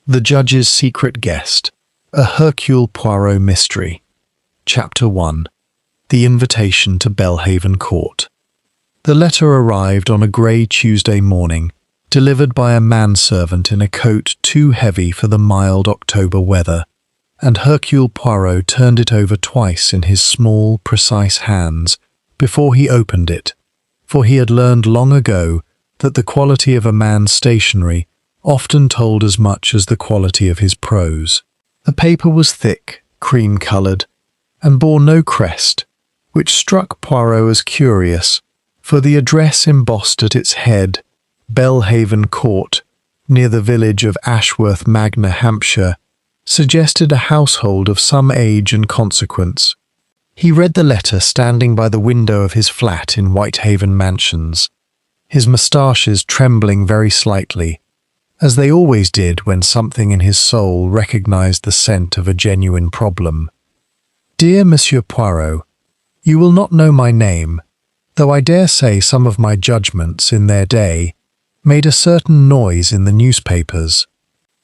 The Judge's Secret Guest, a Hercule Poirot Mystery. Chapter 1. The Invitation to Belhaven Court. The letter arrived on a grey Tuesday morning, delivered by a manservant in a coat too heavy for the mild October weather, and Hercule Poirot turned it over twice in his small, precise hands before he opened it, for he had learned long ago that the quality of a man's stationery often told as much as the quality of his prose. The paper was thick, cream-coloured, and bore no crest, which struck Poirot as curious, for the address embossed at its head, Belhaven Court, near the village of Ashworth Magna, Hampshire, suggested a household of some age and consequence. He read the letter standing by the window of his flat in Whitehaven Mansions, his moustaches trembling very slightly, as they always did when something in his soul recognized the scent of a genuine problem. Dear Monsieur Poirot, you will not know my name, though I dare say some of my judgments in their day made a certain noise in the newspapers.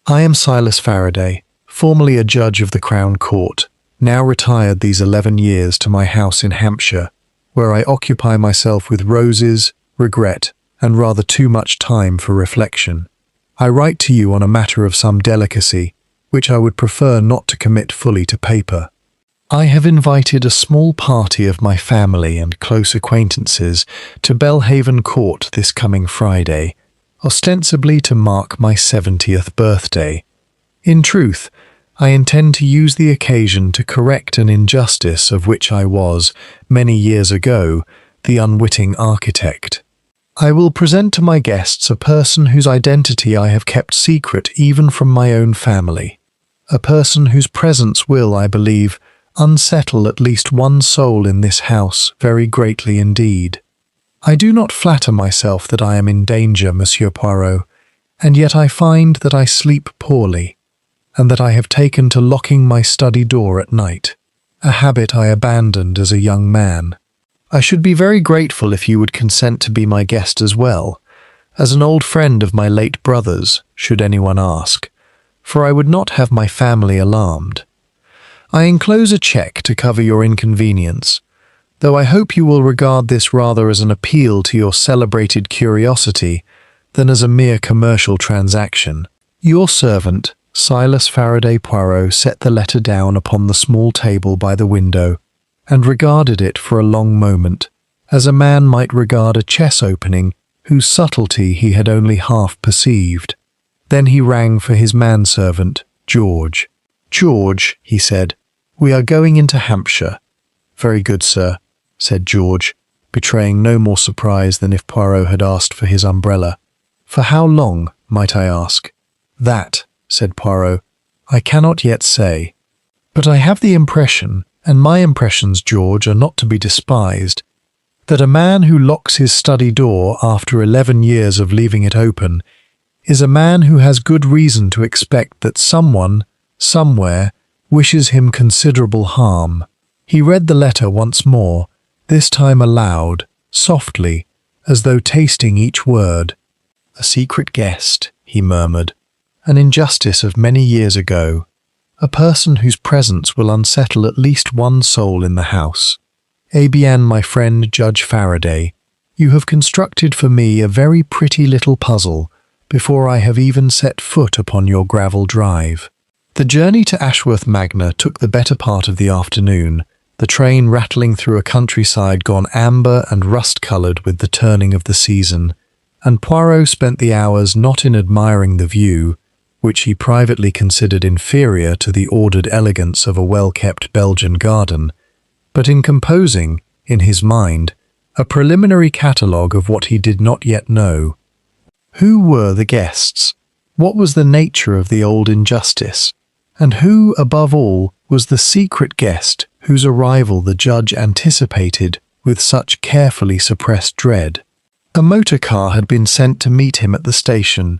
I am Silas Faraday, formerly a judge of the Crown Court, now retired these 11 years to my house in Hampshire, where I occupy myself with roses, regret, and rather too much time for reflection. I write to you on a matter of some delicacy, which I would prefer not to commit fully to paper. I have invited a small party of my family and close acquaintances to Belhaven Court this coming Friday, ostensibly to mark my 70th birthday. In truth, I intend to use the occasion to correct an injustice of which I was, many years ago, the unwitting architect. I will present to my guests a person whose identity I have kept secret even from my own family, a person whose presence will, I believe, unsettle at least one soul in this house very greatly indeed. I do not flatter myself that I am in danger, Monsieur Poirot, and yet I find that I sleep poorly, and that I have taken to locking my study door at night, a habit I abandoned as a young man. I should be very grateful if you would consent to be my guest as well, as an old friend of my late brother's, should anyone ask, for I would not have my family alarmed. I enclose a cheque to cover your inconvenience, though I hope you will regard this rather as an appeal to your celebrated curiosity than as a mere commercial transaction. Your servant, Silas Faraday Poirot, set the letter down upon the small table by the window, and regarded it for a long moment, as a man might regard a chess opening whose subtlety he had only half perceived. Then he rang for his manservant, George. "George," he said, "we are going into Hampshire." "Very good, sir," said George, betraying no more surprise than if Poirot had asked for his umbrella. "For how long, might I ask?" "That," said Poirot, "I cannot yet say. But I have the impression, and my impressions, George, are not to be despised, that a man who locks his study door after 11 years of leaving it open is a man who has good reason to expect that someone, somewhere, wishes him considerable harm." He read the letter once more, this time aloud, softly, as though tasting each word. "A secret guest," he murmured, "an injustice of many years ago, a person whose presence will unsettle at least one soul in the house. Eh bien, my friend Judge Faraday, you have constructed for me a very pretty little puzzle before I have even set foot upon your gravel drive." The journey to Ashworth Magna took the better part of the afternoon, the train rattling through a countryside gone amber and rust-coloured with the turning of the season, and Poirot spent the hours not in admiring the view, which he privately considered inferior to the ordered elegance of a well-kept Belgian garden, but in composing, in his mind, a preliminary catalogue of what he did not yet know. Who were the guests? What was the nature of the old injustice? And who, above all, was the secret guest whose arrival the judge anticipated with such carefully suppressed dread? A motor car had been sent to meet him at the station,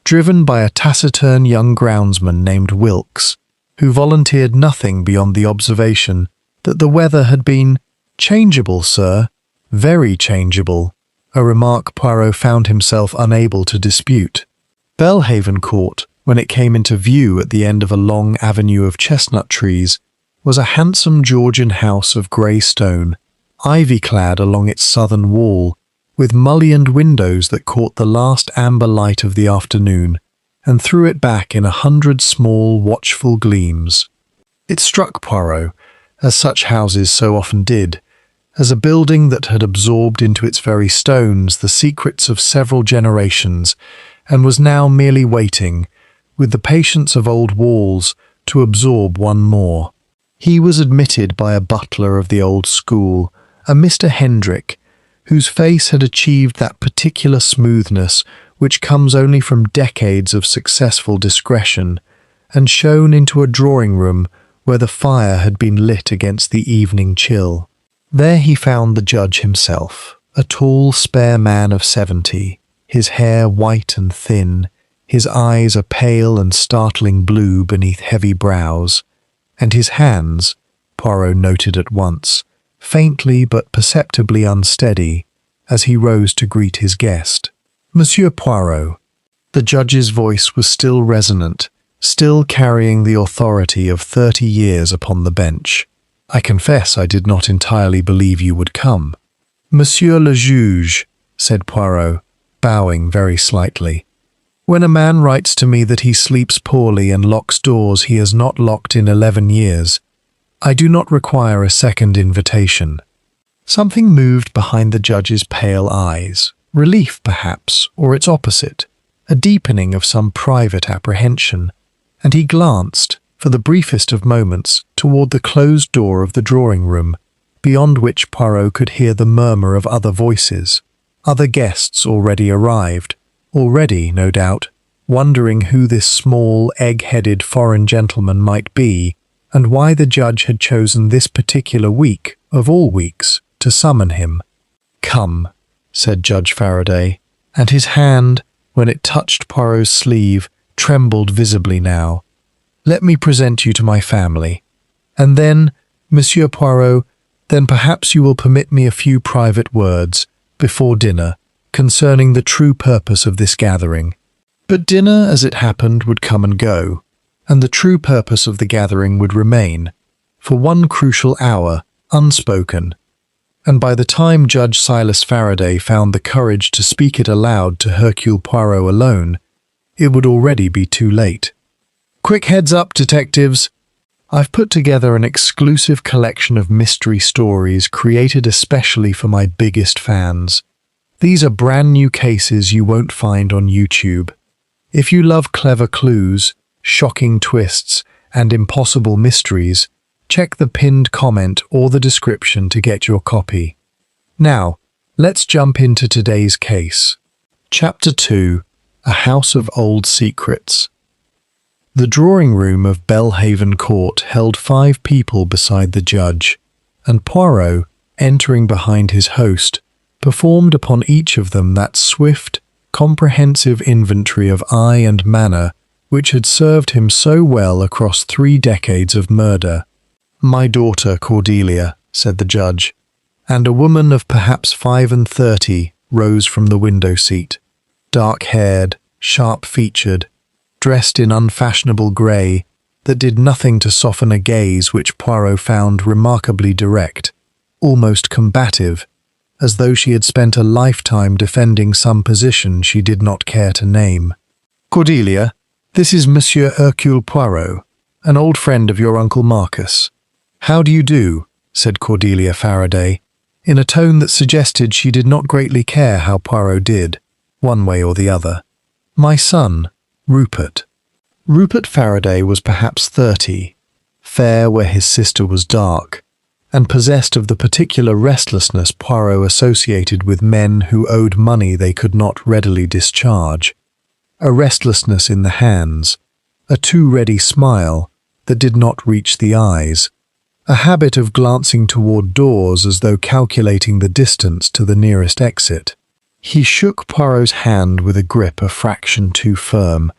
driven by a taciturn young groundsman named Wilkes, who volunteered nothing beyond the observation that the weather had been "changeable, sir, very changeable," a remark Poirot found himself unable to dispute. Belhaven Court when it came into view at the end of a long avenue of chestnut trees, was a handsome Georgian house of grey stone, ivy-clad along its southern wall, with mullioned windows that caught the last amber light of the afternoon and threw it back in 100 small, watchful gleams. It struck Poirot, as such houses so often did, as a building that had absorbed into its very stones the secrets of several generations and was now merely waiting, with the patience of old walls, to absorb one more. He was admitted by a butler of the old school, a Mr. Hendrick, whose face had achieved that particular smoothness which comes only from decades of successful discretion, and shown into a drawing-room where the fire had been lit against the evening chill. There he found the judge himself, a tall, spare man of 70, his hair white and thin, his eyes a pale and startling blue beneath heavy brows, and his hands, Poirot noted at once, faintly but perceptibly unsteady, as he rose to greet his guest. "Monsieur Poirot." The judge's voice was still resonant, still carrying the authority of 30 years upon the bench. "I confess I did not entirely believe you would come." "Monsieur le juge," said Poirot, bowing very slightly. "When a man writes to me that he sleeps poorly and locks doors he has not locked in 11 years, I do not require a second invitation." Something moved behind the judge's pale eyes, relief perhaps, or its opposite, a deepening of some private apprehension, and he glanced, for the briefest of moments, toward the closed door of the drawing-room, beyond which Poirot could hear the murmur of other voices, other guests already arrived, already, no doubt, wondering who this small, egg-headed foreign gentleman might be, and why the judge had chosen this particular week, of all weeks, to summon him. "Come," said Judge Faraday, and his hand, when it touched Poirot's sleeve, trembled visibly now. "Let me present you to my family. And then, Monsieur Poirot, then perhaps you will permit me a few private words, before dinner, concerning the true purpose of this gathering." But dinner, as it happened, would come and go, and the true purpose of the gathering would remain, for one crucial hour, unspoken, and by the time Judge Silas Faraday found the courage to speak it aloud to Hercule Poirot alone, it would already be too late. "Quick heads up, detectives! I've put together an exclusive collection of mystery stories created especially for my biggest fans. These are brand new cases you won't find on YouTube. If you love clever clues, shocking twists, and impossible mysteries, check the pinned comment or the description to get your copy. Now, let's jump into today's case. Chapter 2: A House of Old Secrets. The drawing-room of Belhaven Court held 5 people beside the judge, and Poirot, entering behind his host, performed upon each of them that swift, comprehensive inventory of eye and manner which had served him so well across 3 decades of murder. "My daughter, Cordelia," said the judge, and a woman of perhaps 35 rose from the window seat, dark-haired, sharp-featured, dressed in unfashionable grey that did nothing to soften a gaze which Poirot found remarkably direct, almost combative, as though she had spent a lifetime defending some position she did not care to name. "Cordelia, this is Monsieur Hercule Poirot, an old friend of your Uncle Marcus." "How do you do?" said Cordelia Faraday, in a tone that suggested she did not greatly care how Poirot did, one way or the other. "My son, Rupert." Rupert Faraday was perhaps 30, fair where his sister was dark, and possessed of the particular restlessness Poirot associated with men who owed money they could not readily discharge. A restlessness in the hands, a too-ready smile that did not reach the eyes, a habit of glancing toward doors as though calculating the distance to the nearest exit. He shook Poirot's hand with a grip a fraction too firm,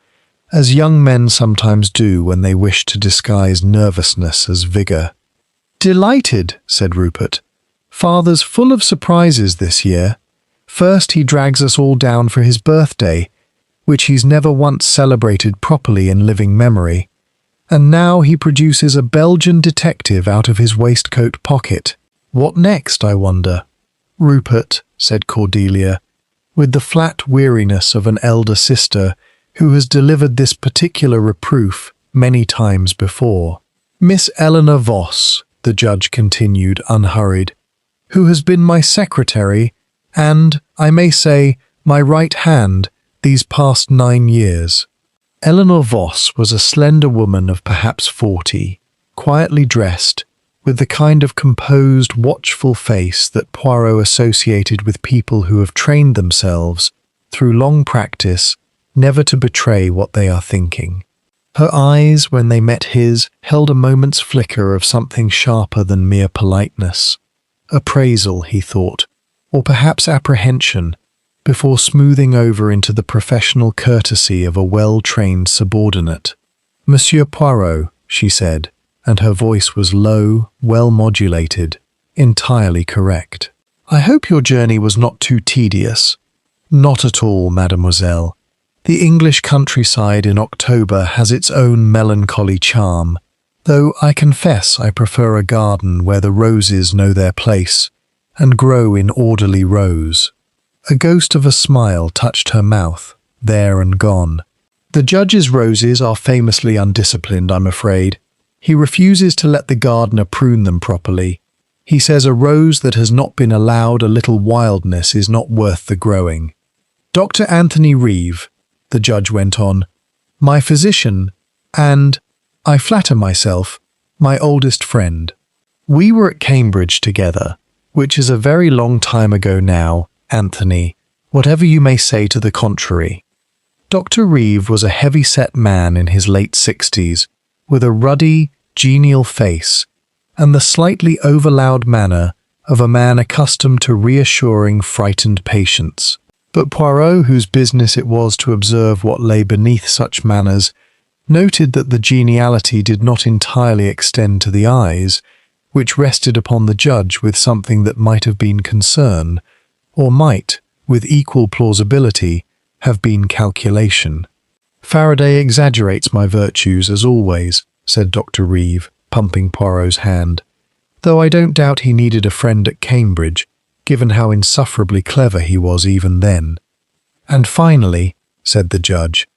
as young men sometimes do when they wish to disguise nervousness as vigour. "Delighted," said Rupert. "Father's full of surprises this year. First he drags us all down for his birthday, which he's never once celebrated properly in living memory. And now he produces a Belgian detective out of his waistcoat pocket. What next, I wonder? Rupert, said Cordelia, with the flat weariness of an elder sister who has delivered this particular reproof many times before. Miss Eleanor Voss, the judge continued, unhurried, who has been my secretary and, I may say, my right hand these past 9 years. Eleanor Voss was a slender woman of perhaps 40, quietly dressed, with the kind of composed, watchful face that Poirot associated with people who have trained themselves, through long practice, never to betray what they are thinking. Her eyes, when they met his, held a moment's flicker of something sharper than mere politeness. Appraisal, he thought, or perhaps apprehension, before smoothing over into the professional courtesy of a well-trained subordinate. Monsieur Poirot, she said, and her voice was low, well-modulated, entirely correct. I hope your journey was not too tedious. Not at all, mademoiselle. The English countryside in October has its own melancholy charm, though I confess I prefer a garden where the roses know their place and grow in orderly rows. A ghost of a smile touched her mouth, there and gone. The judge's roses are famously undisciplined, I'm afraid. He refuses to let the gardener prune them properly. He says a rose that has not been allowed a little wildness is not worth the growing. Dr. Anthony Reeve, the judge went on, my physician, and, I flatter myself, my oldest friend. We were at Cambridge together, which is a very long time ago now, Anthony, whatever you may say to the contrary. Dr. Reeve was a heavy-set man in his late 60s, with a ruddy, genial face, and the slightly overloud manner of a man accustomed to reassuring frightened patients. But Poirot, whose business it was to observe what lay beneath such manners, noted that the geniality did not entirely extend to the eyes, which rested upon the judge with something that might have been concern, or might, with equal plausibility, have been calculation. Faraday exaggerates my virtues, as always, said Dr. Reeve, pumping Poirot's hand, though I don't doubt he needed a friend at Cambridge, given how insufferably clever he was even then. And finally, said the judge,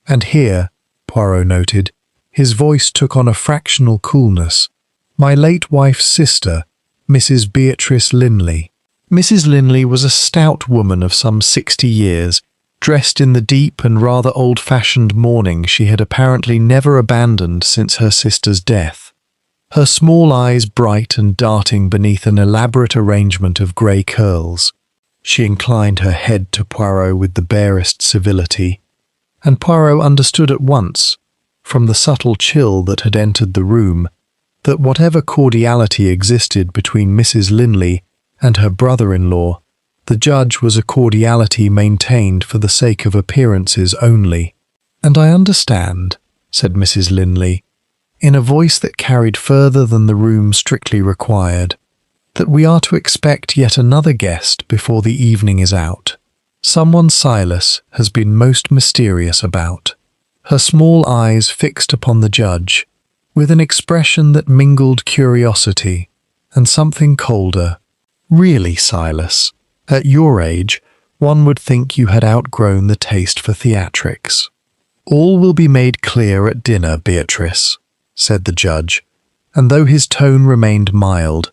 and here, Poirot noted, his voice took on a fractional coolness, my late wife's sister, Mrs. Beatrice Linley. Mrs. Linley was a stout woman of some 60 years, dressed in the deep and rather old-fashioned mourning she had apparently never abandoned since her sister's death. Her small eyes bright and darting beneath an elaborate arrangement of grey curls. She inclined her head to Poirot with the barest civility, and Poirot understood at once, from the subtle chill that had entered the room, that whatever cordiality existed between Mrs. Linley and her brother-in-law, the judge was a cordiality maintained for the sake of appearances only. And I understand, said Mrs. Linley, in a voice that carried further than the room strictly required, that we are to expect yet another guest before the evening is out. Someone Silas has been most mysterious about. Her small eyes fixed upon the judge, with an expression that mingled curiosity and something colder. Really, Silas, at your age, one would think you had outgrown the taste for theatrics. All will be made clear at dinner, Beatrice, said the judge, and though his tone remained mild,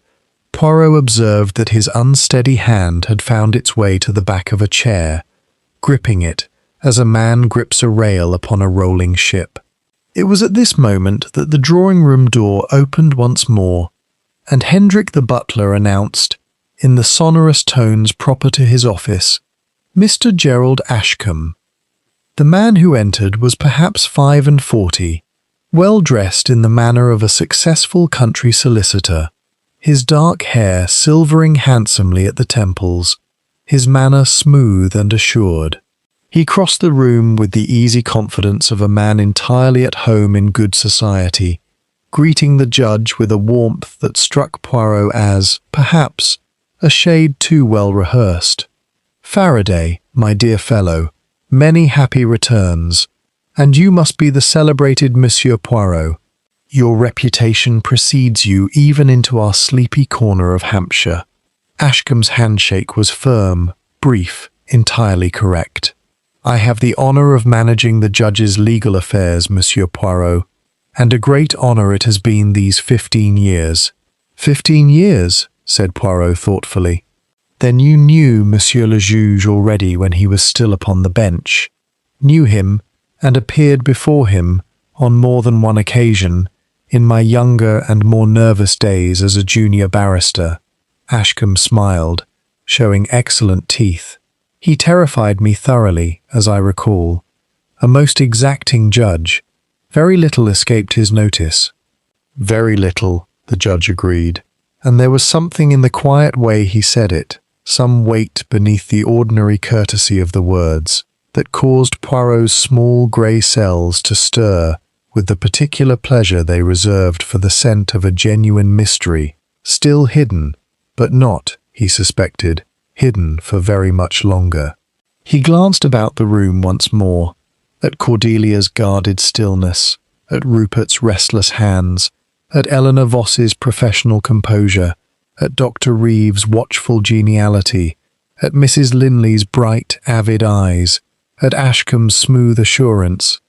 Poirot observed that his unsteady hand had found its way to the back of a chair, gripping it as a man grips a rail upon a rolling ship. It was at this moment that the drawing-room door opened once more, and Hendrik the butler announced, in the sonorous tones proper to his office, Mr. Gerald Ashcombe. The man who entered was perhaps 45, well dressed in the manner of a successful country solicitor, his dark hair silvering handsomely at the temples, his manner smooth and assured. He crossed the room with the easy confidence of a man entirely at home in good society, greeting the judge with a warmth that struck Poirot as, perhaps, a shade too well rehearsed. Faraday, my dear fellow, Many happy returns. And you must be the celebrated Monsieur Poirot. Your reputation precedes you even into our sleepy corner of Hampshire." Ashcombe's handshake was firm, brief, entirely correct. "I have the honour of managing the judge's legal affairs, Monsieur Poirot, and a great honour it has been these 15 years. 15 years, said Poirot thoughtfully. Then you knew Monsieur le Juge already when he was still upon the bench, knew him, and appeared before him, on more than one occasion, in my younger and more nervous days as a junior barrister." Ashcombe smiled, showing excellent teeth. "He terrified me thoroughly, as I recall. A most exacting judge. Very little escaped his notice." "Very little," the judge agreed, and there was something in the quiet way he said it, some weight beneath the ordinary courtesy of the words, that caused Poirot's small grey cells to stir with the particular pleasure they reserved for the scent of a genuine mystery, still hidden, but not, he suspected, hidden for very much longer. He glanced about the room once more, at Cordelia's guarded stillness, at Rupert's restless hands, at Eleanor Voss's professional composure, at Dr. Reeve's watchful geniality, at Mrs. Linley's bright, avid eyes, at Ashcombe's smooth assurance,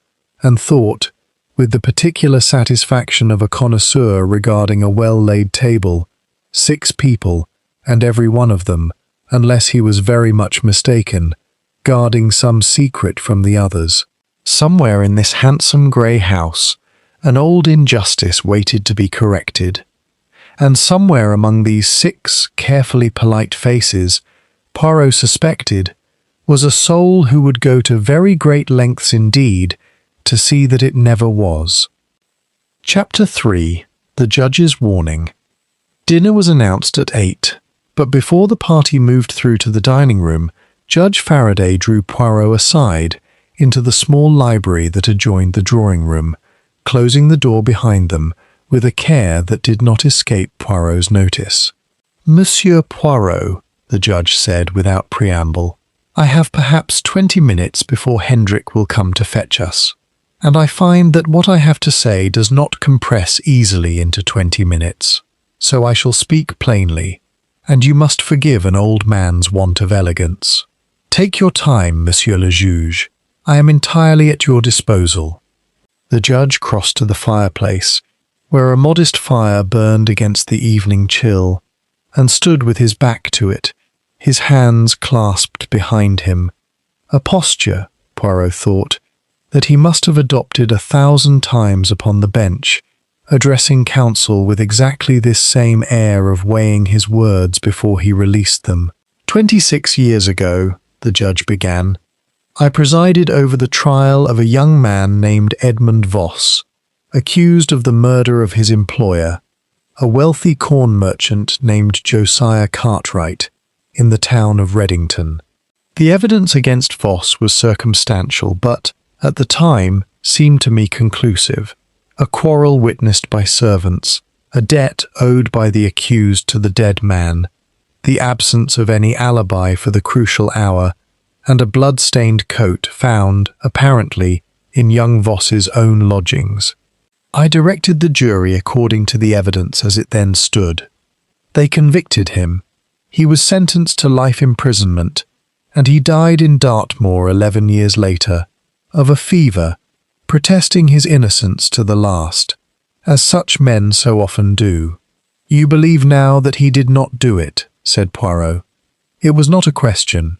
and thought, with the particular satisfaction of a connoisseur regarding a well-laid table, 6 people, and every one of them, unless he was very much mistaken, guarding some secret from the others. Somewhere in this handsome grey house, an old injustice waited to be corrected, and somewhere among these 6 carefully polite faces, Poirot suspected, was a soul who would go to very great lengths indeed to see that it never was. Chapter 3. The Judge's Warning. Dinner was announced at 8, but before the party moved through to the dining room, Judge Faraday drew Poirot aside into the small library that adjoined the drawing room, closing the door behind them with a care that did not escape Poirot's notice. "Monsieur Poirot," the judge said without preamble, "I have perhaps 20 minutes before Hendrik will come to fetch us, and I find that what I have to say does not compress easily into 20 minutes, so I shall speak plainly, and you must forgive an old man's want of elegance. Take your time, Monsieur le Juge. I am entirely at your disposal." The judge crossed to the fireplace, where a modest fire burned against the evening chill, and stood with his back to it, his hands clasped behind him, a posture, Poirot thought, that he must have adopted 1,000 times upon the bench, addressing counsel with exactly this same air of weighing his words before he released them. 26 years ago, the judge began, I presided over the trial of a young man named Edmund Voss, accused of the murder of his employer, a wealthy corn merchant named Josiah Cartwright, in the town of Reddington. The evidence against Voss was circumstantial, but, at the time, seemed to me conclusive. A quarrel witnessed by servants, a debt owed by the accused to the dead man, the absence of any alibi for the crucial hour, and a blood-stained coat found, apparently, in young Voss's own lodgings. I directed the jury according to the evidence as it then stood. They convicted him. He was sentenced to life imprisonment, and he died in Dartmoor 11 years later, of a fever, protesting his innocence to the last, as such men so often do. "You believe now that he did not do it," said Poirot. "It was not a question."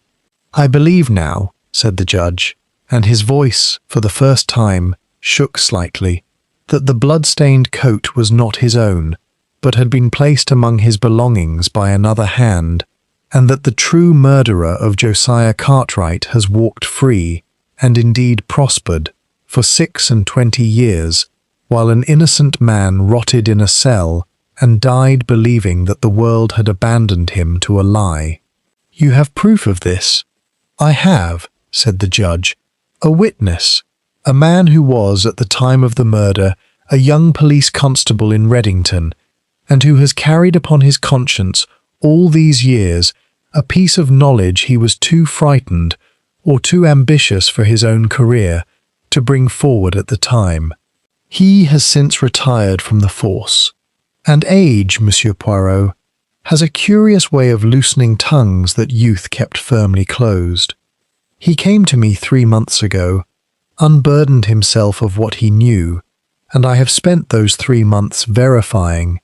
"I believe now," said the judge, and his voice, for the first time, shook slightly, that the blood-stained coat was not his own, but had been placed among his belongings by another hand, and that the true murderer of Josiah Cartwright has walked free, and indeed prospered, for 26 years, while an innocent man rotted in a cell and died believing that the world had abandoned him to a lie. "You have proof of this?" "I have," said the judge. "A witness, a man who was, at the time of the murder, a young police constable in Reddington, and who has carried upon his conscience all these years a piece of knowledge he was too frightened or too ambitious for his own career to bring forward at the time. He has since retired from the force, and age, Monsieur Poirot, has a curious way of loosening tongues that youth kept firmly closed. He came to me 3 months ago, unburdened himself of what he knew, and I have spent those 3 months verifying,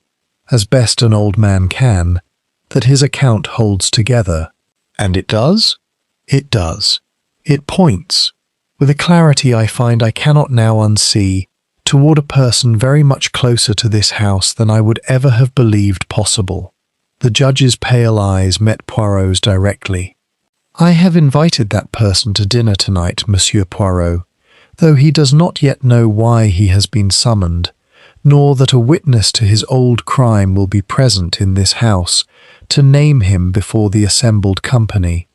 as best an old man can, that his account holds together. And it does? It does. It points, with a clarity I find I cannot now unsee, toward a person very much closer to this house than I would ever have believed possible. The judge's pale eyes met Poirot's directly. I have invited that person to dinner tonight, Monsieur Poirot, though he does not yet know why he has been summoned, nor that a witness to his old crime will be present in this house to name him before the assembled company.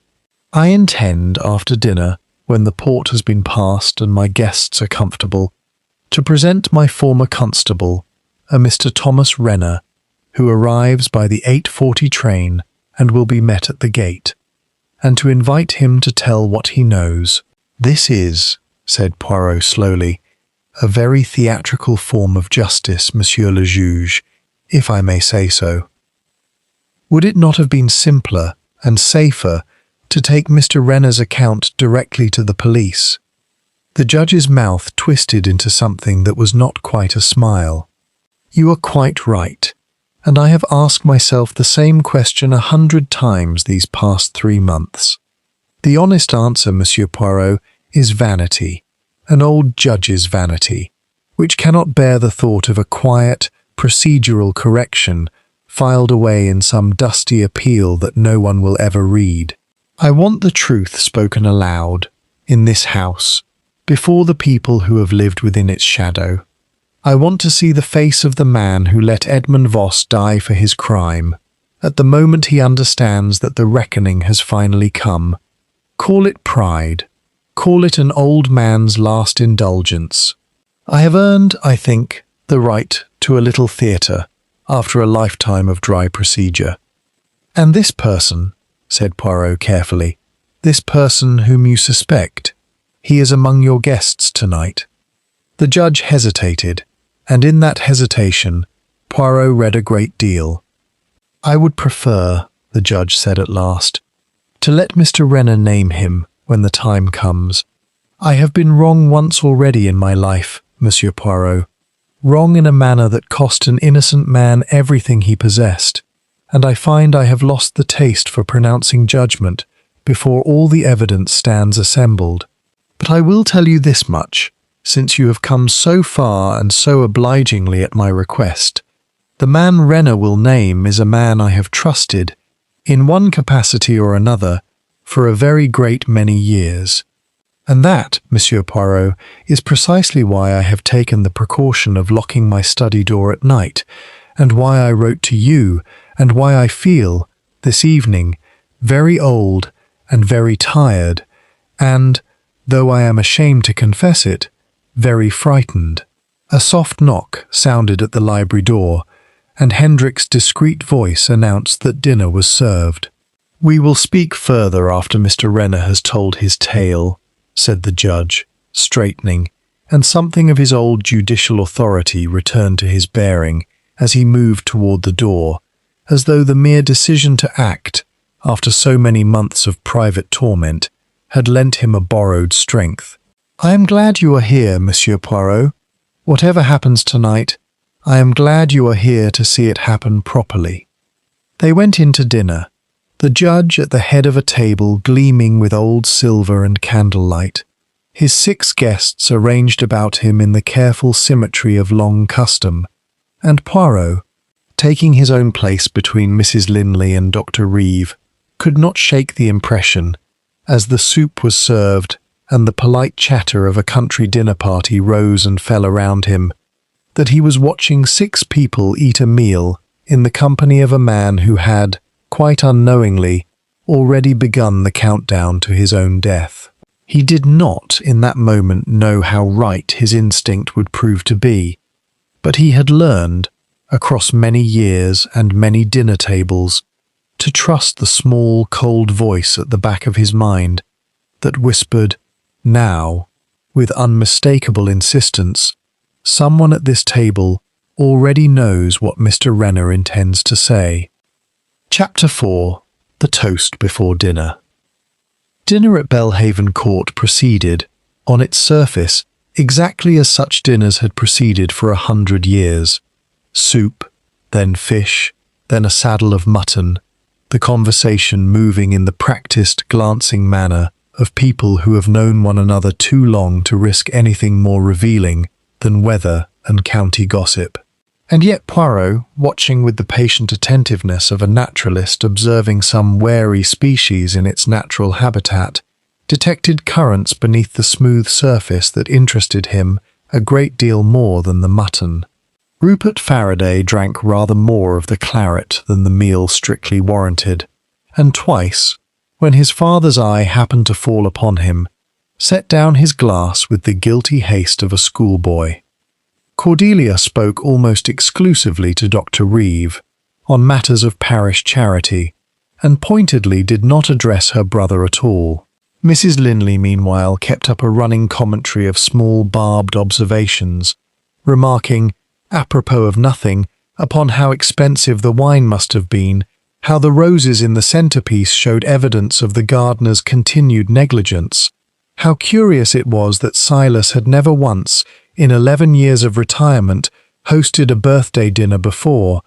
I intend, after dinner, when the port has been passed and my guests are comfortable, to present my former constable, a Mr. Thomas Renner, who arrives by the 8:40 train and will be met at the gate, and to invite him to tell what he knows. This is, said Poirot slowly, a very theatrical form of justice, Monsieur le Juge, if I may say so. Would it not have been simpler and safer to take Mr. Renner's account directly to the police? The judge's mouth twisted into something that was not quite a smile. You are quite right, and I have asked myself the same question 100 times these past 3 months. The honest answer, Monsieur Poirot, is vanity, an old judge's vanity, which cannot bear the thought of a quiet, procedural correction filed away in some dusty appeal that no one will ever read. I want the truth spoken aloud, in this house, before the people who have lived within its shadow. I want to see the face of the man who let Edmund Voss die for his crime, at the moment he understands that the reckoning has finally come. Call it pride. Call it an old man's last indulgence. I have earned, I think, the right to a little theatre after a lifetime of dry procedure. And this person, said Poirot carefully, this person whom you suspect, he is among your guests tonight. The judge hesitated, and in that hesitation, Poirot read a great deal. I would prefer, the judge said at last, to let Mr. Renner name him when the time comes. I have been wrong once already in my life, Monsieur Poirot, wrong in a manner that cost an innocent man everything he possessed, and I find I have lost the taste for pronouncing judgment before all the evidence stands assembled. But I will tell you this much, since you have come so far and so obligingly at my request. The man Renner will name is a man I have trusted, in one capacity or another, for a very great many years. And that, Monsieur Poirot, is precisely why I have taken the precaution of locking my study door at night, and why I wrote to you, and why I feel, this evening, very old and very tired, and, though I am ashamed to confess it, very frightened. A soft knock sounded at the library door, and Hendrick's discreet voice announced that dinner was served. We will speak further after Mr. Renner has told his tale, said the judge, straightening, and something of his old judicial authority returned to his bearing as he moved toward the door, as though the mere decision to act, after so many months of private torment, had lent him a borrowed strength. I am glad you are here, Monsieur Poirot. Whatever happens tonight, I am glad you are here to see it happen properly. They went in to dinner, the judge at the head of a table gleaming with old silver and candlelight, his 6 guests arranged about him in the careful symmetry of long custom, and Poirot, taking his own place between Mrs. Linley and Dr. Reeve, could not shake the impression, as the soup was served and the polite chatter of a country dinner party rose and fell around him, that he was watching 6 people eat a meal in the company of a man who had, quite unknowingly, already begun the countdown to his own death. He did not, in that moment, know how right his instinct would prove to be, but he had learned, across many years and many dinner tables, to trust the small, cold voice at the back of his mind, that whispered, "Now," with unmistakable insistence. Someone at this table already knows what Mr. Renner intends to say. Chapter 4. The Toast Before Dinner. Dinner at Belhaven Court proceeded, on its surface, exactly as such dinners had proceeded for 100 years. Soup, then fish, then a saddle of mutton, the conversation moving in the practiced, glancing manner of people who have known one another too long to risk anything more revealing than weather and county gossip. And yet Poirot, watching with the patient attentiveness of a naturalist observing some wary species in its natural habitat, detected currents beneath the smooth surface that interested him a great deal more than the mutton. Rupert Faraday drank rather more of the claret than the meal strictly warranted, and twice, when his father's eye happened to fall upon him, set down his glass with the guilty haste of a schoolboy. Cordelia spoke almost exclusively to Dr. Reeve on matters of parish charity, and pointedly did not address her brother at all. Mrs. Linley, meanwhile, kept up a running commentary of small barbed observations, remarking, apropos of nothing, upon how expensive the wine must have been, how the roses in the centrepiece showed evidence of the gardener's continued negligence, how curious it was that Silas had never once, in 11 years of retirement, hosted a birthday dinner before,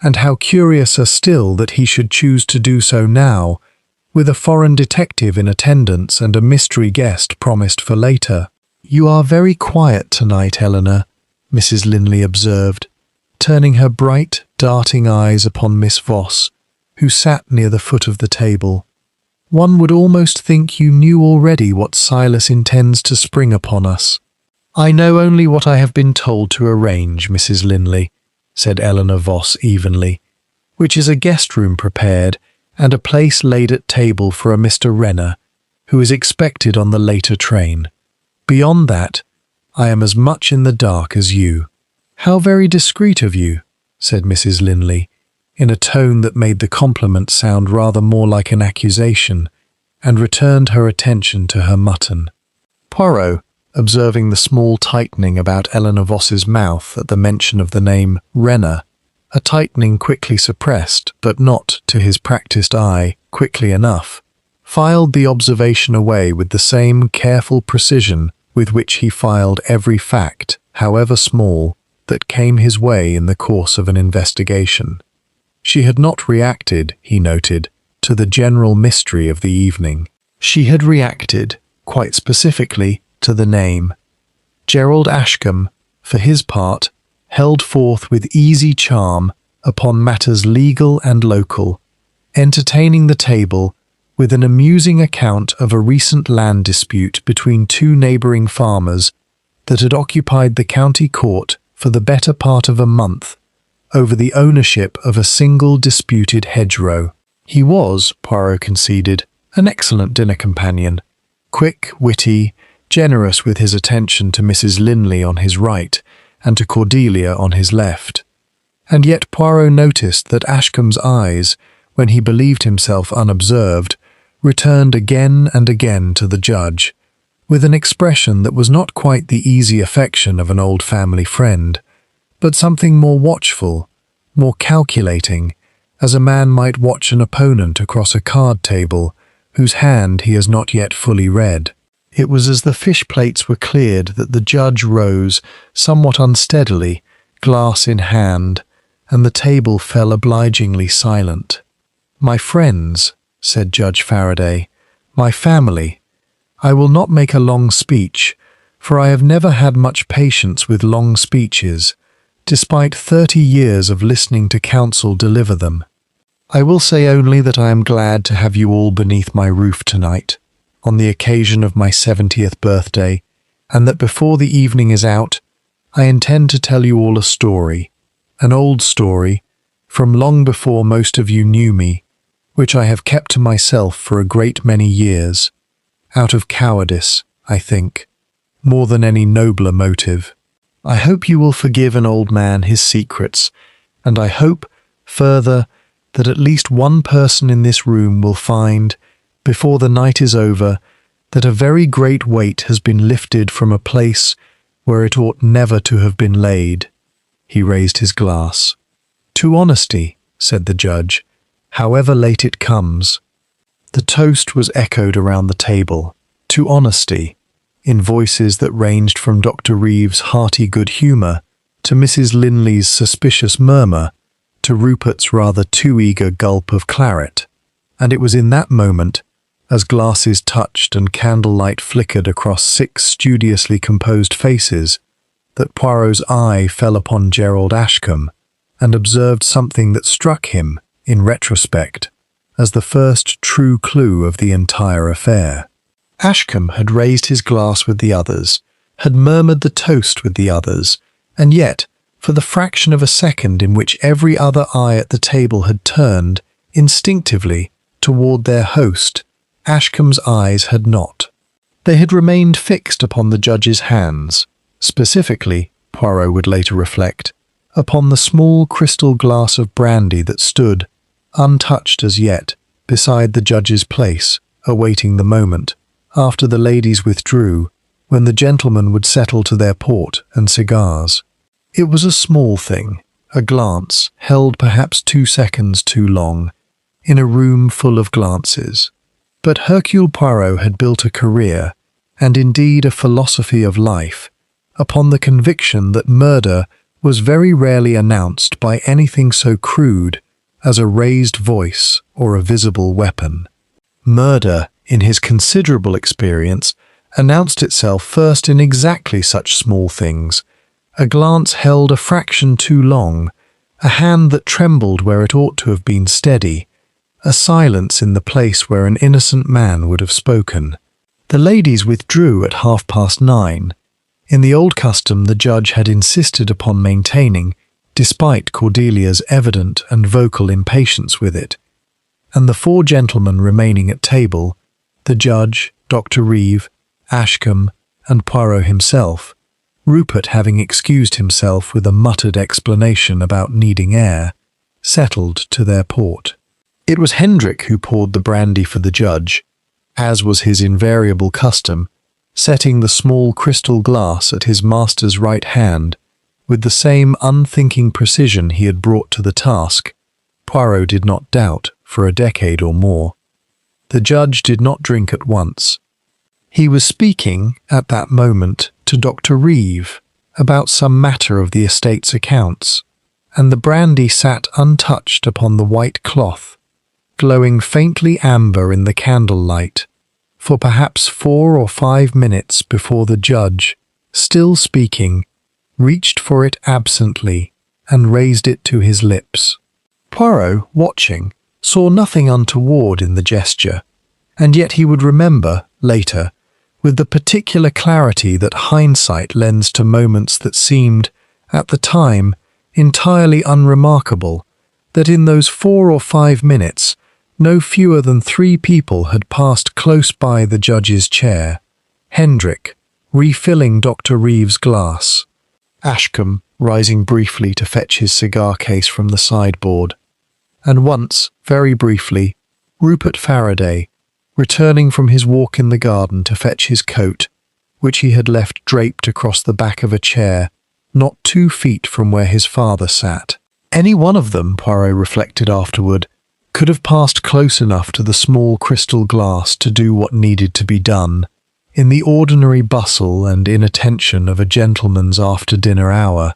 and how curiouser still that he should choose to do so now, with a foreign detective in attendance and a mystery guest promised for later. "You are very quiet tonight, Eleanor," Mrs. Linley observed, turning her bright, darting eyes upon Miss Voss, who sat near the foot of the table. "One would almost think you knew already what Silas intends to spring upon us." "I know only what I have been told to arrange, Mrs. Linley," said Eleanor Voss evenly, "which is a guest-room prepared, and a place laid at table for a Mr. Renner, who is expected on the later train. Beyond that, I am as much in the dark as you." "How very discreet of you," said Mrs. Linley, in a tone that made the compliment sound rather more like an accusation, and returned her attention to her mutton. Poirot, observing the small tightening about Eleanor Voss's mouth at the mention of the name Renner, a tightening quickly suppressed, but not, to his practised eye, quickly enough, filed the observation away with the same careful precision with which he filed every fact, however small, that came his way in the course of an investigation. She had not reacted, he noted, to the general mystery of the evening. She had reacted, quite specifically, to the name. Gerald Ashcombe, for his part, held forth with easy charm upon matters legal and local, entertaining the table with an amusing account of a recent land dispute between two neighbouring farmers that had occupied the county court for the better part of a month over the ownership of a single disputed hedgerow. He was, Poirot conceded, an excellent dinner companion, quick, witty, generous with his attention to Mrs. Linley on his right and to Cordelia on his left. And yet Poirot noticed that Ashcombe's eyes, when he believed himself unobserved, returned again and again to the judge, with an expression that was not quite the easy affection of an old family friend, but something more watchful, more calculating, as a man might watch an opponent across a card table whose hand he has not yet fully read. It was as the fish plates were cleared that the judge rose, somewhat unsteadily, glass in hand, and the table fell obligingly silent. "My friends," said Judge Faraday, "my family, I will not make a long speech, for I have never had much patience with long speeches, despite 30 years of listening to counsel deliver them. I will say only that I am glad to have you all beneath my roof tonight, on the occasion of my 70th birthday, and that before the evening is out, I intend to tell you all a story, an old story, from long before most of you knew me, which I have kept to myself for a great many years, out of cowardice, I think, more than any nobler motive. I hope you will forgive an old man his secrets, and I hope, further, that at least one person in this room will find, before the night is over, that a very great weight has been lifted from a place where it ought never to have been laid." He raised his glass. "To honesty," said the judge, "however late it comes." The toast was echoed around the table, "To honesty," in voices that ranged from Dr. Reeve's hearty good humour to Mrs. Linley's suspicious murmur to Rupert's rather too eager gulp of claret. And it was in that moment, as glasses touched and candlelight flickered across 6 studiously composed faces, that Poirot's eye fell upon Gerald Ashcombe and observed something that struck him, in retrospect, as the first true clue of the entire affair. Ashcombe had raised his glass with the others, had murmured the toast with the others, and yet, for the fraction of a second in which every other eye at the table had turned, instinctively, toward their host, Ashcombe's eyes had not. They had remained fixed upon the judge's hands, specifically, Poirot would later reflect, upon the small crystal glass of brandy that stood, untouched as yet, beside the judge's place, awaiting the moment, after the ladies withdrew, when the gentlemen would settle to their port and cigars. It was a small thing, a glance, held perhaps 2 seconds too long, in a room full of glances. But Hercule Poirot had built a career, and indeed a philosophy of life, upon the conviction that murder was very rarely announced by anything so crude as a raised voice or a visible weapon. Murder, in his considerable experience, announced itself first in exactly such small things: a glance held a fraction too long, a hand that trembled where it ought to have been steady, a silence in the place where an innocent man would have spoken. The ladies withdrew at 9:30. In the old custom the judge had insisted upon maintaining, despite Cordelia's evident and vocal impatience with it, and the 4 gentlemen remaining at table, the judge, Dr. Reeve, Ashcombe, and Poirot himself, Rupert having excused himself with a muttered explanation about needing air, settled to their port. It was Hendrik who poured the brandy for the judge, as was his invariable custom, setting the small crystal glass at his master's right hand with the same unthinking precision he had brought to the task. Poirot did not doubt for a decade or more. The judge did not drink at once. He was speaking, at that moment, to Dr. Reeve about some matter of the estate's accounts, and the brandy sat untouched upon the white cloth, glowing faintly amber in the candlelight, for perhaps 4 or 5 minutes before the judge, still speaking, reached for it absently and raised it to his lips. Poirot, watching, saw nothing untoward in the gesture, and yet he would remember, later, with the particular clarity that hindsight lends to moments that seemed, at the time, entirely unremarkable, that in those 4 or 5 minutes no fewer than 3 people had passed close by the judge's chair: Hendrik, refilling Dr. Reeve's glass; Ashcombe, rising briefly to fetch his cigar case from the sideboard; and once, very briefly, Rupert Faraday, returning from his walk in the garden to fetch his coat, which he had left draped across the back of a chair, not 2 feet from where his father sat. Any one of them, Poirot reflected afterward, could have passed close enough to the small crystal glass to do what needed to be done, in the ordinary bustle and inattention of a gentleman's after-dinner hour,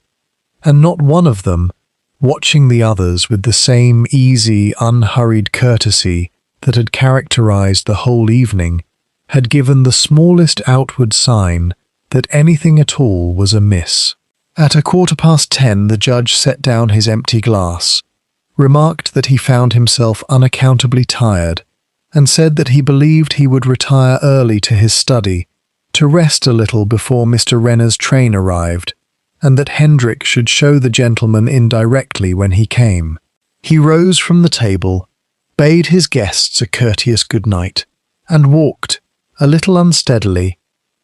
and not one of them, watching the others with the same easy, unhurried courtesy that had characterized the whole evening, had given the smallest outward sign that anything at all was amiss. At 10:15 the judge set down his empty glass, remarked that he found himself unaccountably tired, and said that he believed he would retire early to his study, to rest a little before Mr. Renner's train arrived, and that Hendrik should show the gentleman in directly when he came. He rose from the table, bade his guests a courteous good night, and walked, a little unsteadily,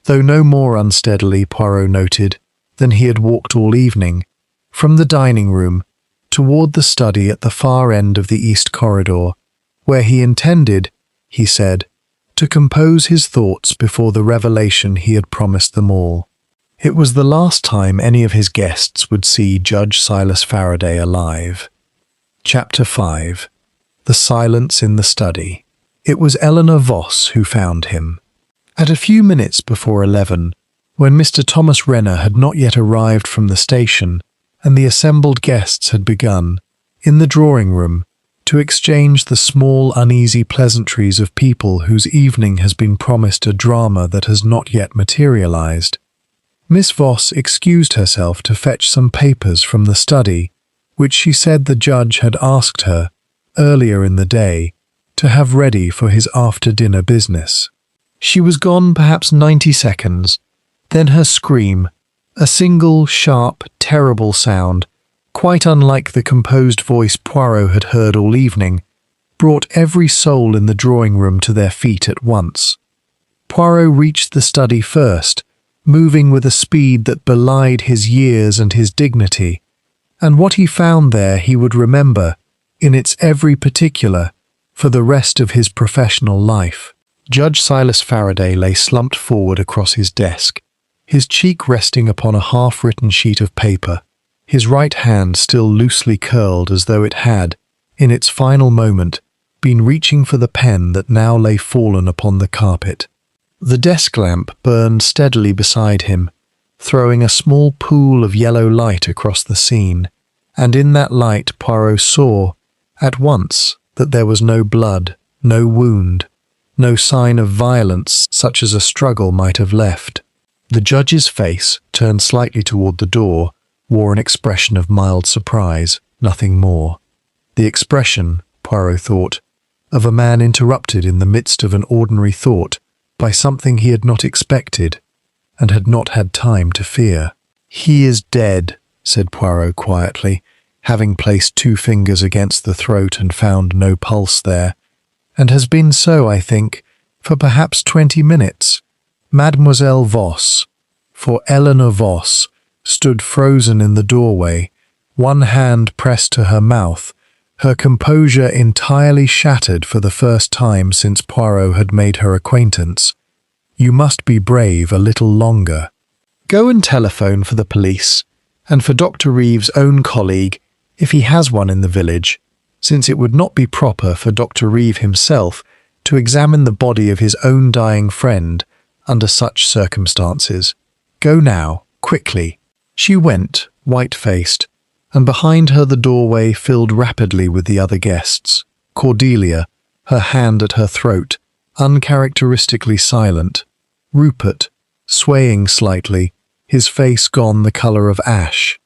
though no more unsteadily, Poirot noted, than he had walked all evening, from the dining-room toward the study at the far end of the east corridor, where he intended, he said, to compose his thoughts before the revelation he had promised them all. It was the last time any of his guests would see Judge Silas Faraday alive. Chapter 5. The Silence in the Study. It was Eleanor Voss who found him. At a few minutes before 11, when Mr. Thomas Renner had not yet arrived from the station, and the assembled guests had begun, in the drawing-room, to exchange the small, uneasy pleasantries of people whose evening has been promised a drama that has not yet materialized, Miss Voss excused herself to fetch some papers from the study, which she said the judge had asked her, earlier in the day, to have ready for his after-dinner business. She was gone perhaps 90 seconds. Then her scream, a single, sharp, terrible sound, quite unlike the composed voice Poirot had heard all evening, brought every soul in the drawing-room to their feet at once. Poirot reached the study first, moving with a speed that belied his years and his dignity, and what he found there he would remember, in its every particular, for the rest of his professional life. Judge Silas Faraday lay slumped forward across his desk, his cheek resting upon a half-written sheet of paper, his right hand still loosely curled as though it had, in its final moment, been reaching for the pen that now lay fallen upon the carpet. The desk lamp burned steadily beside him, throwing a small pool of yellow light across the scene, and in that light Poirot saw, at once, that there was no blood, no wound, no sign of violence such as a struggle might have left. The judge's face, turned slightly toward the door, wore an expression of mild surprise, nothing more. The expression, Poirot thought, of a man interrupted in the midst of an ordinary thought by something he had not expected and had not had time to fear. "He is dead," said Poirot quietly, having placed 2 fingers against the throat and found no pulse there, "and has been so, I think, for perhaps 20 minutes. Mademoiselle Voss," for Eleanor Voss, stood frozen in the doorway, one hand pressed to her mouth, her composure entirely shattered for the first time since Poirot had made her acquaintance. "You must be brave a little longer. Go and telephone for the police, and for Dr. Reeve's own colleague, if he has one in the village, since it would not be proper for Dr. Reeve himself to examine the body of his own dying friend under such circumstances. Go now, quickly." She went, white-faced, and behind her the doorway filled rapidly with the other guests. Cordelia, her hand at her throat, uncharacteristically silent. Rupert, swaying slightly, his face gone the colour of ash.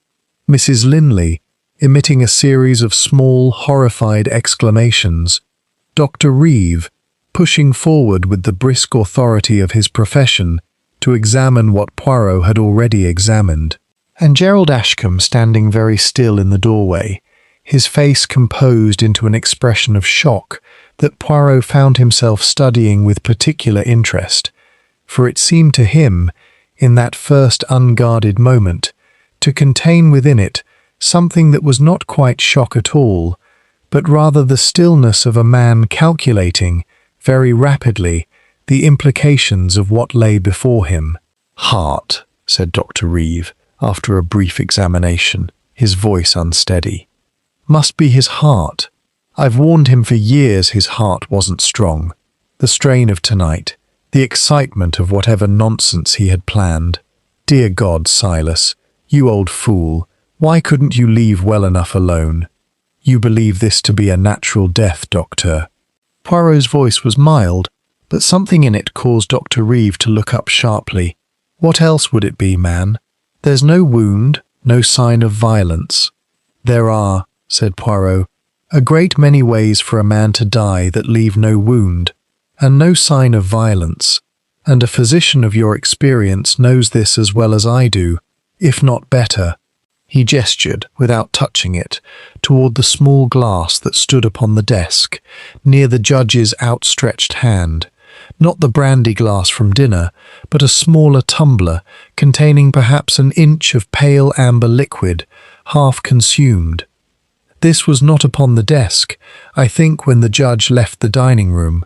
Mrs. Linley, emitting a series of small, horrified exclamations. Dr. Reeve, pushing forward with the brisk authority of his profession to examine what Poirot had already examined. And Gerald Ashcombe standing very still in the doorway, his face composed into an expression of shock that Poirot found himself studying with particular interest, for it seemed to him, in that first unguarded moment, to contain within it something that was not quite shock at all, but rather the stillness of a man calculating, very rapidly, the implications of what lay before him. "Heart," said Dr. Reeve, after a brief examination, his voice unsteady. "Must be his heart. I've warned him for years his heart wasn't strong. The strain of tonight, the excitement of whatever nonsense he had planned. Dear God, Silas, you old fool, why couldn't you leave well enough alone? You believe this to be a natural death, Doctor." Poirot's voice was mild, but something in it caused Dr. Reeve to look up sharply. "What else would it be, man? There's no wound, no sign of violence." "There are," said Poirot, "a great many ways for a man to die that leave no wound, and no sign of violence, and a physician of your experience knows this as well as I do, if not better." He gestured, without touching it, toward the small glass that stood upon the desk, near the judge's outstretched hand. Not the brandy glass from dinner, but a smaller tumbler containing perhaps an inch of pale amber liquid, half consumed. This was not upon the desk, I think, when the judge left the dining room.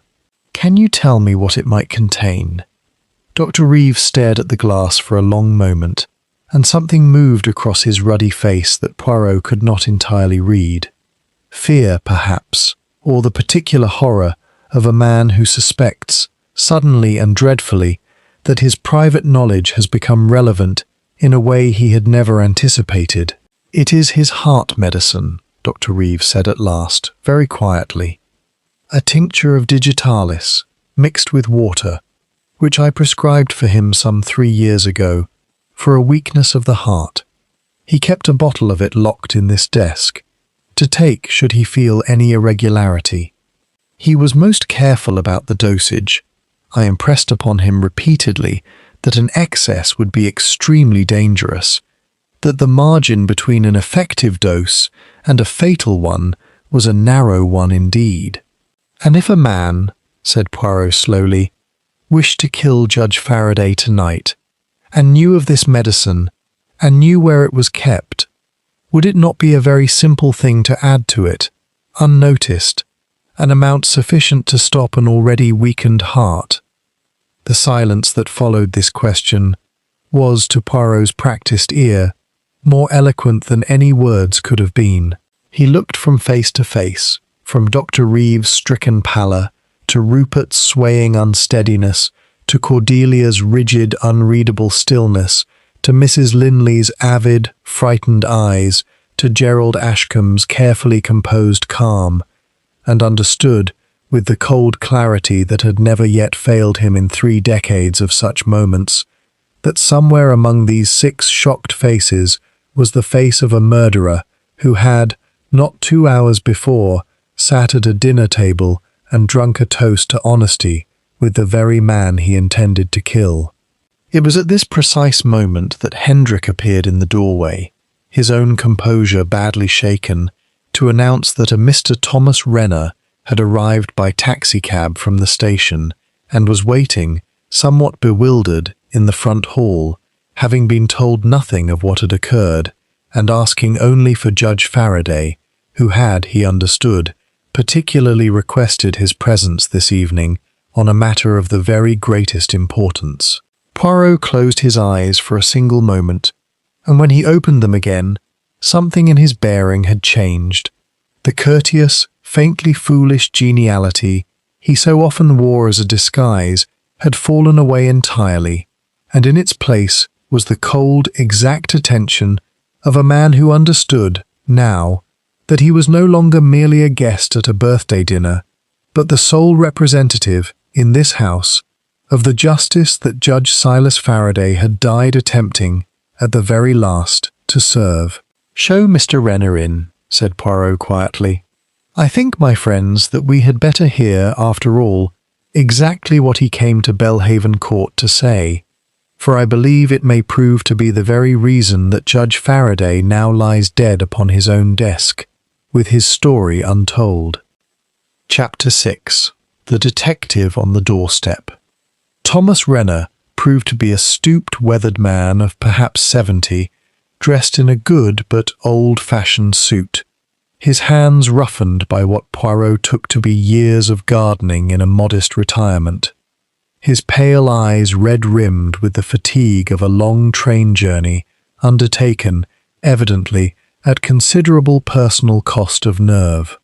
Can you tell me what it might contain?" Dr. Reeves stared at the glass for a long moment, and something moved across his ruddy face that Poirot could not entirely read. Fear, perhaps, or the particular horror of a man who suspects, suddenly and dreadfully, that his private knowledge has become relevant in a way he had never anticipated. "It is his heart medicine," Dr. Reeves said at last, very quietly. "A tincture of digitalis, mixed with water, which I prescribed for him some 3 years ago, for a weakness of the heart. He kept a bottle of it locked in this desk, to take should he feel any irregularity. He was most careful about the dosage. I impressed upon him repeatedly that an excess would be extremely dangerous, that the margin between an effective dose and a fatal one was a narrow one indeed. And if a man," said Poirot slowly, "wished to kill Judge Faraday tonight, and knew of this medicine, and knew where it was kept, would it not be a very simple thing to add to it, unnoticed, an amount sufficient to stop an already weakened heart?" The silence that followed this question was, to Poirot's practiced ear, more eloquent than any words could have been. He looked from face to face, from Dr. Reeves' stricken pallor, to Rupert's swaying unsteadiness, to Cordelia's rigid, unreadable stillness, to Mrs. Linley's avid, frightened eyes, to Gerald Ashcombe's carefully composed calm, and understood, with the cold clarity that had never yet failed him in 3 decades of such moments, that somewhere among these 6 shocked faces was the face of a murderer who had, not 2 hours before, sat at a dinner table and drunk a toast to honesty with the very man he intended to kill. It was at this precise moment that Hendrik appeared in the doorway, his own composure badly shaken, to announce that a Mr. Thomas Renner had arrived by taxicab from the station and was waiting, somewhat bewildered, in the front hall, having been told nothing of what had occurred, and asking only for Judge Faraday, who had, he understood, particularly requested his presence this evening on a matter of the very greatest importance. Poirot closed his eyes for a single moment, and when he opened them again, something in his bearing had changed. The courteous, faintly foolish geniality he so often wore as a disguise had fallen away entirely, and in its place was the cold, exact attention of a man who understood, now, that he was no longer merely a guest at a birthday dinner, but the sole representative, in this house, of the justice that Judge Silas Faraday had died attempting, at the very last, to serve. "Show Mr. Renner in," said Poirot quietly. "I think, my friends, that we had better hear, after all, exactly what he came to Belhaven Court to say, for I believe it may prove to be the very reason that Judge Faraday now lies dead upon his own desk, with his story untold." Chapter 6. The Detective on the Doorstep. Thomas Renner proved to be a stooped, weathered man of perhaps 70, dressed in a good but old-fashioned suit, his hands roughened by what Poirot took to be years of gardening in a modest retirement, his pale eyes red-rimmed with the fatigue of a long train journey undertaken, evidently, at considerable personal cost of nerve.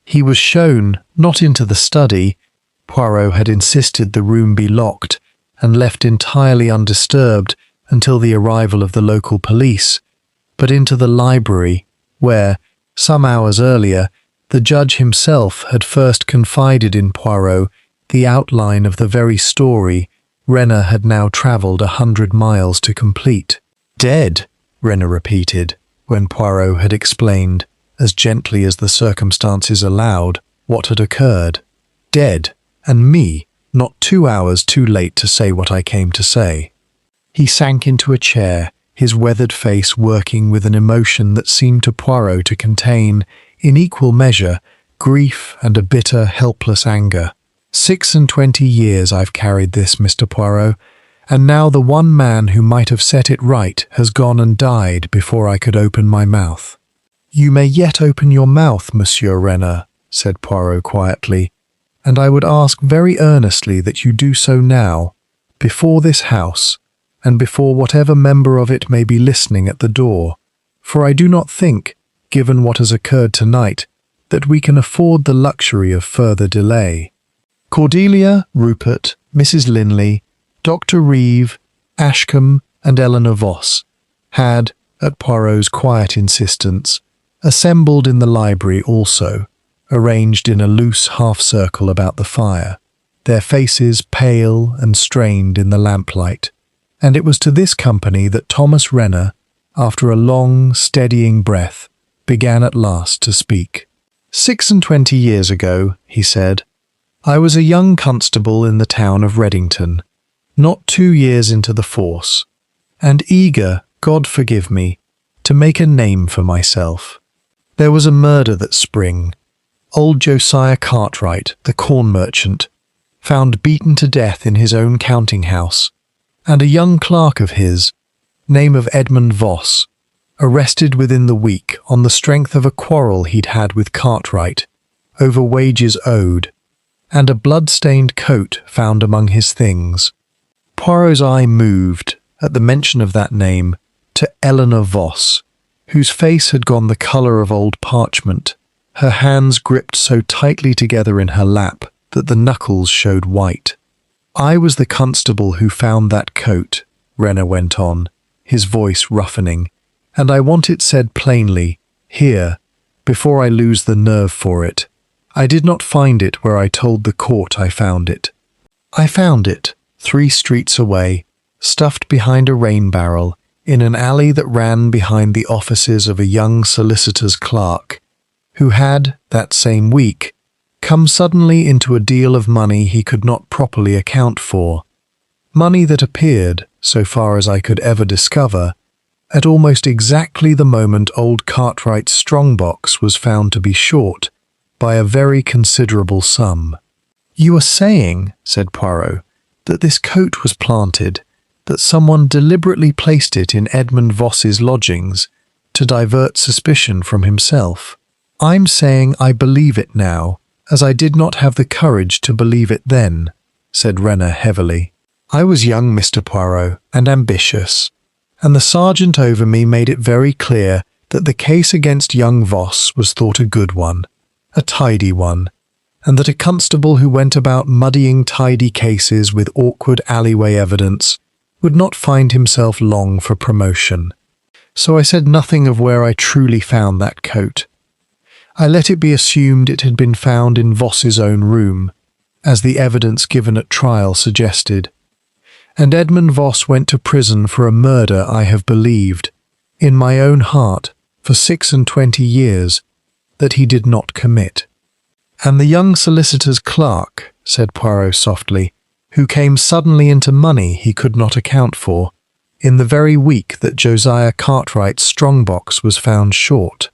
He was shown, not into the study — Poirot had insisted the room be locked and left entirely undisturbed until the arrival of the local police — but into the library, where, some hours earlier, the judge himself had first confided in Poirot the outline of the very story Renner had now travelled 100 miles to complete. "Dead," Renner repeated, when Poirot had explained, as gently as the circumstances allowed, what had occurred. "Dead, and me not 2 hours too late to say what I came to say." He sank into a chair, his weathered face working with an emotion that seemed to Poirot to contain, in equal measure, grief and a bitter, helpless anger. 26 years I've carried this, Mr. Poirot, and now the one man who might have set it right has gone and died before I could open my mouth." "You may yet open your mouth, Monsieur Renner," said Poirot quietly, and I would ask very earnestly that you do so now, before this house, and before whatever member of it may be listening at the door, for I do not think, given what has occurred tonight, that we can afford the luxury of further delay. Cordelia, Rupert, Mrs. Linley, Dr. Reeve, Ashcombe, and Eleanor Voss had, at Poirot's quiet insistence, assembled in the library also, arranged in a loose half-circle about the fire, their faces pale and strained in the lamplight, and it was to this company that Thomas Renner, after a long, steadying breath, began at last to speak. 26 years ago, he said, I was a young constable in the town of Reddington, not 2 years into the force, and eager, God forgive me, to make a name for myself. There was a murder that spring. Old Josiah Cartwright, the corn merchant, found beaten to death in his own counting house, and a young clerk of his, name of Edmund Voss, arrested within the week on the strength of a quarrel he'd had with Cartwright over wages owed, and a blood-stained coat found among his things. Poirot's eye moved, at the mention of that name, to Eleanor Voss, whose face had gone the colour of old parchment, her hands gripped so tightly together in her lap that the knuckles showed white. I was the constable who found that coat, Renner went on, his voice roughening, and I want it said plainly, here, before I lose the nerve for it. I did not find it where I told the court I found it. I found it, 3 streets away, stuffed behind a rain barrel, in an alley that ran behind the offices of a young solicitor's clerk, who had, that same week, come suddenly into a deal of money he could not properly account for, money that appeared, so far as I could ever discover, at almost exactly the moment old Cartwright's strong-box was found to be short by a very considerable sum. You are saying, said Poirot, that this coat was planted, that someone deliberately placed it in Edmund Voss's lodgings to divert suspicion from himself. I'm saying I believe it now, as I did not have the courage to believe it then, said Renner heavily. I was young, Mr. Poirot, and ambitious, and the sergeant over me made it very clear that the case against young Voss was thought a good one, a tidy one, and that a constable who went about muddying tidy cases with awkward alleyway evidence would not find himself long for promotion. So I said nothing of where I truly found that coat. I let it be assumed it had been found in Voss's own room, as the evidence given at trial suggested. And Edmund Voss went to prison for a murder I have believed, in my own heart, for 26 years, that he did not commit. And the young solicitor's clerk, said Poirot softly, who came suddenly into money he could not account for, in the very week that Josiah Cartwright's strong-box was found short.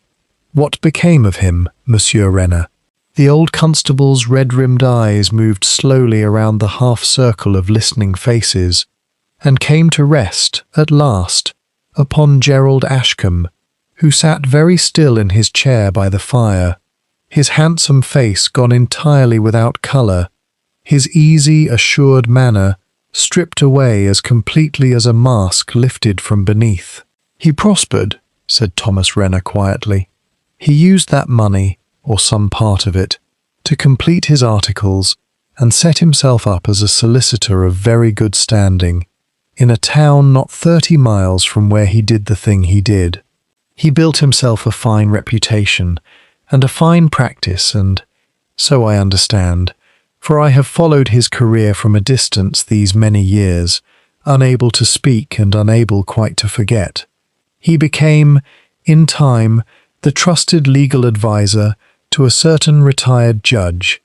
What became of him, Monsieur Renner? The old constable's red-rimmed eyes moved slowly around the half-circle of listening faces, and came to rest, at last, upon Gerald Ashcombe, who sat very still in his chair by the fire, his handsome face gone entirely without colour, his easy, assured manner stripped away as completely as a mask lifted from beneath. He prospered, said Thomas Renner quietly. He used that money, or some part of it, to complete his articles and set himself up as a solicitor of very good standing, in a town not 30 miles from where he did the thing he did. He built himself a fine reputation and a fine practice, and, so I understand, for I have followed his career from a distance these many years, unable to speak and unable quite to forget. He became, in time, the trusted legal adviser to a certain retired judge,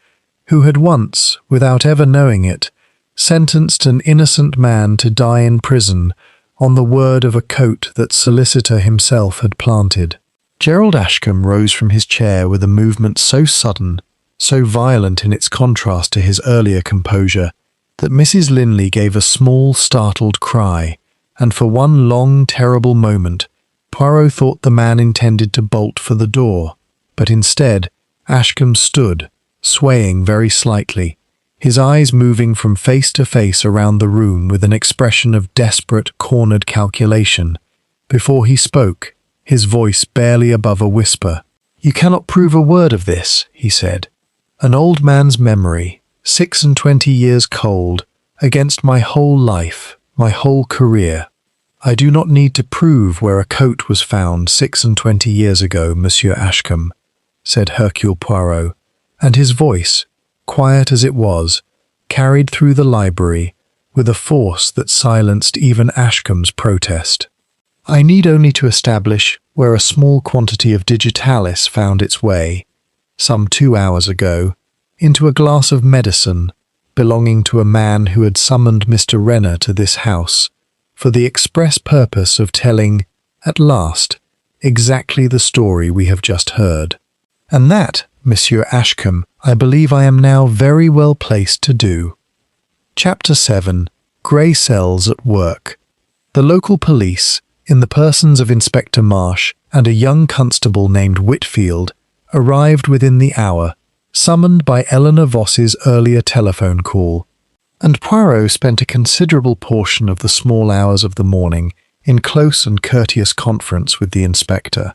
who had once, without ever knowing it, sentenced an innocent man to die in prison on the word of a coat that solicitor himself had planted. Gerald Ashcombe rose from his chair with a movement so sudden, so violent in its contrast to his earlier composure, that Mrs. Linley gave a small, startled cry, and for one long, terrible moment, Poirot thought the man intended to bolt for the door, but instead, Ashcombe stood, swaying very slightly, his eyes moving from face to face around the room with an expression of desperate, cornered calculation. Before he spoke, his voice barely above a whisper. "You cannot prove a word of this," he said. "An old man's memory, 26 years cold, against my whole life, my whole career. I do not need to prove where a coat was found 26 years ago, Monsieur Ashcombe," said Hercule Poirot, and his voice, quiet as it was, carried through the library with a force that silenced even Ashcombe's protest. "I need only to establish where a small quantity of digitalis found its way, some 2 hours ago, into a glass of medicine belonging to a man who had summoned Mr. Renner to this house for the express purpose of telling, at last, exactly the story we have just heard. And that, Monsieur Ashcombe, I believe I am now very well placed to do." Chapter 7. Grey Cells at Work. The local police, in the persons of Inspector Marsh and a young constable named Whitfield, arrived within the hour, summoned by Eleanor Voss's earlier telephone call, and Poirot spent a considerable portion of the small hours of the morning in close and courteous conference with the inspector,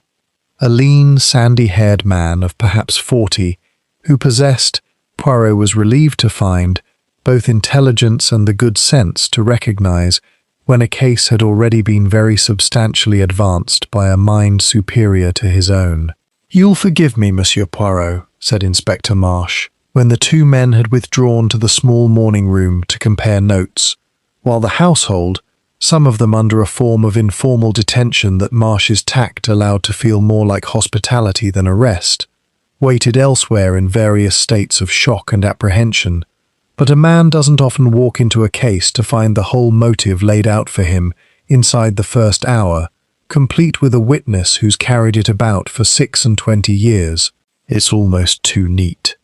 a lean, sandy-haired man of perhaps 40, who possessed, Poirot was relieved to find, both intelligence and the good sense to recognize when a case had already been very substantially advanced by a mind superior to his own. "You'll forgive me, Monsieur Poirot," said Inspector Marsh, when the two men had withdrawn to the small morning room to compare notes, while the household, some of them under a form of informal detention that Marsh's tact allowed to feel more like hospitality than arrest, waited elsewhere in various states of shock and apprehension. But a man doesn't often walk into a case to find the whole motive laid out for him inside the first hour, complete with a witness who's carried it about for 26 years. It's almost too neat.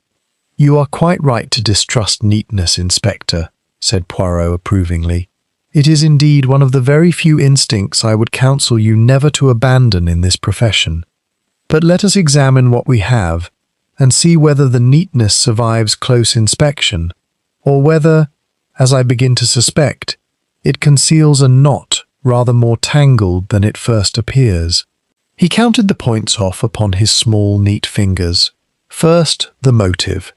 "You are quite right to distrust neatness, Inspector," said Poirot approvingly. "It is indeed one of the very few instincts I would counsel you never to abandon in this profession. But let us examine what we have, and see whether the neatness survives close inspection, or whether, as I begin to suspect, it conceals a knot rather more tangled than it first appears." He counted the points off upon his small, neat fingers. First, the motive.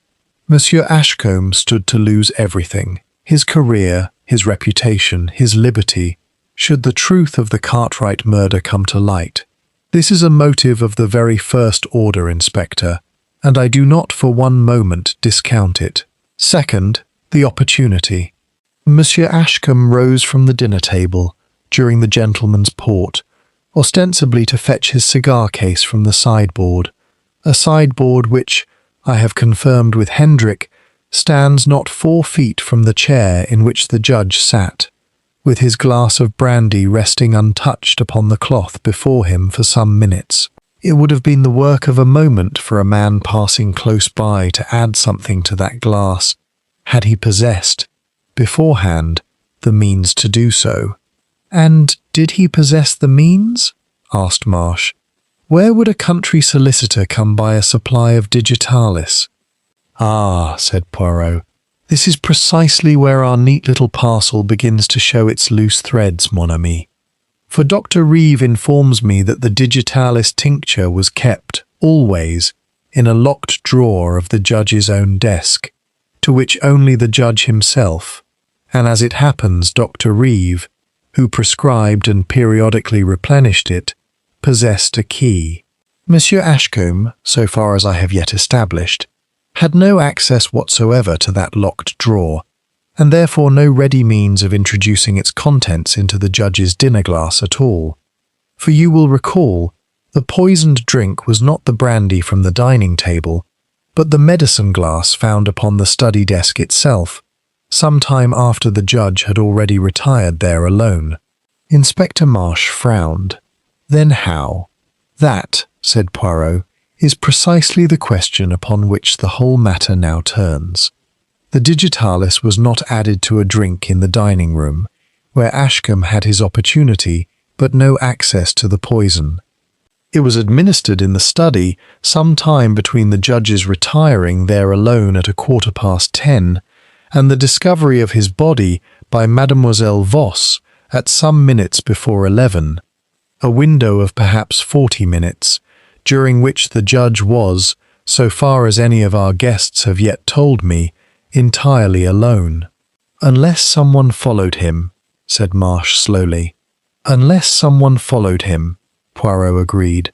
Monsieur Ashcombe stood to lose everything: his career, his reputation, his liberty, should the truth of the Cartwright murder come to light. This is a motive of the very first order, Inspector, and I do not for one moment discount it. Second, the opportunity. Monsieur Ashcombe rose from the dinner table during the gentleman's port, ostensibly to fetch his cigar case from the sideboard, a sideboard which, I have confirmed with Hendrik, stands not 4 feet from the chair in which the judge sat, with his glass of brandy resting untouched upon the cloth before him for some minutes. It would have been the work of a moment for a man passing close by to add something to that glass, had he possessed, beforehand, the means to do so. "And did he possess the means?" asked Marsh. "Where would a country solicitor come by a supply of digitalis?" "Ah," said Poirot, "this is precisely where our neat little parcel begins to show its loose threads, mon ami. For Dr. Reeve informs me that the digitalis tincture was kept, always, in a locked drawer of the judge's own desk, to which only the judge himself, and as it happens Dr. Reeve, who prescribed and periodically replenished it, possessed a key. Monsieur Ashcombe, so far as I have yet established, had no access whatsoever to that locked drawer, and therefore no ready means of introducing its contents into the judge's dinner glass at all. For you will recall, the poisoned drink was not the brandy from the dining table, but the medicine glass found upon the study desk itself, some time after the judge had already retired there alone. Inspector Marsh frowned. "Then how?" "That," said Poirot, "is precisely the question upon which the whole matter now turns. The digitalis was not added to a drink in the dining room, where Ashcombe had his opportunity but no access to the poison. It was administered in the study some time between the judge's retiring there alone at 10:15 and the discovery of his body by Mademoiselle Voss at some minutes before 11, a window of perhaps 40 minutes, during which the judge was, so far as any of our guests have yet told me, entirely alone. "Unless someone followed him," said Marsh slowly. "Unless someone followed him," Poirot agreed,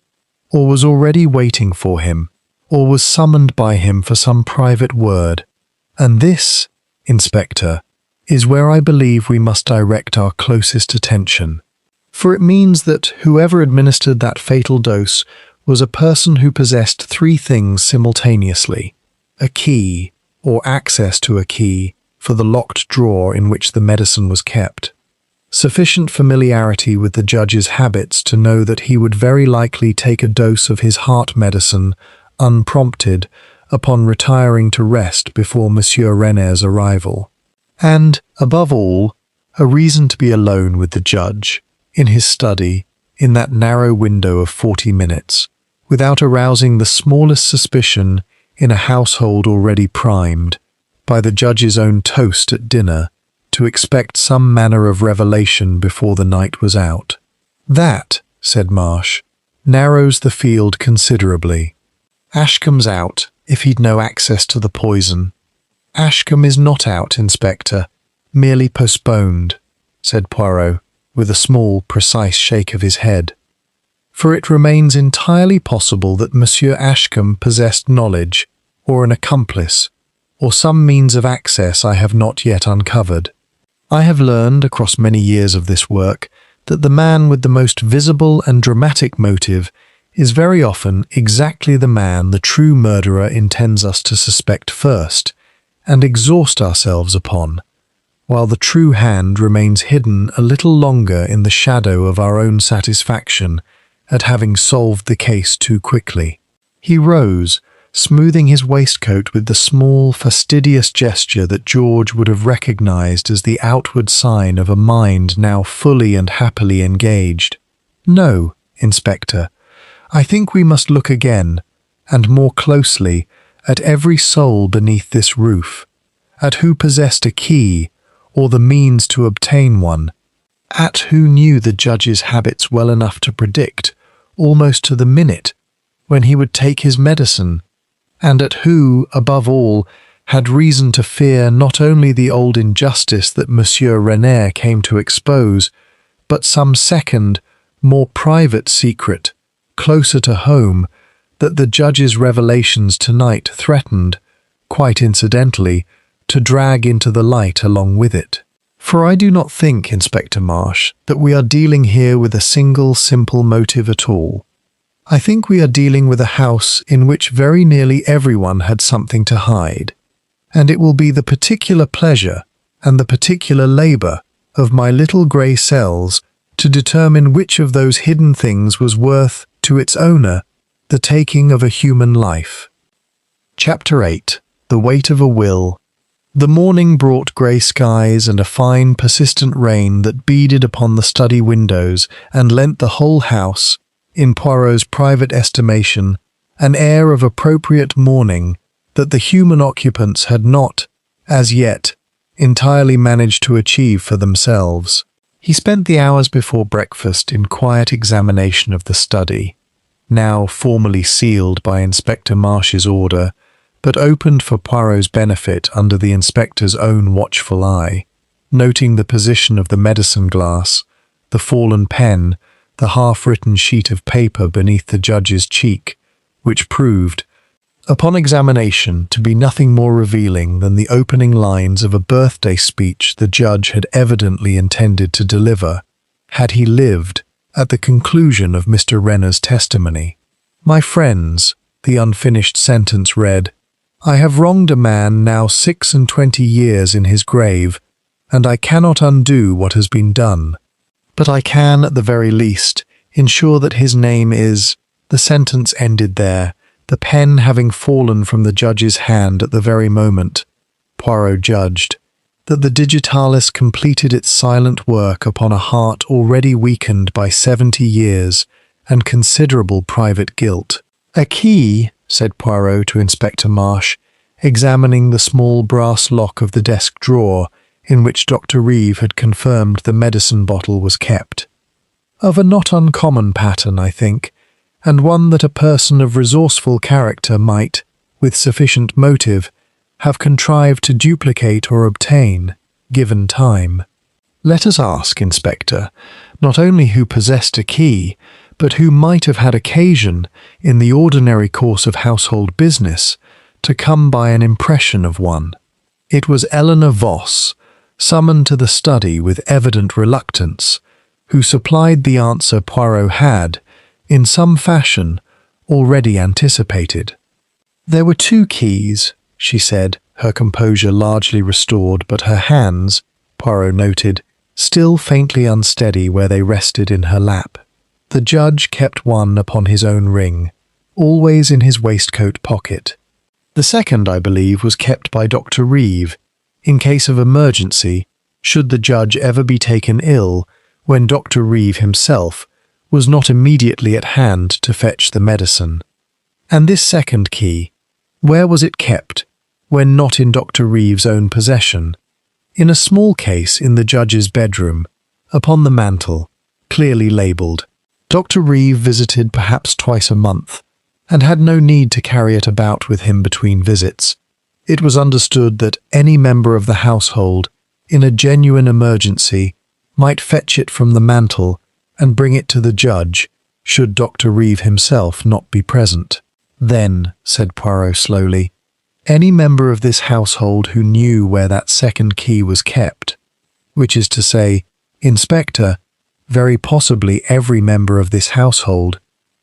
"or was already waiting for him, or was summoned by him for some private word. And this, Inspector, is where I believe we must direct our closest attention. For it means that whoever administered that fatal dose was a person who possessed three things simultaneously: a key, or access to a key, for the locked drawer in which the medicine was kept, sufficient familiarity with the judge's habits to know that he would very likely take a dose of his heart medicine, unprompted, upon retiring to rest before Monsieur Rener's arrival, and, above all, a reason to be alone with the judge, in his study, in that narrow window of 40 minutes, without arousing the smallest suspicion in a household already primed, by the judge's own toast at dinner, to expect some manner of revelation before the night was out. That, said Marsh, narrows the field considerably. Ashcombe's out, if he'd no access to the poison. Ashcombe is not out, Inspector, merely postponed, said Poirot, with a small, precise shake of his head. For it remains entirely possible that Monsieur Ashcombe possessed knowledge, or an accomplice, or some means of access I have not yet uncovered. I have learned, across many years of this work, that the man with the most visible and dramatic motive is very often exactly the man the true murderer intends us to suspect first, and exhaust ourselves upon, while the true hand remains hidden a little longer in the shadow of our own satisfaction at having solved the case too quickly. He rose, smoothing his waistcoat with the small, fastidious gesture that George would have recognized as the outward sign of a mind now fully and happily engaged. "No, Inspector, I think we must look again, and more closely, at every soul beneath this roof, at who possessed a key, or the means to obtain one, at who knew the judge's habits well enough to predict, almost to the minute, when he would take his medicine, and at who, above all, had reason to fear not only the old injustice that Monsieur Renner came to expose, but some second, more private secret, closer to home, that the judge's revelations tonight threatened, quite incidentally, to drag into the light along with it. For I do not think, Inspector Marsh, that we are dealing here with a single simple motive at all. I think we are dealing with a house in which very nearly everyone had something to hide, and it will be the particular pleasure and the particular labour of my little grey cells to determine which of those hidden things was worth, to its owner, the taking of a human life. Chapter 8. The Weight of a Will. The morning brought grey skies and a fine, persistent rain that beaded upon the study windows and lent the whole house, in Poirot's private estimation, an air of appropriate mourning that the human occupants had not, as yet, entirely managed to achieve for themselves. He spent the hours before breakfast in quiet examination of the study, now formally sealed by Inspector Marsh's order, but opened for Poirot's benefit under the inspector's own watchful eye, noting the position of the medicine glass, the fallen pen, the half-written sheet of paper beneath the judge's cheek, which proved, upon examination, to be nothing more revealing than the opening lines of a birthday speech the judge had evidently intended to deliver, had he lived, at the conclusion of Mr. Renner's testimony. "My friends," the unfinished sentence read, "I have wronged a man now 26 years in his grave, and I cannot undo what has been done. But I can, at the very least, ensure that his name is—" The sentence ended there, the pen having fallen from the judge's hand at the very moment, Poirot judged, that the digitalis completed its silent work upon a heart already weakened by 70 years and considerable private guilt. "A key," said Poirot to Inspector Marsh, examining the small brass lock of the desk drawer in which Dr. Reeve had confirmed the medicine bottle was kept. "Of a not uncommon pattern, I think, and one that a person of resourceful character might, with sufficient motive, have contrived to duplicate or obtain, given time. Let us ask, Inspector, not only who possessed a key, but who might have had occasion, in the ordinary course of household business, to come by an impression of one." It was Eleanor Voss, summoned to the study with evident reluctance, who supplied the answer Poirot had, in some fashion, already anticipated. "There were 2 keys," she said, her composure largely restored, but her hands, Poirot noted, still faintly unsteady where they rested in her lap. The judge kept one upon his own ring, always in his waistcoat pocket. The second, I believe, was kept by Dr. Reeve, in case of emergency, should the judge ever be taken ill, when Dr. Reeve himself was not immediately at hand to fetch the medicine. And this second key, where was it kept, when not in Dr. Reeve's own possession? In a small case in the judge's bedroom, upon the mantel, clearly labelled. Dr. Reeve visited perhaps twice a month, and had no need to carry it about with him between visits. It was understood that any member of the household, in a genuine emergency, might fetch it from the mantel and bring it to the judge, should Dr. Reeve himself not be present. "Then," said Poirot slowly, "any member of this household who knew where that second key was kept, which is to say, Inspector, very possibly every member of this household,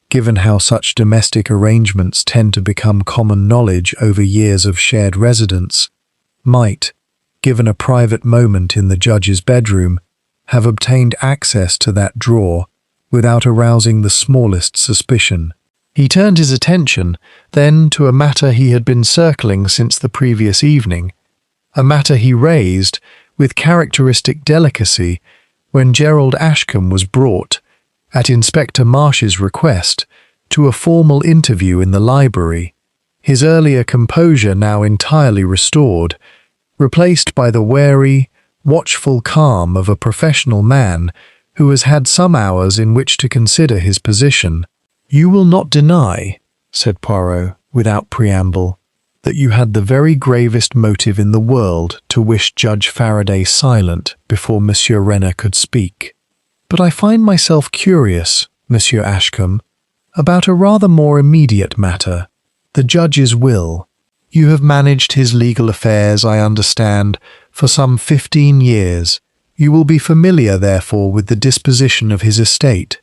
given how such domestic arrangements tend to become common knowledge over years of shared residence, might, given a private moment in the judge's bedroom, have obtained access to that drawer without arousing the smallest suspicion." He turned his attention, then, to a matter he had been circling since the previous evening, a matter he raised, with characteristic delicacy, when Gerald Ashcombe was brought, at Inspector Marsh's request, to a formal interview in the library, his earlier composure now entirely restored, replaced by the wary, watchful calm of a professional man who has had some hours in which to consider his position. "You will not deny," said Poirot, without preamble, "that you had the very gravest motive in the world to wish Judge Faraday silent before Monsieur Renner could speak. But I find myself curious, Monsieur Ashcombe, about a rather more immediate matter, the judge's will. You have managed his legal affairs, I understand, for some 15 years. You will be familiar, therefore, with the disposition of his estate."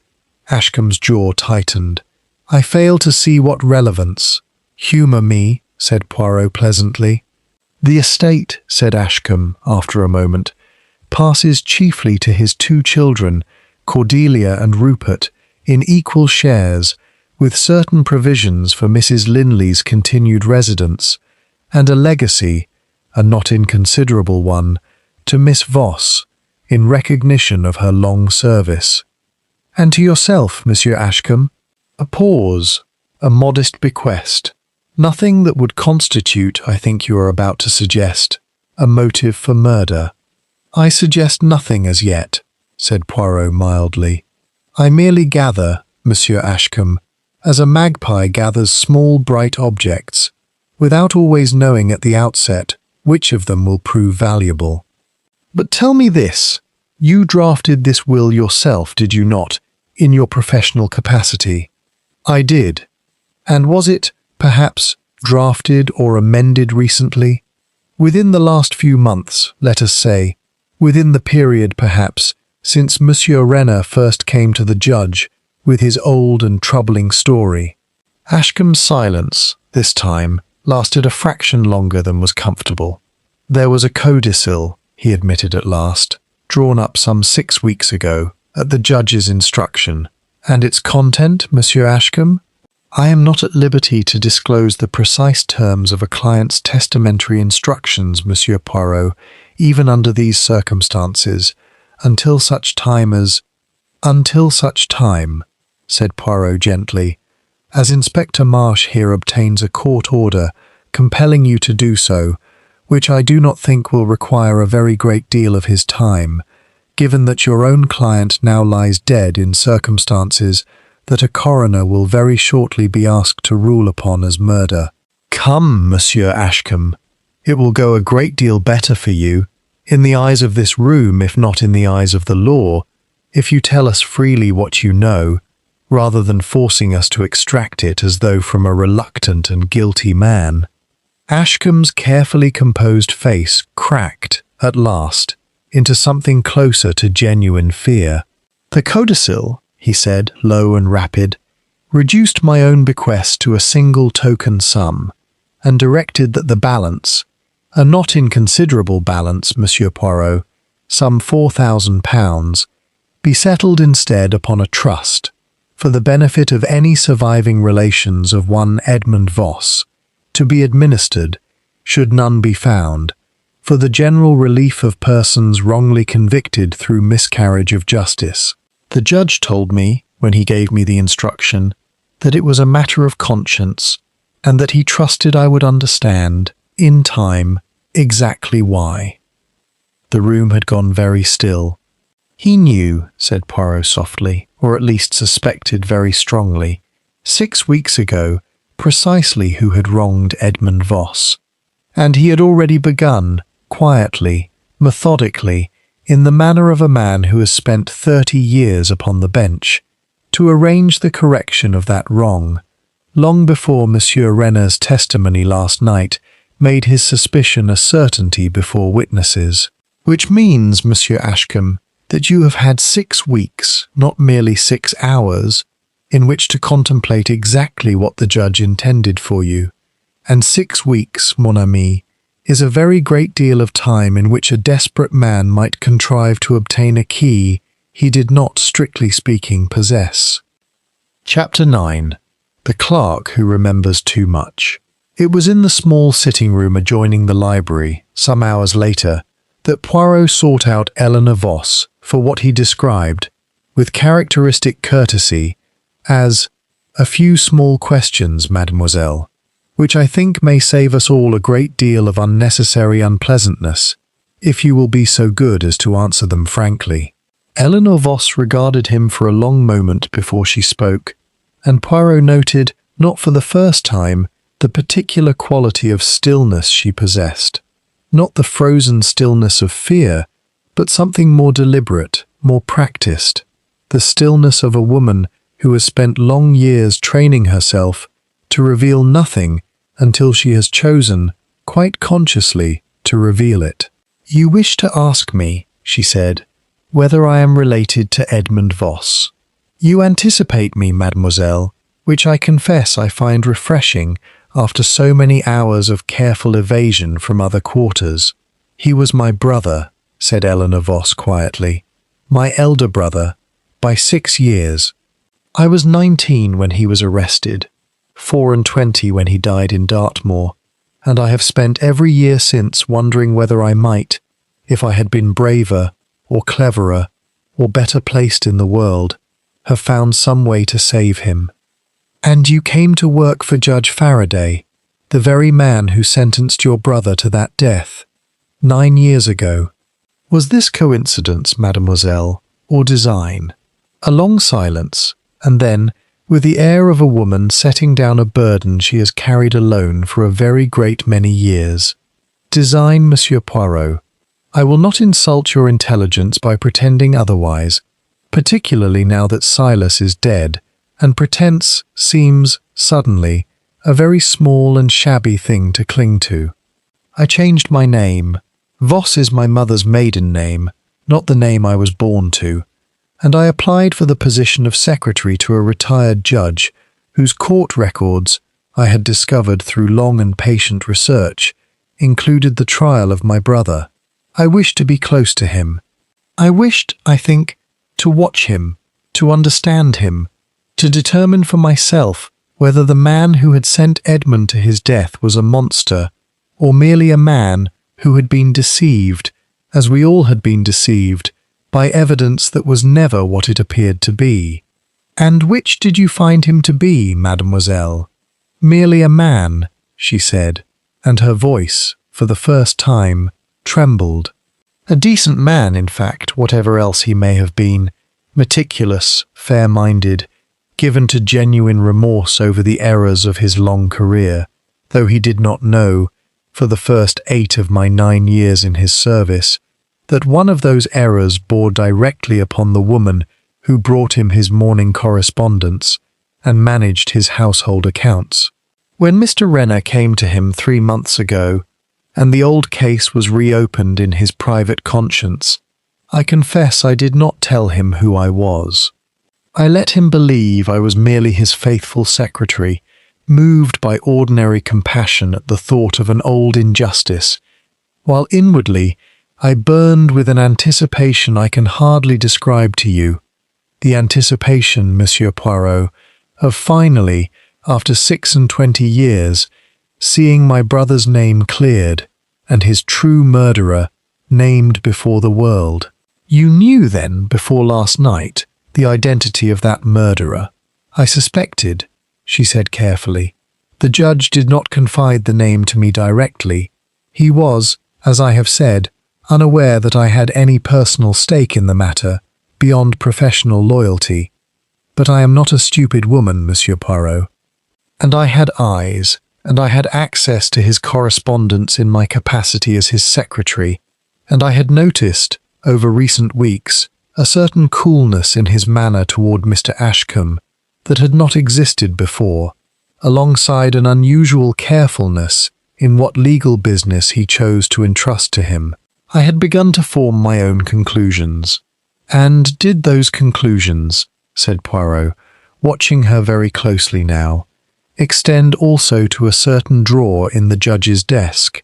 Ashcombe's jaw tightened. "I fail to see what relevance." "Humour me," said Poirot pleasantly. "The estate," said Ashcombe, after a moment, "passes chiefly to his 2 children, Cordelia and Rupert, in equal shares, with certain provisions for Mrs. Linley's continued residence, and a legacy, a not inconsiderable one, to Miss Voss, in recognition of her long service." "And to yourself, Monsieur Ashcombe?" A pause, a modest bequest. "Nothing that would constitute, I think you are about to suggest, a motive for murder." "I suggest nothing as yet," said Poirot mildly. "I merely gather, Monsieur Ashcombe, as a magpie gathers small bright objects, without always knowing at the outset which of them will prove valuable. But tell me this, you drafted this will yourself, did you not, in your professional capacity?" "I did." "And was it, perhaps, drafted or amended recently? Within the last few months, let us say, within the period, perhaps, since Monsieur Renner first came to the judge with his old and troubling story?" Ashcombe's silence, this time, lasted a fraction longer than was comfortable. "There was a codicil," he admitted at last, "drawn up some 6 weeks ago, at the judge's instruction." "And its content, Monsieur Ashcombe?" "I am not at liberty to disclose the precise terms of a client's testamentary instructions, Monsieur Poirot, even under these circumstances, until such time as—" "Until such time," said Poirot gently, "as Inspector Marsh here obtains a court order compelling you to do so, which I do not think will require a very great deal of his time, given that your own client now lies dead in circumstances that a coroner will very shortly be asked to rule upon as murder. Come, Monsieur Ashcombe, it will go a great deal better for you, in the eyes of this room if not in the eyes of the law, if you tell us freely what you know, rather than forcing us to extract it as though from a reluctant and guilty man." Ashcombe's carefully composed face cracked, at last, into something closer to genuine fear. "The codicil," he said, low and rapid, "reduced my own bequest to a single token sum, and directed that the balance, a not inconsiderable balance, Monsieur Poirot, some £4,000, be settled instead upon a trust, for the benefit of any surviving relations of one Edmund Voss, to be administered, should none be found, for the general relief of persons wrongly convicted through miscarriage of justice. The judge told me, when he gave me the instruction, that it was a matter of conscience, and that he trusted I would understand, in time, exactly why." The room had gone very still. "He knew," said Poirot softly, "or at least suspected very strongly, 6 weeks ago, precisely who had wronged Edmund Voss. And he had already begun, quietly, methodically, in the manner of a man who has spent 30 years upon the bench, to arrange the correction of that wrong, long before Monsieur Renner's testimony last night made his suspicion a certainty before witnesses. Which means, Monsieur Ashcombe, that you have had 6 weeks, not merely 6 hours, in which to contemplate exactly what the judge intended for you. And 6 weeks, mon ami, is a very great deal of time in which a desperate man might contrive to obtain a key he did not, strictly speaking, possess." Chapter 9. The Clerk Who Remembers Too Much. It was in the small sitting room adjoining the library, some hours later, that Poirot sought out Eleanor Voss for what he described, with characteristic courtesy, as "a few small questions, mademoiselle, which I think may save us all a great deal of unnecessary unpleasantness, if you will be so good as to answer them frankly." Eleanor Voss regarded him for a long moment before she spoke, and Poirot noted, not for the first time, the particular quality of stillness she possessed. Not the frozen stillness of fear, but something more deliberate, more practiced, the stillness of a woman who has spent long years training herself to reveal nothing until she has chosen, quite consciously, to reveal it. "You wish to ask me," she said, "whether I am related to Edmund Voss. You anticipate me, mademoiselle, which I confess I find refreshing after so many hours of careful evasion from other quarters." "He was my brother," said Eleanor Voss quietly, "my elder brother, by 6 years. I was 19 when he was arrested, 24 when he died in Dartmoor, and I have spent every year since wondering whether I might, if I had been braver, or cleverer, or better placed in the world, have found some way to save him." "And you came to work for Judge Faraday, the very man who sentenced your brother to that death, 9 years ago. Was this coincidence, mademoiselle, or design?" A long silence, and then, with the air of a woman setting down a burden she has carried alone for a very great many years. "Design, Monsieur Poirot. I will not insult your intelligence by pretending otherwise, particularly now that Silas is dead, and pretense seems, suddenly, a very small and shabby thing to cling to. I changed my name. Voss is my mother's maiden name, not the name I was born to, and I applied for the position of secretary to a retired judge, whose court records, I had discovered through long and patient research, included the trial of my brother. I wished to be close to him. I wished, I think, to watch him, to understand him, to determine for myself whether the man who had sent Edmund to his death was a monster, or merely a man who had been deceived, as we all had been deceived, by evidence that was never what it appeared to be. "And which did you find him to be, mademoiselle?" "Merely a man," she said, and her voice, for the first time, trembled. "A decent man, in fact, whatever else he may have been, meticulous, fair-minded, given to genuine remorse over the errors of his long career, though he did not know, for the first 8 of my 9 years in his service, that one of those errors bore directly upon the woman who brought him his morning correspondence and managed his household accounts. When Mr. Renner came to him 3 months ago, and the old case was reopened in his private conscience, I confess I did not tell him who I was. I let him believe I was merely his faithful secretary, moved by ordinary compassion at the thought of an old injustice, while inwardly I burned with an anticipation I can hardly describe to you, the anticipation, Monsieur Poirot, of finally, after 26 years, seeing my brother's name cleared and his true murderer named before the world. You knew then, before last night, the identity of that murderer? I suspected, she said carefully. The judge did not confide the name to me directly. He was, as I have said, unaware that I had any personal stake in the matter, beyond professional loyalty. But I am not a stupid woman, Monsieur Poirot. And I had eyes, and I had access to his correspondence in my capacity as his secretary, and I had noticed, over recent weeks, a certain coolness in his manner toward Mr. Ashcombe that had not existed before, alongside an unusual carefulness in what legal business he chose to entrust to him. I had begun to form my own conclusions. And did those conclusions, said Poirot, watching her very closely now, extend also to a certain drawer in the judge's desk,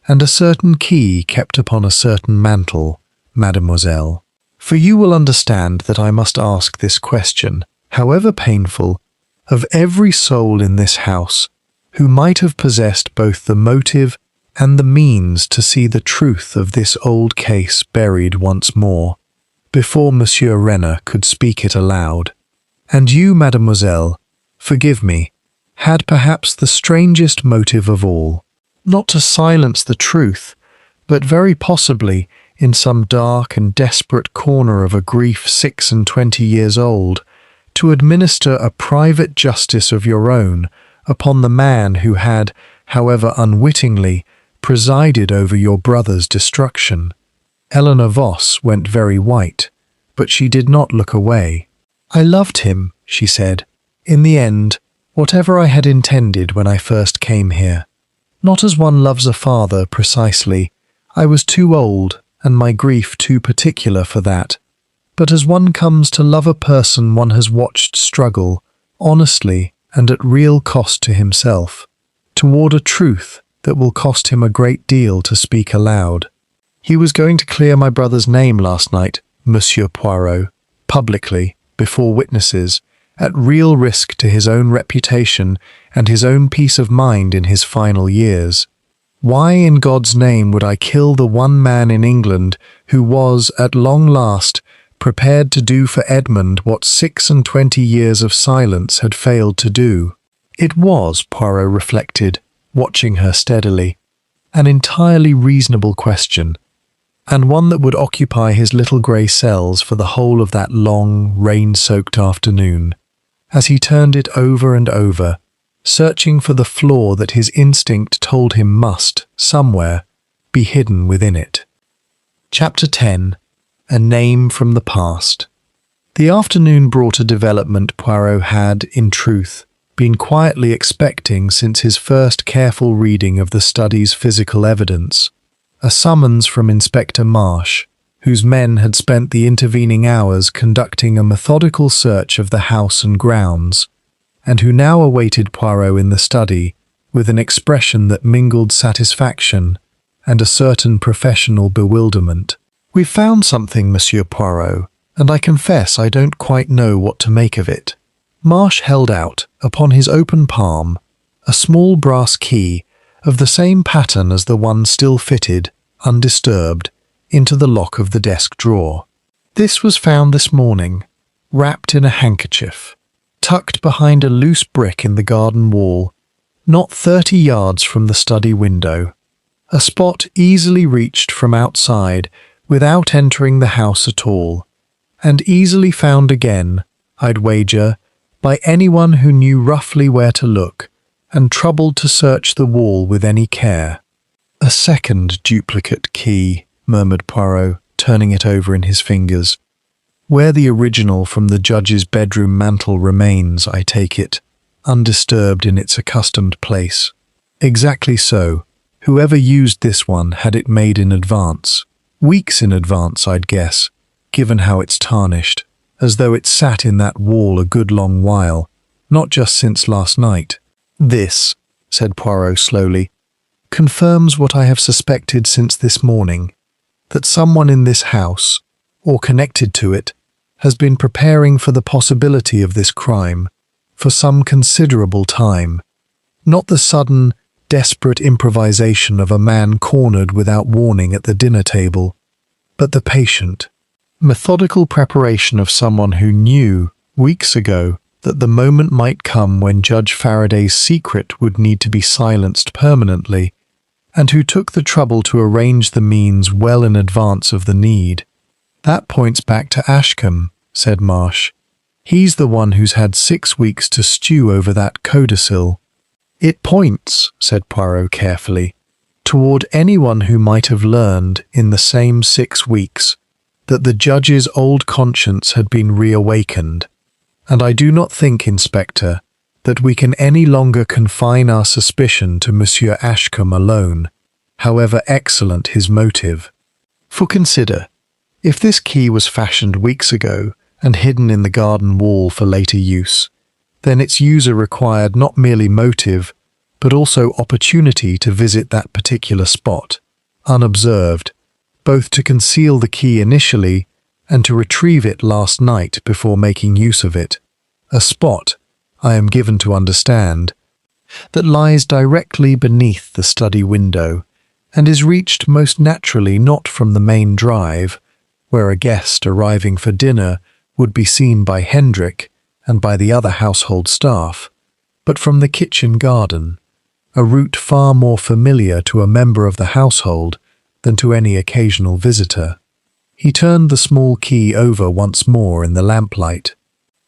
and a certain key kept upon a certain mantel, mademoiselle? For you will understand that I must ask this question, however painful, of every soul in this house who might have possessed both the motive and the means to see the truth of this old case buried once more, before Monsieur Renner could speak it aloud. And you, mademoiselle, forgive me, had perhaps the strangest motive of all, not to silence the truth, but very possibly, in some dark and desperate corner of a grief 26 years old, to administer a private justice of your own upon the man who had, however unwittingly, presided over your brother's destruction. Eleanor Voss went very white, but she did not look away. I loved him, she said, in the end, whatever I had intended when I first came here. Not as one loves a father precisely. I was too old, and my grief too particular for that. But as one comes to love a person one has watched struggle, honestly and at real cost to himself, toward a truth that will cost him a great deal to speak aloud. He was going to clear my brother's name last night, Monsieur Poirot, publicly, before witnesses, at real risk to his own reputation and his own peace of mind in his final years. Why in God's name would I kill the one man in England who was, at long last, prepared to do for Edmund what 26 years of silence had failed to do? It was, Poirot reflected, watching her steadily, an entirely reasonable question, and one that would occupy his little grey cells for the whole of that long, rain-soaked afternoon, as he turned it over and over, searching for the flaw that his instinct told him must, somewhere, be hidden within it. Chapter 10. A Name from the Past. The afternoon brought a development Poirot had, in truth, been quietly expecting since his first careful reading of the study's physical evidence, a summons from Inspector Marsh, whose men had spent the intervening hours conducting a methodical search of the house and grounds, and who now awaited Poirot in the study with an expression that mingled satisfaction and a certain professional bewilderment. "We've found something, Monsieur Poirot, and I confess I don't quite know what to make of it." Marsh held out, upon his open palm, a small brass key of the same pattern as the one still fitted, undisturbed, into the lock of the desk drawer. "This was found this morning, wrapped in a handkerchief," tucked behind a loose brick in the garden wall, not 30 yards from the study window. A spot easily reached from outside without entering the house at all, and easily found again, I'd wager, by anyone who knew roughly where to look and troubled to search the wall with any care. "A second duplicate key," murmured Poirot, turning it over in his fingers. "Where the original from the judge's bedroom mantel remains, I take it, undisturbed in its accustomed place." "Exactly so. Whoever used this one had it made in advance. Weeks in advance, I'd guess, given how it's tarnished, as though it sat in that wall a good long while, not just since last night." "This," said Poirot slowly, "confirms what I have suspected since this morning, that someone in this house, or connected to it, has been preparing for the possibility of this crime for some considerable time. Not the sudden, desperate improvisation of a man cornered without warning at the dinner table, but the patient, methodical preparation of someone who knew, weeks ago, that the moment might come when Judge Faraday's secret would need to be silenced permanently, and who took the trouble to arrange the means well in advance of the need." "That points back to Ashcombe," said Marsh. "He's the one who's had 6 weeks to stew over that codicil." "It points," said Poirot carefully, "toward anyone who might have learned, in the same 6 weeks, that the judge's old conscience had been reawakened. And I do not think, Inspector, that we can any longer confine our suspicion to Monsieur Ashcombe alone, however excellent his motive. For consider, if this key was fashioned weeks ago and hidden in the garden wall for later use, then its user required not merely motive, but also opportunity to visit that particular spot, unobserved, both to conceal the key initially and to retrieve it last night before making use of it. A spot, I am given to understand, that lies directly beneath the study window and is reached most naturally not from the main drive, where a guest arriving for dinner would be seen by Hendrik and by the other household staff, but from the kitchen garden, a route far more familiar to a member of the household than to any occasional visitor. He turned the small key over once more in the lamplight.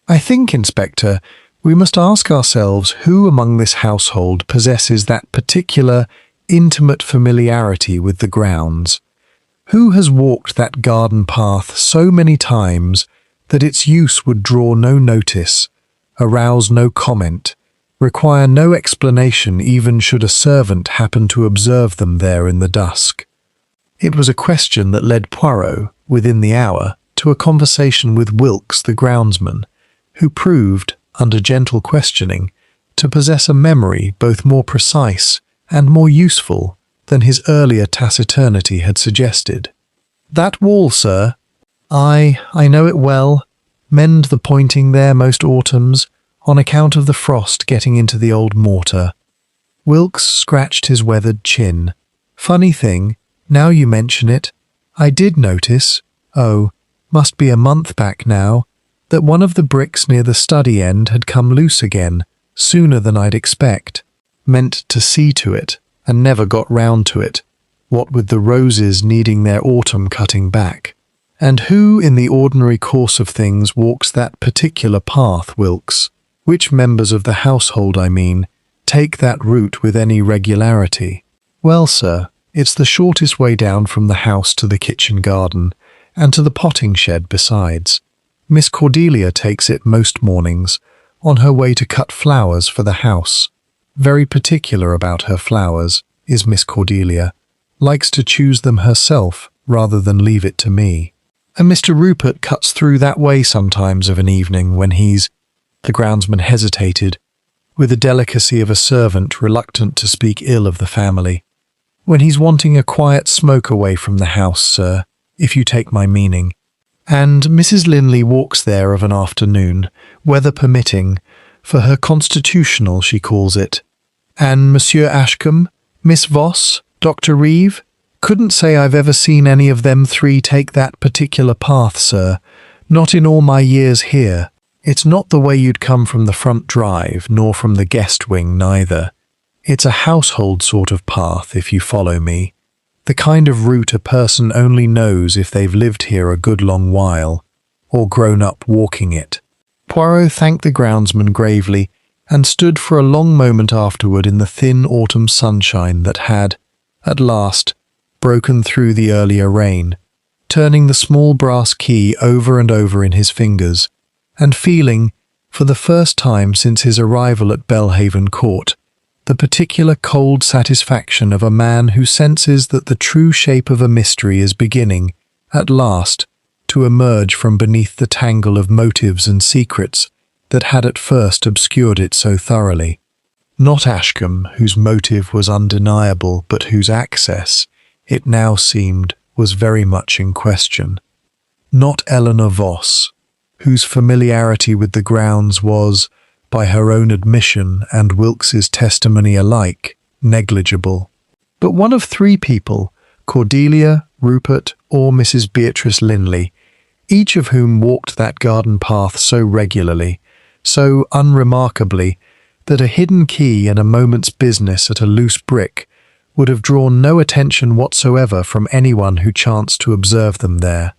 "I think, Inspector, we must ask ourselves who among this household possesses that particular, intimate familiarity with the grounds. Who has walked that garden path so many times that its use would draw no notice, arouse no comment, require no explanation even should a servant happen to observe them there in the dusk?" It was a question that led Poirot, within the hour, to a conversation with Wilkes the groundsman, who proved, under gentle questioning, to possess a memory both more precise and more useful than his earlier taciturnity had suggested. "That wall, sir. I know it well. Mend the pointing there most autumns, on account of the frost getting into the old mortar." Wilkes scratched his weathered chin. "Funny thing, now you mention it, I did notice, must be a month back now, that one of the bricks near the study end had come loose again, sooner than I'd expect. Meant to see to it, and never got round to it, what with the roses needing their autumn cutting back. And who in the ordinary course of things walks that particular path, Wilkes? Which members of the household, I mean, take that route with any regularity?" "Well, sir, it's the shortest way down from the house to the kitchen garden, and to the potting shed besides. Miss Cordelia takes it most mornings, on her way to cut flowers for the house. Very particular about her flowers, is Miss Cordelia. Likes to choose them herself, rather than leave it to me. And Mr. Rupert cuts through that way sometimes of an evening when he's—" The groundsman hesitated, with the delicacy of a servant reluctant to speak ill of the family. "When he's wanting a quiet smoke away from the house, sir, if you take my meaning. And Mrs. Linley walks there of an afternoon, weather permitting, for her constitutional, she calls it. And Monsieur Ashcombe, Miss Voss, Dr. Reeve, couldn't say I've ever seen any of them three take that particular path, sir, not in all my years here. It's not the way you'd come from the front drive, nor from the guest wing neither. It's a household sort of path, if you follow me. The kind of route a person only knows if they've lived here a good long while, or grown up walking it. Poirot thanked the groundsman gravely, and stood for a long moment afterward in the thin autumn sunshine that had, at last, broken through the earlier rain, turning the small brass key over and over in his fingers, and feeling, for the first time since his arrival at Belhaven Court, the particular cold satisfaction of a man who senses that the true shape of a mystery is beginning, at last, to emerge from beneath the tangle of motives and secrets that had at first obscured it so thoroughly. Not Ashcombe, whose motive was undeniable, but whose access, it now seemed, was very much in question. Not Eleanor Voss, whose familiarity with the grounds was, by her own admission and Wilkes's testimony alike, negligible. But one of three people, Cordelia, Rupert, or Mrs. Beatrice Linley, each of whom walked that garden path so regularly, so unremarkably, that a hidden key and a moment's business at a loose brick would have drawn no attention whatsoever from anyone who chanced to observe them there,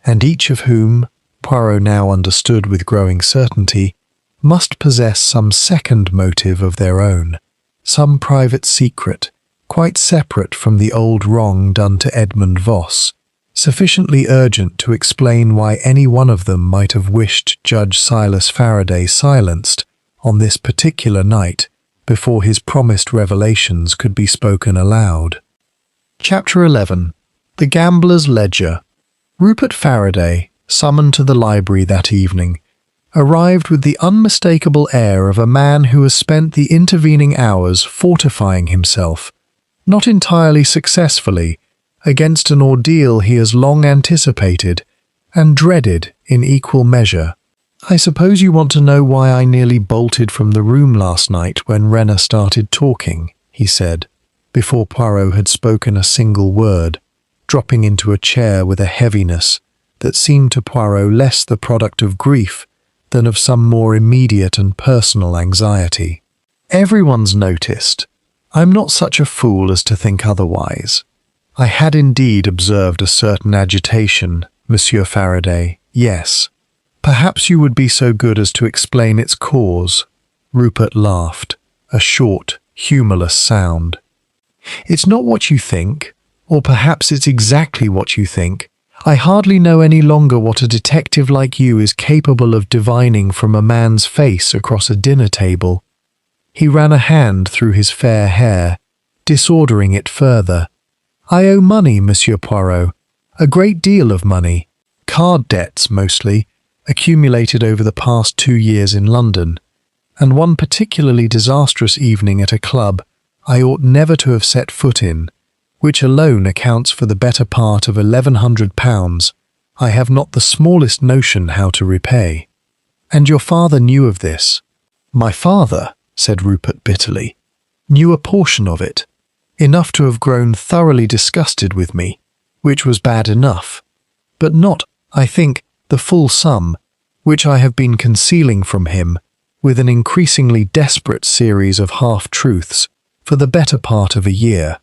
and each of whom, Poirot now understood with growing certainty, must possess some second motive of their own, some private secret, quite separate from the old wrong done to Edmund Voss, sufficiently urgent to explain why any one of them might have wished Judge Silas Faraday silenced on this particular night before his promised revelations could be spoken aloud. Chapter 11. The Gambler's Ledger. Rupert Faraday, summoned to the library that evening, arrived with the unmistakable air of a man who has spent the intervening hours fortifying himself, not entirely successfully, against an ordeal he has long anticipated and dreaded in equal measure. "I suppose you want to know why I nearly bolted from the room last night when Renner started talking," he said, before Poirot had spoken a single word, dropping into a chair with a heaviness that seemed to Poirot less the product of grief than of some more immediate and personal anxiety. "Everyone's noticed. I'm not such a fool as to think otherwise. I had indeed observed a certain agitation, Monsieur Faraday, yes. Perhaps you would be so good as to explain its cause." Rupert laughed, a short, humourless sound. "It's not what you think, or perhaps it's exactly what you think. I hardly know any longer what a detective like you is capable of divining from a man's face across a dinner table." He ran a hand through his fair hair, disordering it further. "I owe money, Monsieur Poirot, a great deal of money, card debts mostly, accumulated over the past 2 years in London, and one particularly disastrous evening at a club I ought never to have set foot in, which alone accounts for the better part of £1,100 I have not the smallest notion how to repay. And your father knew of this." "My father," said Rupert bitterly, "knew a portion of it, enough to have grown thoroughly disgusted with me, which was bad enough, but not, I think, the full sum, which I have been concealing from him, with an increasingly desperate series of half-truths, for the better part of a year.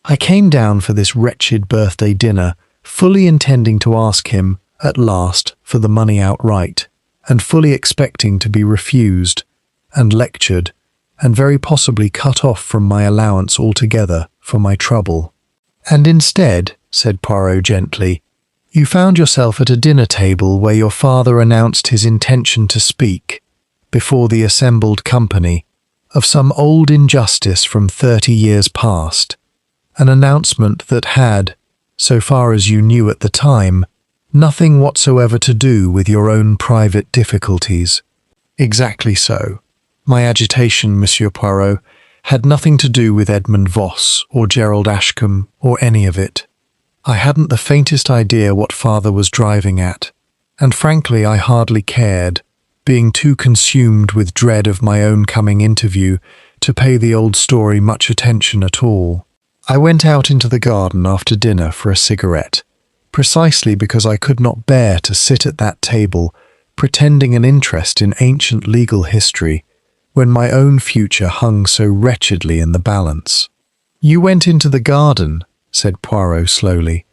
I came down for this wretched birthday dinner, fully intending to ask him, at last, for the money outright, and fully expecting to be refused, and lectured, and very possibly cut off from my allowance altogether for my trouble. And instead," said Poirot gently, "you found yourself at a dinner table where your father announced his intention to speak, before the assembled company, of some old injustice from 30 years past, an announcement that had, so far as you knew at the time, nothing whatsoever to do with your own private difficulties." "Exactly so. My agitation, Monsieur Poirot, had nothing to do with Edmund Voss or Gerald Ashcombe or any of it. I hadn't the faintest idea what father was driving at, and frankly I hardly cared, being too consumed with dread of my own coming interview to pay the old story much attention at all. I went out into the garden after dinner for a cigarette, precisely because I could not bear to sit at that table pretending an interest in ancient legal history when my own future hung so wretchedly in the balance. "You went into the garden," said Poirot slowly.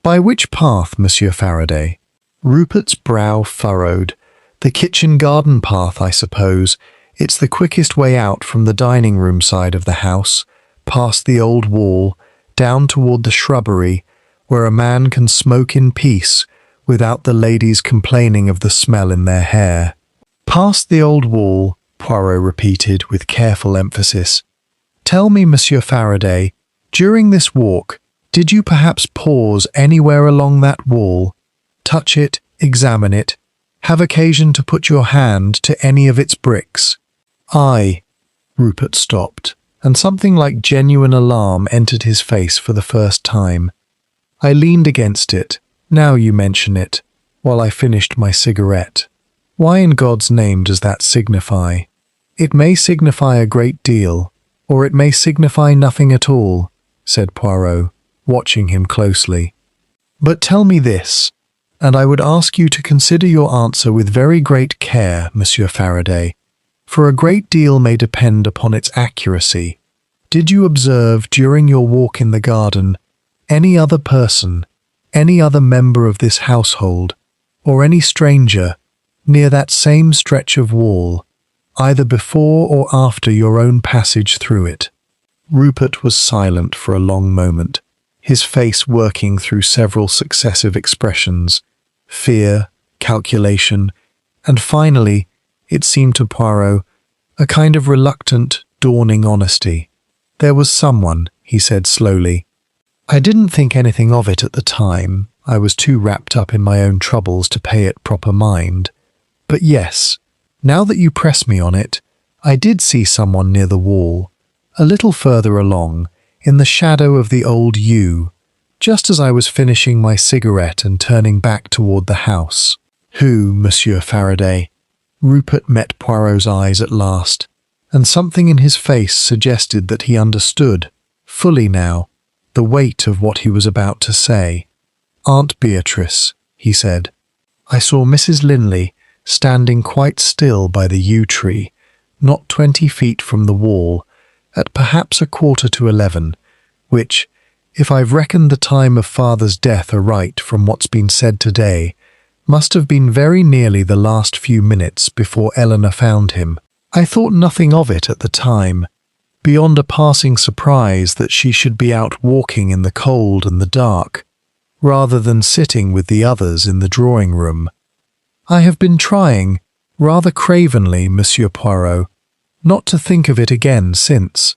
"By which path, Monsieur Faraday?" Rupert's brow furrowed. "The kitchen garden path, I suppose. It's the quickest way out from the dining room side of the house, past the old wall, down toward the shrubbery, where a man can smoke in peace without the ladies complaining of the smell in their hair." "Past the old wall," Poirot repeated with careful emphasis. "Tell me, Monsieur Faraday, during this walk, did you perhaps pause anywhere along that wall, touch it, examine it, have occasion to put your hand to any of its bricks?" "Aye." Rupert stopped, and something like genuine alarm entered his face for the first time. "I leaned against it, now you mention it, while I finished my cigarette. Why in God's name does that signify? It may signify a great deal, or it may signify nothing at all," said Poirot, watching him closely. "But tell me this, and I would ask you to consider your answer with very great care, Monsieur Faraday, for a great deal may depend upon its accuracy. Did you observe during your walk in the garden any other person, any other member of this household, or any stranger, near that same stretch of wall, either before or after your own passage through it?" Rupert was silent for a long moment, his face working through several successive expressions: fear, calculation, and finally, it seemed to Poirot, a kind of reluctant, dawning honesty. "There was someone," he said slowly. "I didn't think anything of it at the time. I was too wrapped up in my own troubles to pay it proper mind. But yes, now that you press me on it, I did see someone near the wall, a little further along, in the shadow of the old yew, just as I was finishing my cigarette and turning back toward the house." "Who, Monsieur Faraday?" Rupert met Poirot's eyes at last, and something in his face suggested that he understood, fully now, the weight of what he was about to say. "Aunt Beatrice," he said. "I saw Mrs. Linley standing quite still by the yew tree, not 20 feet from the wall, at perhaps 11:15, which, if I've reckoned the time of father's death aright from what's been said today, must have been very nearly the last few minutes before Eleanor found him. I thought nothing of it at the time, beyond a passing surprise that she should be out walking in the cold and the dark, rather than sitting with the others in the drawing-room. I have been trying, rather cravenly, Monsieur Poirot, not to think of it again since,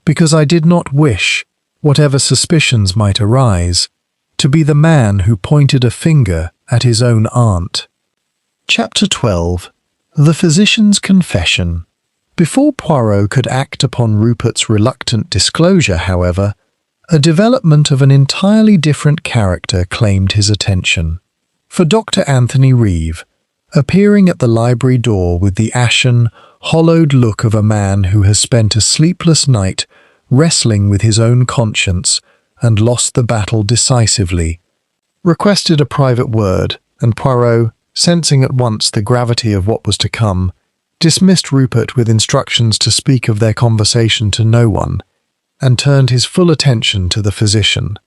because I did not wish, whatever suspicions might arise, to be the man who pointed a finger at his own aunt." Chapter 12. The Physician's Confession. Before Poirot could act upon Rupert's reluctant disclosure, however, a development of an entirely different character claimed his attention. For Dr. Anthony Reeve, appearing at the library door with the ashen, hollowed look of a man who has spent a sleepless night wrestling with his own conscience and lost the battle decisively, requested a private word, and Poirot, sensing at once the gravity of what was to come, dismissed Rupert with instructions to speak of their conversation to no one, and turned his full attention to the physician.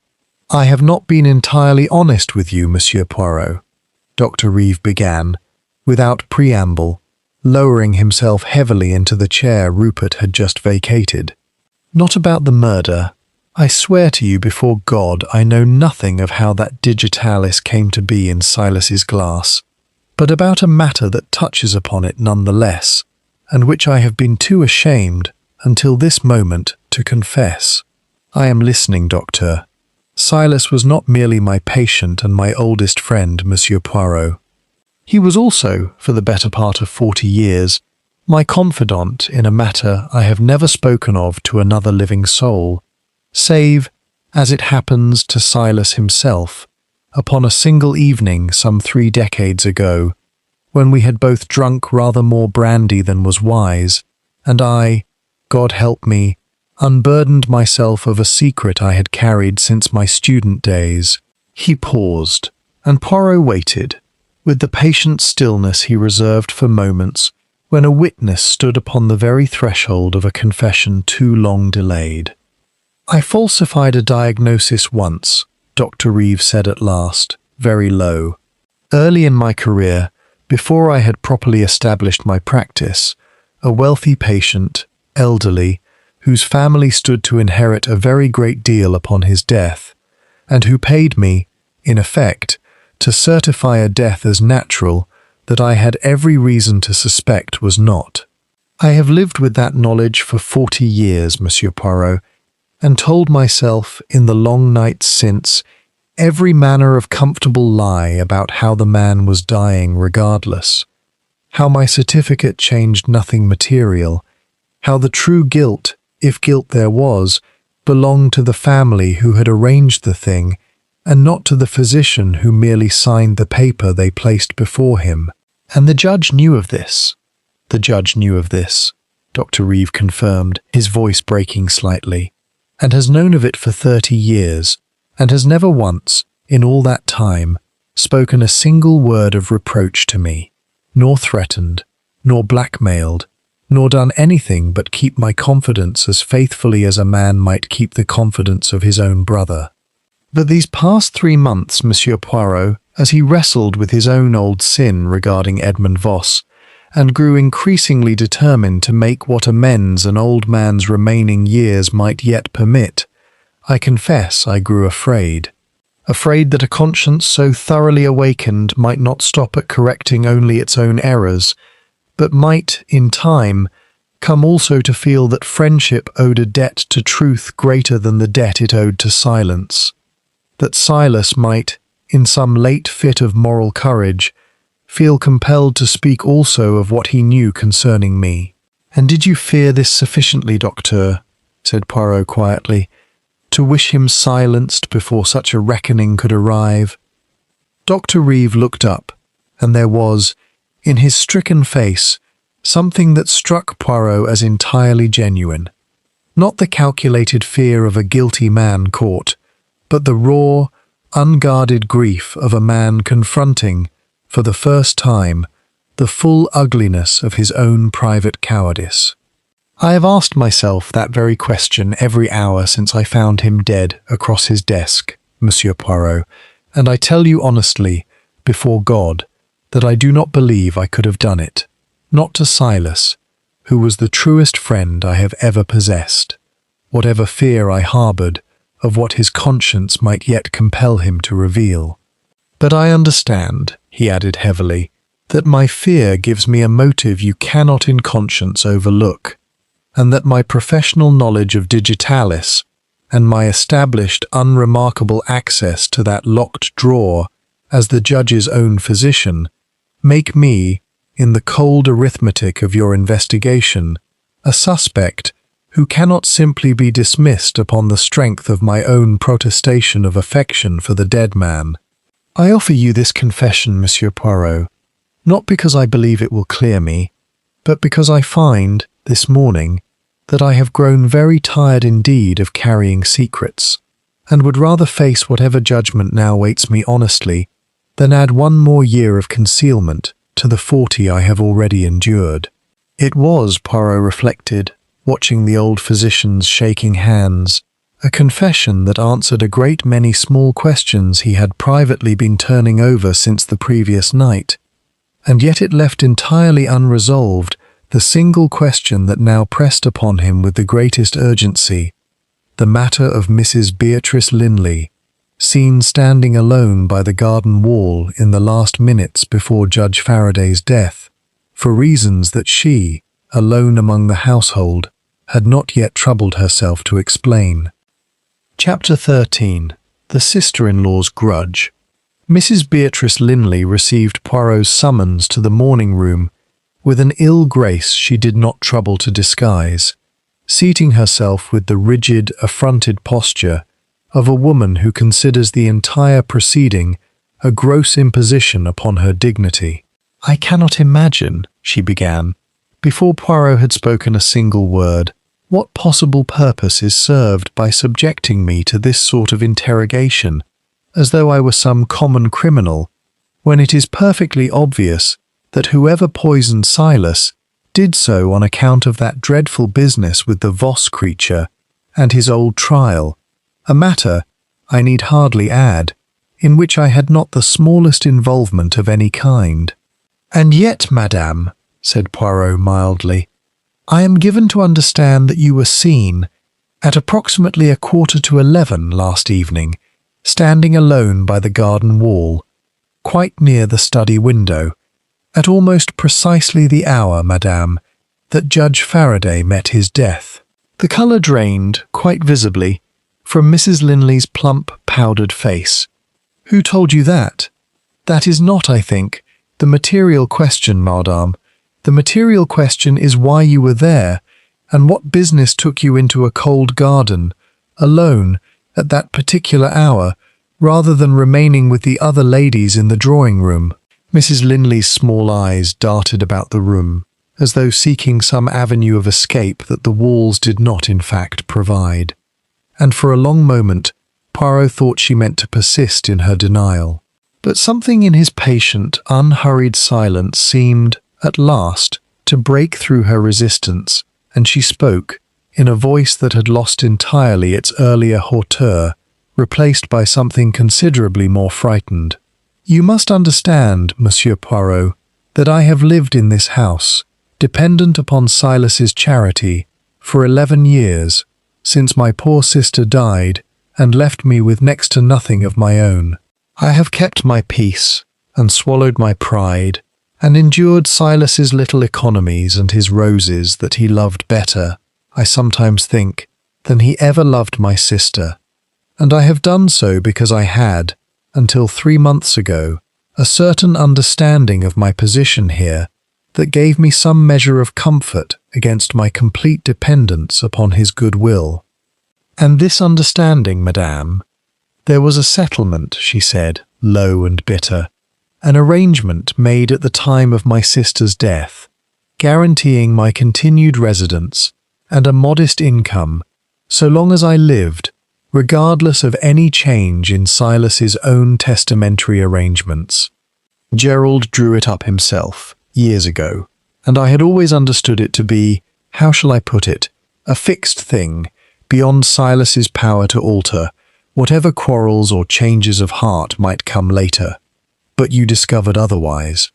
"I have not been entirely honest with you, Monsieur Poirot," Dr. Reeve began, without preamble, lowering himself heavily into the chair Rupert had just vacated. "Not about the murder. I swear to you before God I know nothing of how that digitalis came to be in Silas's glass, but about a matter that touches upon it nonetheless, and which I have been too ashamed, until this moment, to confess." "I am listening, Doctor." "Silas was not merely my patient and my oldest friend, Monsieur Poirot. He was also, for the better part of 40 years, my confidant in a matter I have never spoken of to another living soul, save, as it happens, to Silas himself, upon a single evening some 3 decades ago, when we had both drunk rather more brandy than was wise, and I, God help me, unburdened myself of a secret I had carried since my student days." He paused, and Poirot waited, with the patient stillness he reserved for moments when a witness stood upon the very threshold of a confession too long delayed. "I falsified a diagnosis once," Dr. Reeves said at last, very low. "Early in my career, before I had properly established my practice, a wealthy patient, elderly, whose family stood to inherit a very great deal upon his death, and who paid me, in effect, to certify a death as natural that I had every reason to suspect was not. I have lived with that knowledge for 40 years, Monsieur Poirot, and told myself in the long nights since every manner of comfortable lie about how the man was dying regardless, how my certificate changed nothing material, how the true guilt, if guilt there was, belonged to the family who had arranged the thing, and not to the physician who merely signed the paper they placed before him. And the judge knew of this." "The judge knew of this," Dr. Reeve confirmed, his voice breaking slightly, "and has known of it for 30 years, and has never once, in all that time, spoken a single word of reproach to me, nor threatened, nor blackmailed, nor done anything but keep my confidence as faithfully as a man might keep the confidence of his own brother. But these past 3 months, Monsieur Poirot, as he wrestled with his own old sin regarding Edmund Voss, and grew increasingly determined to make what amends an old man's remaining years might yet permit, I confess I grew afraid. Afraid that a conscience so thoroughly awakened might not stop at correcting only its own errors, but might, in time, come also to feel that friendship owed a debt to truth greater than the debt it owed to silence. That Silas might, in some late fit of moral courage, feel compelled to speak also of what he knew concerning me. "And did you fear this sufficiently, Docteur," said Poirot quietly, "to wish him silenced before such a reckoning could arrive?" Dr. Reeve looked up, and there was, in his stricken face, something that struck Poirot as entirely genuine. Not the calculated fear of a guilty man caught, but the raw, unguarded grief of a man confronting, for the first time, the full ugliness of his own private cowardice. I have asked myself that very question every hour since I found him dead across his desk, Monsieur Poirot, and I tell you honestly, before God, that I do not believe I could have done it, not to Silas, who was the truest friend I have ever possessed, whatever fear I harboured of what his conscience might yet compel him to reveal. But I understand, he added heavily, that my fear gives me a motive you cannot in conscience overlook, and that my professional knowledge of digitalis and my established unremarkable access to that locked drawer as the judge's own physician make me, in the cold arithmetic of your investigation, a suspect who cannot simply be dismissed upon the strength of my own protestation of affection for the dead man. I offer you this confession, Monsieur Poirot, not because I believe it will clear me, but because I find, this morning, that I have grown very tired indeed of carrying secrets, and would rather face whatever judgment now waits me honestly than add one more year of concealment to the 40 I have already endured. It was, Poirot reflected, watching the old physician's shaking hands, a confession that answered a great many small questions he had privately been turning over since the previous night, and yet it left entirely unresolved the single question that now pressed upon him with the greatest urgency, the matter of Mrs. Beatrice Linley, seen standing alone by the garden wall in the last minutes before Judge Faraday's death, for reasons that she, alone among the household, had not yet troubled herself to explain. Chapter 13. The Sister-in-law's Grudge. Mrs. Beatrice Linley received Poirot's summons to the morning room with an ill grace she did not trouble to disguise, seating herself with the rigid, affronted posture of a woman who considers the entire proceeding a gross imposition upon her dignity. "I cannot imagine," she began, before Poirot had spoken a single word, "what possible purpose is served by subjecting me to this sort of interrogation, as though I were some common criminal, when it is perfectly obvious that whoever poisoned Silas did so on account of that dreadful business with the Voss creature and his old trial, a matter, I need hardly add, in which I had not the smallest involvement of any kind. And yet, madame, said Poirot mildly, I am given to understand that you were seen, at approximately 11:15 last evening, standing alone by the garden wall, quite near the study window, at almost precisely the hour, madame, that Judge Faraday met his death. The colour drained, quite visibly, from Mrs. Linley's plump, powdered face. Who told you that? That is not, I think, the material question, madame. The material question is why you were there, and what business took you into a cold garden, alone, at that particular hour, rather than remaining with the other ladies in the drawing-room. Mrs. Linley's small eyes darted about the room, as though seeking some avenue of escape that the walls did not in fact provide. And for a long moment, Poirot thought she meant to persist in her denial. But something in his patient, unhurried silence seemed, at last, to break through her resistance, and she spoke, in a voice that had lost entirely its earlier hauteur, replaced by something considerably more frightened. You must understand, Monsieur Poirot, that I have lived in this house, dependent upon Silas's charity, for 11 years, since my poor sister died and left me with next to nothing of my own. I have kept my peace, and swallowed my pride, and endured Silas's little economies and his roses that he loved better, I sometimes think, than he ever loved my sister. And I have done so because I had, until 3 months ago, a certain understanding of my position here that gave me some measure of comfort against my complete dependence upon his good will. And this understanding, madame, there was a settlement, she said, low and bitter, an arrangement made at the time of my sister's death, guaranteeing my continued residence and a modest income so long as I lived, regardless of any change in Silas's own testamentary arrangements. Gerald drew it up himself, years ago, and I had always understood it to be, how shall I put it, a fixed thing, beyond Silas's power to alter, whatever quarrels or changes of heart might come later. But you discovered otherwise.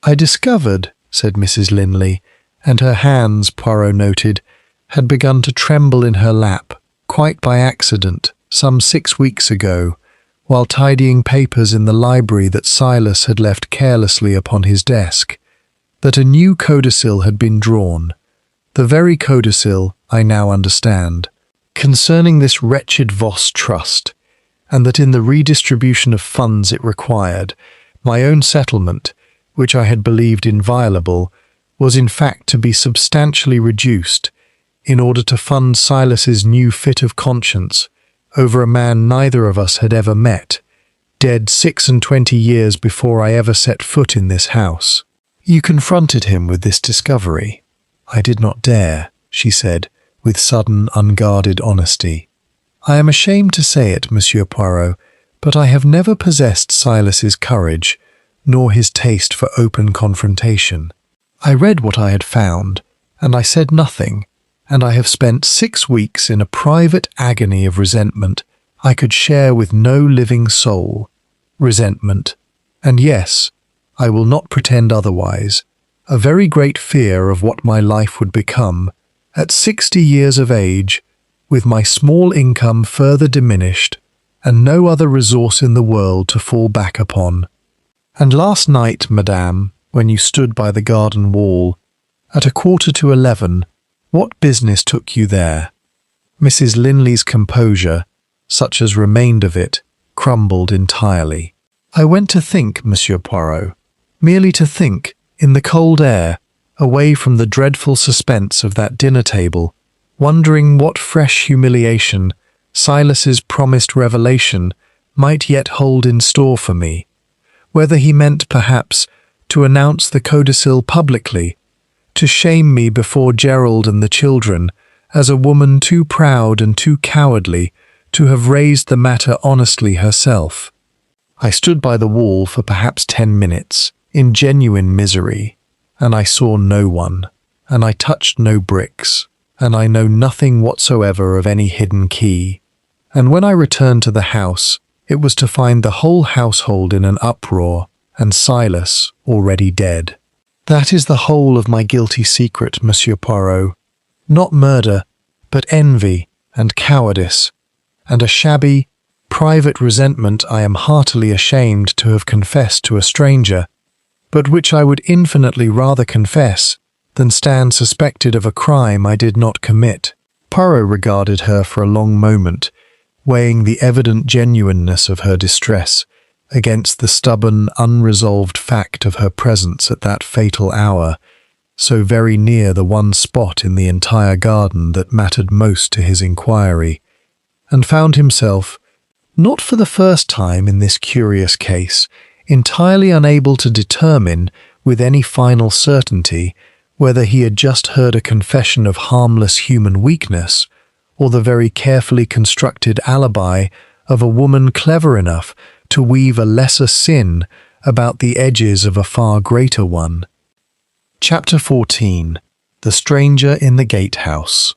I discovered, said Mrs. Linley, and her hands, Poirot noted, had begun to tremble in her lap, quite by accident, some 6 weeks ago, while tidying papers in the library that Silas had left carelessly upon his desk, that a new codicil had been drawn, the very codicil, I now understand, concerning this wretched Voss trust, and that in the redistribution of funds it required, my own settlement, which I had believed inviolable, was in fact to be substantially reduced, in order to fund Silas's new fit of conscience over a man neither of us had ever met, dead 26 years before I ever set foot in this house. You confronted him with this discovery. I did not dare, she said, with sudden, unguarded honesty. I am ashamed to say it, Monsieur Poirot, but I have never possessed Silas's courage, nor his taste for open confrontation. I read what I had found, and I said nothing, and I have spent 6 weeks in a private agony of resentment I could share with no living soul. Resentment, and yes, I will not pretend otherwise, a very great fear of what my life would become, at 60 years of age, with my small income further diminished, and no other resource in the world to fall back upon. And last night, madame, when you stood by the garden wall, at 11:15, what business took you there? Mrs. Linley's composure, such as remained of it, crumbled entirely. I went to think, Monsieur Poirot, merely to think, in the cold air, away from the dreadful suspense of that dinner-table, wondering what fresh humiliation Silas's promised revelation might yet hold in store for me, whether he meant, perhaps, to announce the codicil publicly, to shame me before Gerald and the children as a woman too proud and too cowardly to have raised the matter honestly herself. I stood by the wall for perhaps 10 minutes, in genuine misery, and I saw no one, and I touched no bricks, and I know nothing whatsoever of any hidden key. And when I returned to the house, it was to find the whole household in an uproar, and Silas already dead. That is the whole of my guilty secret, Monsieur Poirot. Not murder, but envy and cowardice, and a shabby, private resentment I am heartily ashamed to have confessed to a stranger, but which I would infinitely rather confess than stand suspected of a crime I did not commit. Poirot regarded her for a long moment, weighing the evident genuineness of her distress against the stubborn, unresolved fact of her presence at that fatal hour, so very near the one spot in the entire garden that mattered most to his inquiry, and found himself, not for the first time in this curious case, entirely unable to determine with any final certainty whether he had just heard a confession of harmless human weakness or the very carefully constructed alibi of a woman clever enough to weave a lesser sin about the edges of a far greater one. Chapter 14. The Stranger in the Gatehouse.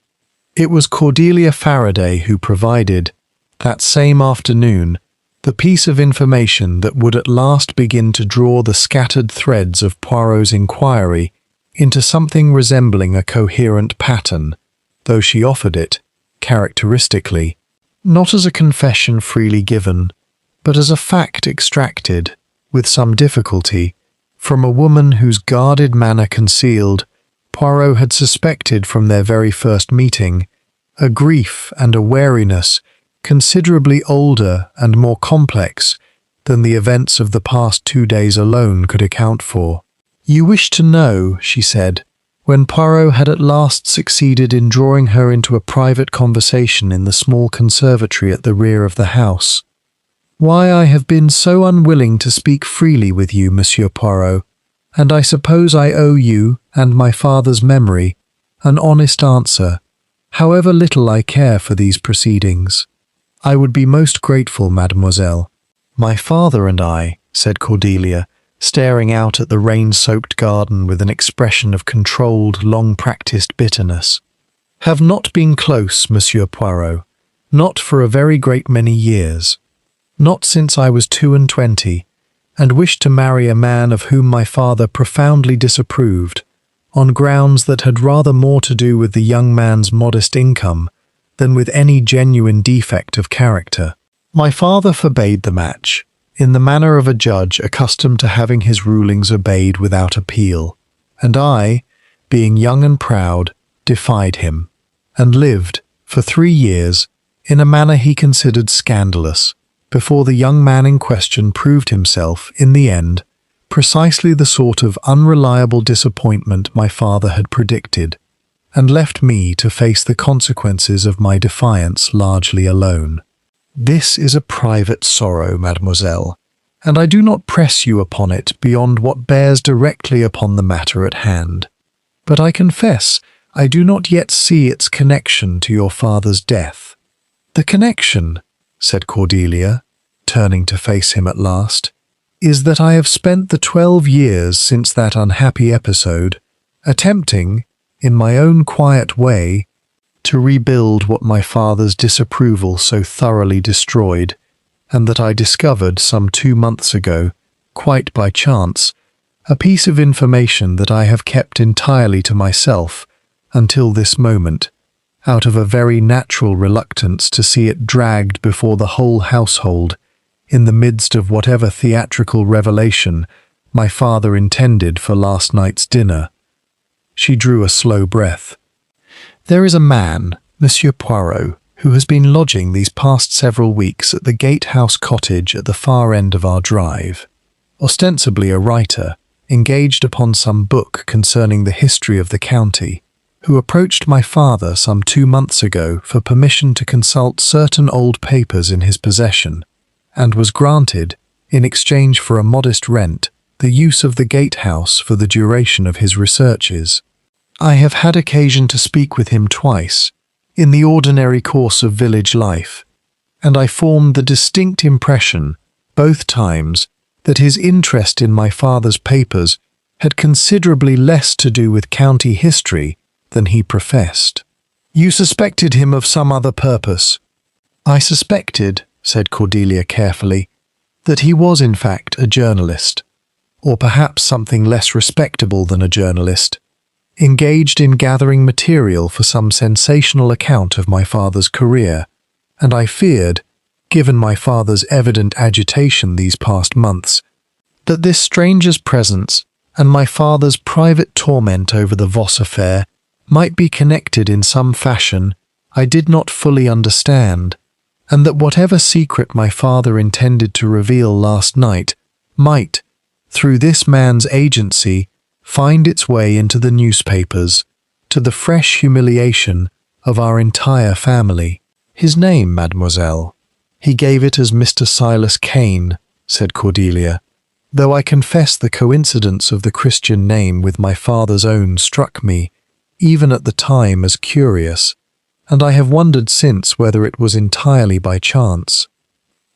It was Cordelia Faraday who provided, that same afternoon, the piece of information that would at last begin to draw the scattered threads of Poirot's inquiry into something resembling a coherent pattern, though she offered it, characteristically, not as a confession freely given, but as a fact extracted, with some difficulty, from a woman whose guarded manner concealed, Poirot had suspected from their very first meeting, a grief and a wariness considerably older and more complex than the events of the past 2 days alone could account for. "You wish to know," she said, when Poirot had at last succeeded in drawing her into a private conversation in the small conservatory at the rear of the house, "why I have been so unwilling to speak freely with you, Monsieur Poirot, and I suppose I owe you and my father's memory an honest answer, however little I care for these proceedings." "I would be most grateful, mademoiselle." "My father and I," said Cordelia, staring out at the rain-soaked garden with an expression of controlled, long-practiced bitterness, "have not been close, Monsieur Poirot, not for a very great many years. Not since I was 22, and wished to marry a man of whom my father profoundly disapproved, on grounds that had rather more to do with the young man's modest income than with any genuine defect of character. My father forbade the match, in the manner of a judge accustomed to having his rulings obeyed without appeal, and I, being young and proud, defied him, and lived, for 3 years, in a manner he considered scandalous, before the young man in question proved himself, in the end, precisely the sort of unreliable disappointment my father had predicted, and left me to face the consequences of my defiance largely alone. This is a private sorrow, mademoiselle, and I do not press you upon it beyond what bears directly upon the matter at hand. But I confess I do not yet see its connection to your father's death." "The connection," said Cordelia, turning to face him at last, "is that I have spent the 12 years since that unhappy episode, attempting, in my own quiet way, to rebuild what my father's disapproval so thoroughly destroyed, and that I discovered some 2 months ago, quite by chance, a piece of information that I have kept entirely to myself until this moment, out of a very natural reluctance to see it dragged before the whole household in the midst of whatever theatrical revelation my father intended for last night's dinner." She drew a slow breath. "There is a man, Monsieur Poirot, who has been lodging these past several weeks at the Gatehouse cottage at the far end of our drive, ostensibly a writer, engaged upon some book concerning the history of the county, who approached my father some 2 months ago for permission to consult certain old papers in his possession, and was granted, in exchange for a modest rent, the use of the gatehouse for the duration of his researches. I have had occasion to speak with him twice, in the ordinary course of village life, and I formed the distinct impression, both times that his interest in my father's papers had considerably less to do with county history than he professed. "You suspected him of some other purpose." "I suspected," said Cordelia carefully, "that he was in fact a journalist, or perhaps something less respectable than a journalist, engaged in gathering material for some sensational account of my father's career, and I feared, given my father's evident agitation these past months, that this stranger's presence and my father's private torment over the Voss affair might be connected in some fashion I did not fully understand, and that whatever secret my father intended to reveal last night might, through this man's agency, find its way into the newspapers, to the fresh humiliation of our entire family." "His name, mademoiselle?" "He gave it as Mr. Silas Kane," said Cordelia, "though I confess the coincidence of the Christian name with my father's own struck me, even at the time, as curious, and I have wondered since whether it was entirely by chance."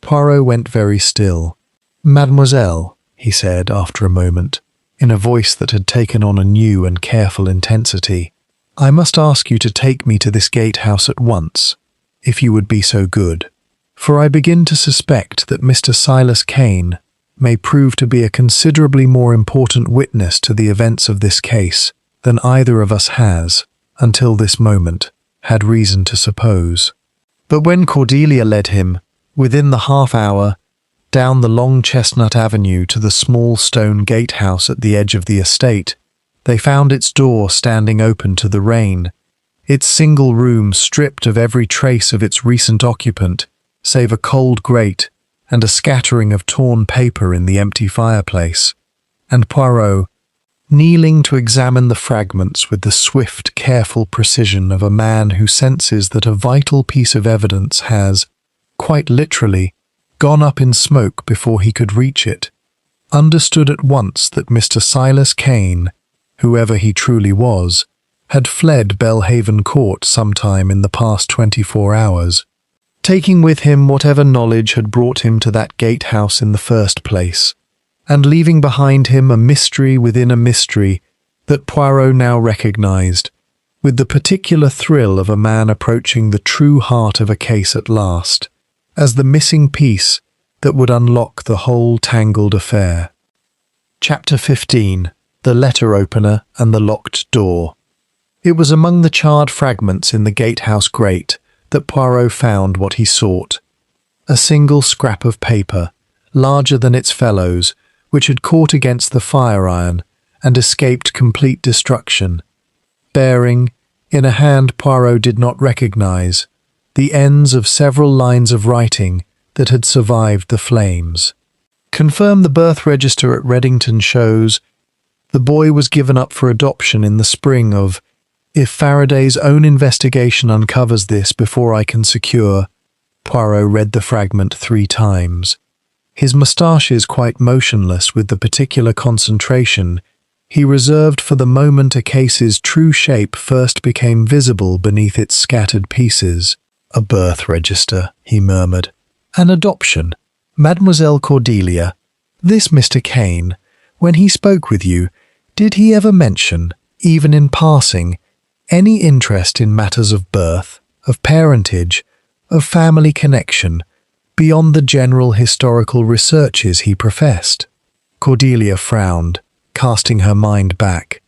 Poirot went very still. "Mademoiselle," he said after a moment, in a voice that had taken on a new and careful intensity, "I must ask you to take me to this gatehouse at once, if you would be so good, for I begin to suspect that Mr. Silas Kane may prove to be a considerably more important witness to the events of this case than either of us has, until this moment, had reason to suppose." But when Cordelia led him, within the half-hour, down the long chestnut avenue to the small stone gatehouse at the edge of the estate, they found its door standing open to the rain, its single room stripped of every trace of its recent occupant, save a cold grate and a scattering of torn paper in the empty fireplace, and Poirot, kneeling to examine the fragments with the swift, careful precision of a man who senses that a vital piece of evidence has, quite literally, gone up in smoke before he could reach it, understood at once that Mr. Silas Kane, whoever he truly was, had fled Belhaven Court sometime in the past 24 hours, taking with him whatever knowledge had brought him to that gatehouse in the first place, and leaving behind him a mystery within a mystery that Poirot now recognized, with the particular thrill of a man approaching the true heart of a case at last, as the missing piece that would unlock the whole tangled affair. Chapter 15. The Letter Opener and the Locked Door. It was among the charred fragments in the gatehouse grate that Poirot found what he sought. A single scrap of paper, larger than its fellows, which had caught against the fire iron and escaped complete destruction, bearing, in a hand Poirot did not recognize, the ends of several lines of writing that had survived the flames. "Confirm the birth register at Reddington shows the boy was given up for adoption in the spring of. If Faraday's own investigation uncovers this before I can secure." Poirot read the fragment 3 times. His moustaches quite motionless with the particular concentration he reserved for the moment a case's true shape first became visible beneath its scattered pieces. "A birth register," he murmured. "An adoption. Mademoiselle Cordelia, this Mr. Kane, when he spoke with you, did he ever mention, even in passing, any interest in matters of birth, of parentage, of family connection, beyond the general historical researches he professed?" Cordelia frowned, casting her mind back.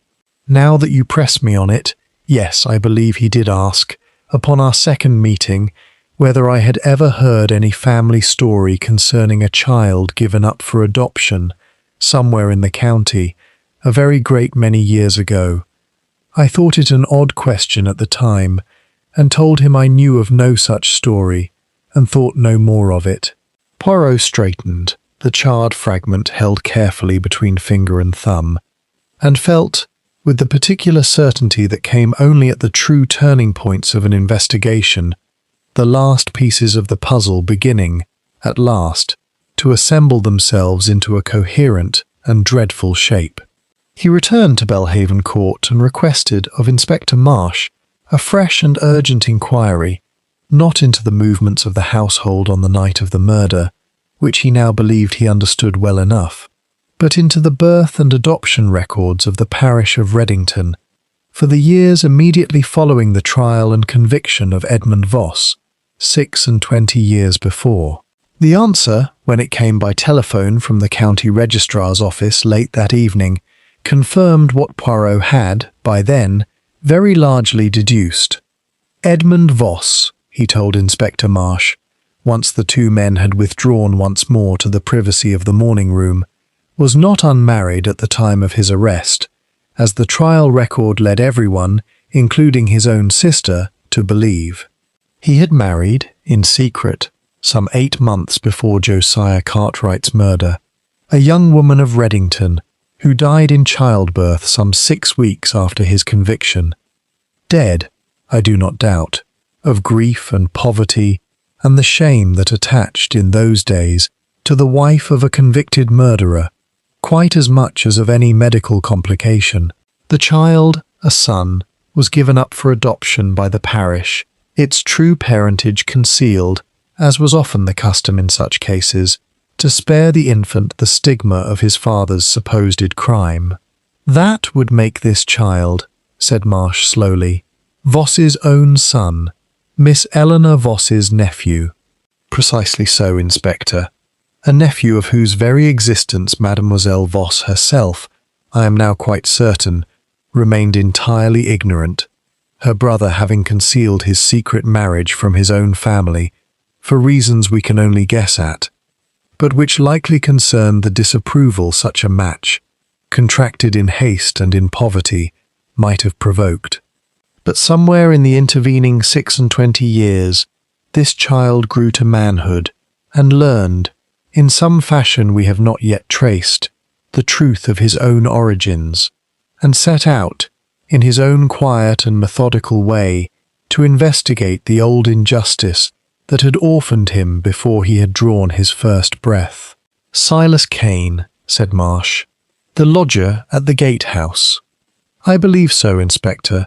"Now that you press me on it, yes, I believe he did ask, upon our second meeting, whether I had ever heard any family story concerning a child given up for adoption, somewhere in the county, a very great many years ago. I thought it an odd question at the time, and told him I knew of no such story, and thought no more of it." Poirot straightened, the charred fragment held carefully between finger and thumb, and felt, with the particular certainty that came only at the true turning points of an investigation, the last pieces of the puzzle beginning, at last, to assemble themselves into a coherent and dreadful shape. He returned to Belhaven Court and requested of Inspector Marsh a fresh and urgent inquiry, not into the movements of the household on the night of the murder, which he now believed he understood well enough, but into the birth and adoption records of the parish of Reddington, for the years immediately following the trial and conviction of Edmund Voss, 26 years before. The answer, when it came by telephone from the county registrar's office late that evening, confirmed what Poirot had, by then, very largely deduced. Edmund Voss, he told Inspector Marsh, once the two men had withdrawn once more to the privacy of the morning room, was not unmarried at the time of his arrest, as the trial record led everyone, including his own sister, to believe. He had married, in secret, some 8 months before Josiah Cartwright's murder, a young woman of Reddington, who died in childbirth some 6 weeks after his conviction. Dead, I do not doubt, of grief and poverty and the shame that attached in those days to the wife of a convicted murderer, quite as much as of any medical complication. The child, a son, was given up for adoption by the parish, its true parentage concealed, as was often the custom in such cases, to spare the infant the stigma of his father's supposed crime. That would make this child, said Marsh slowly, Voss's own son, Miss Eleanor Voss's nephew. Precisely so, Inspector. A nephew of whose very existence Mademoiselle Voss herself, I am now quite certain, remained entirely ignorant, her brother having concealed his secret marriage from his own family, for reasons we can only guess at, but which likely concerned the disapproval such a match, contracted in haste and in poverty, might have provoked. But somewhere in the intervening 26 years, this child grew to manhood and learned, in some fashion we have not yet traced, the truth of his own origins, and set out, in his own quiet and methodical way, to investigate the old injustice that had orphaned him before he had drawn his first breath. Silas Kane, said Marsh, the lodger at the gatehouse. I believe so, Inspector,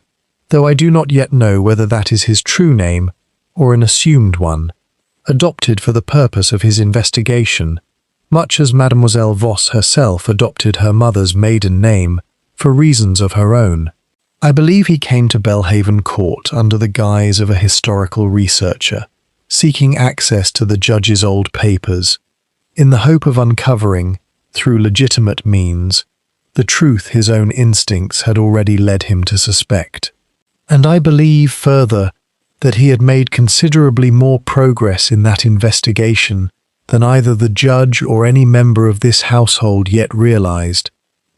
though I do not yet know whether that is his true name or an assumed one, adopted for the purpose of his investigation, much as Mademoiselle Voss herself adopted her mother's maiden name for reasons of her own. I believe he came to Belhaven Court under the guise of a historical researcher, seeking access to the judge's old papers, in the hope of uncovering, through legitimate means, the truth his own instincts had already led him to suspect. And I believe, further, that he had made considerably more progress in that investigation than either the judge or any member of this household yet realized,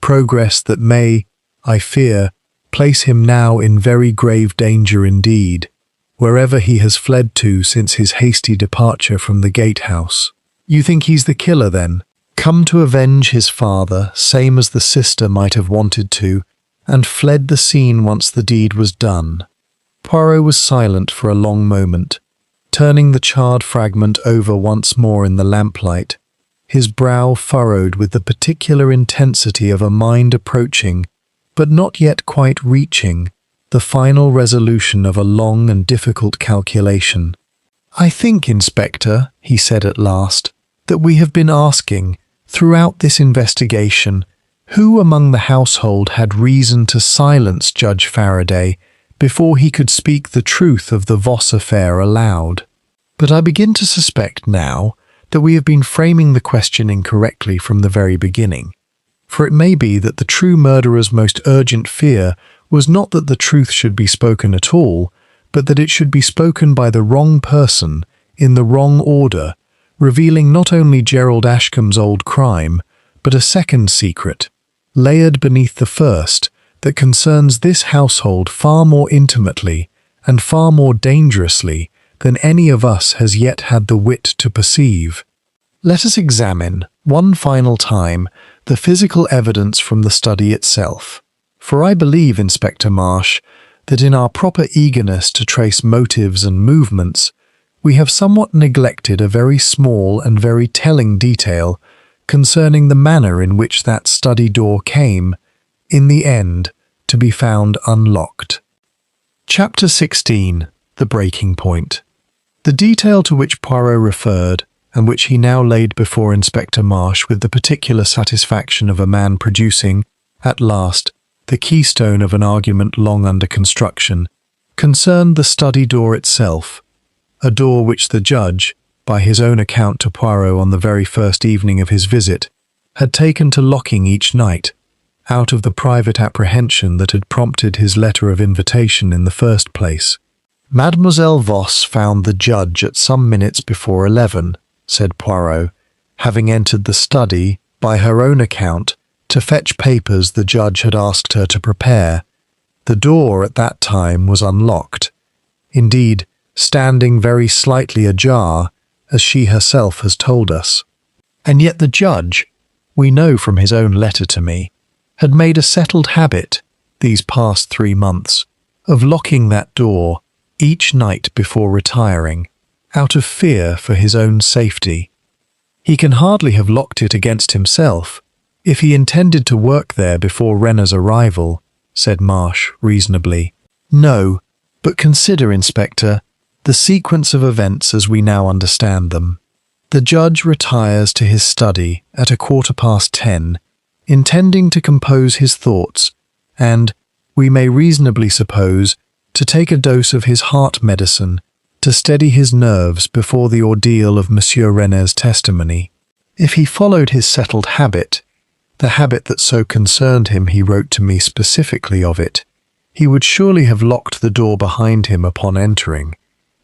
progress that may, I fear, place him now in very grave danger indeed, wherever he has fled to since his hasty departure from the gatehouse. You think he's the killer, then? Come to avenge his father, same as the sister might have wanted to, and fled the scene once the deed was done. Poirot was silent for a long moment, turning the charred fragment over once more in the lamplight, his brow furrowed with the particular intensity of a mind approaching, but not yet quite reaching, the final resolution of a long and difficult calculation. I think, Inspector, he said at last, that we have been asking, throughout this investigation, who among the household had reason to silence Judge Faraday before he could speak the truth of the Voss affair aloud. But I begin to suspect now that we have been framing the question incorrectly from the very beginning, for it may be that the true murderer's most urgent fear was not that the truth should be spoken at all, but that it should be spoken by the wrong person, in the wrong order, revealing not only Gerald Ashcombe's old crime, but a second secret, layered beneath the first, that concerns this household far more intimately and far more dangerously than any of us has yet had the wit to perceive. Let us examine, one final time, the physical evidence from the study itself. For I believe, Inspector Marsh, that in our proper eagerness to trace motives and movements, we have somewhat neglected a very small and very telling detail concerning the manner in which that study door came, in the end, to be found unlocked. Chapter 16. The Breaking Point. The detail to which Poirot referred, and which he now laid before Inspector Marsh with the particular satisfaction of a man producing, at last, the keystone of an argument long under construction, concerned the study door itself, a door which the judge, by his own account to Poirot on the very first evening of his visit, had taken to locking each night, out of the private apprehension that had prompted his letter of invitation in the first place. Mademoiselle Voss found the judge at some minutes before 11, said Poirot, having entered the study, by her own account, to fetch papers the judge had asked her to prepare. The door at that time was unlocked, indeed, standing very slightly ajar, as she herself has told us. And yet the judge, we know from his own letter to me, had made a settled habit, these past 3 months, of locking that door each night before retiring, out of fear for his own safety. He can hardly have locked it against himself, if he intended to work there before Renner's arrival, said Marsh reasonably. No, but consider, Inspector, the sequence of events as we now understand them. The judge retires to his study at 10:15, intending to compose his thoughts and, we may reasonably suppose, to take a dose of his heart medicine to steady his nerves before the ordeal of Monsieur Renner's testimony. If he followed his settled habit, the habit that so concerned him he wrote to me specifically of it, he would surely have locked the door behind him upon entering,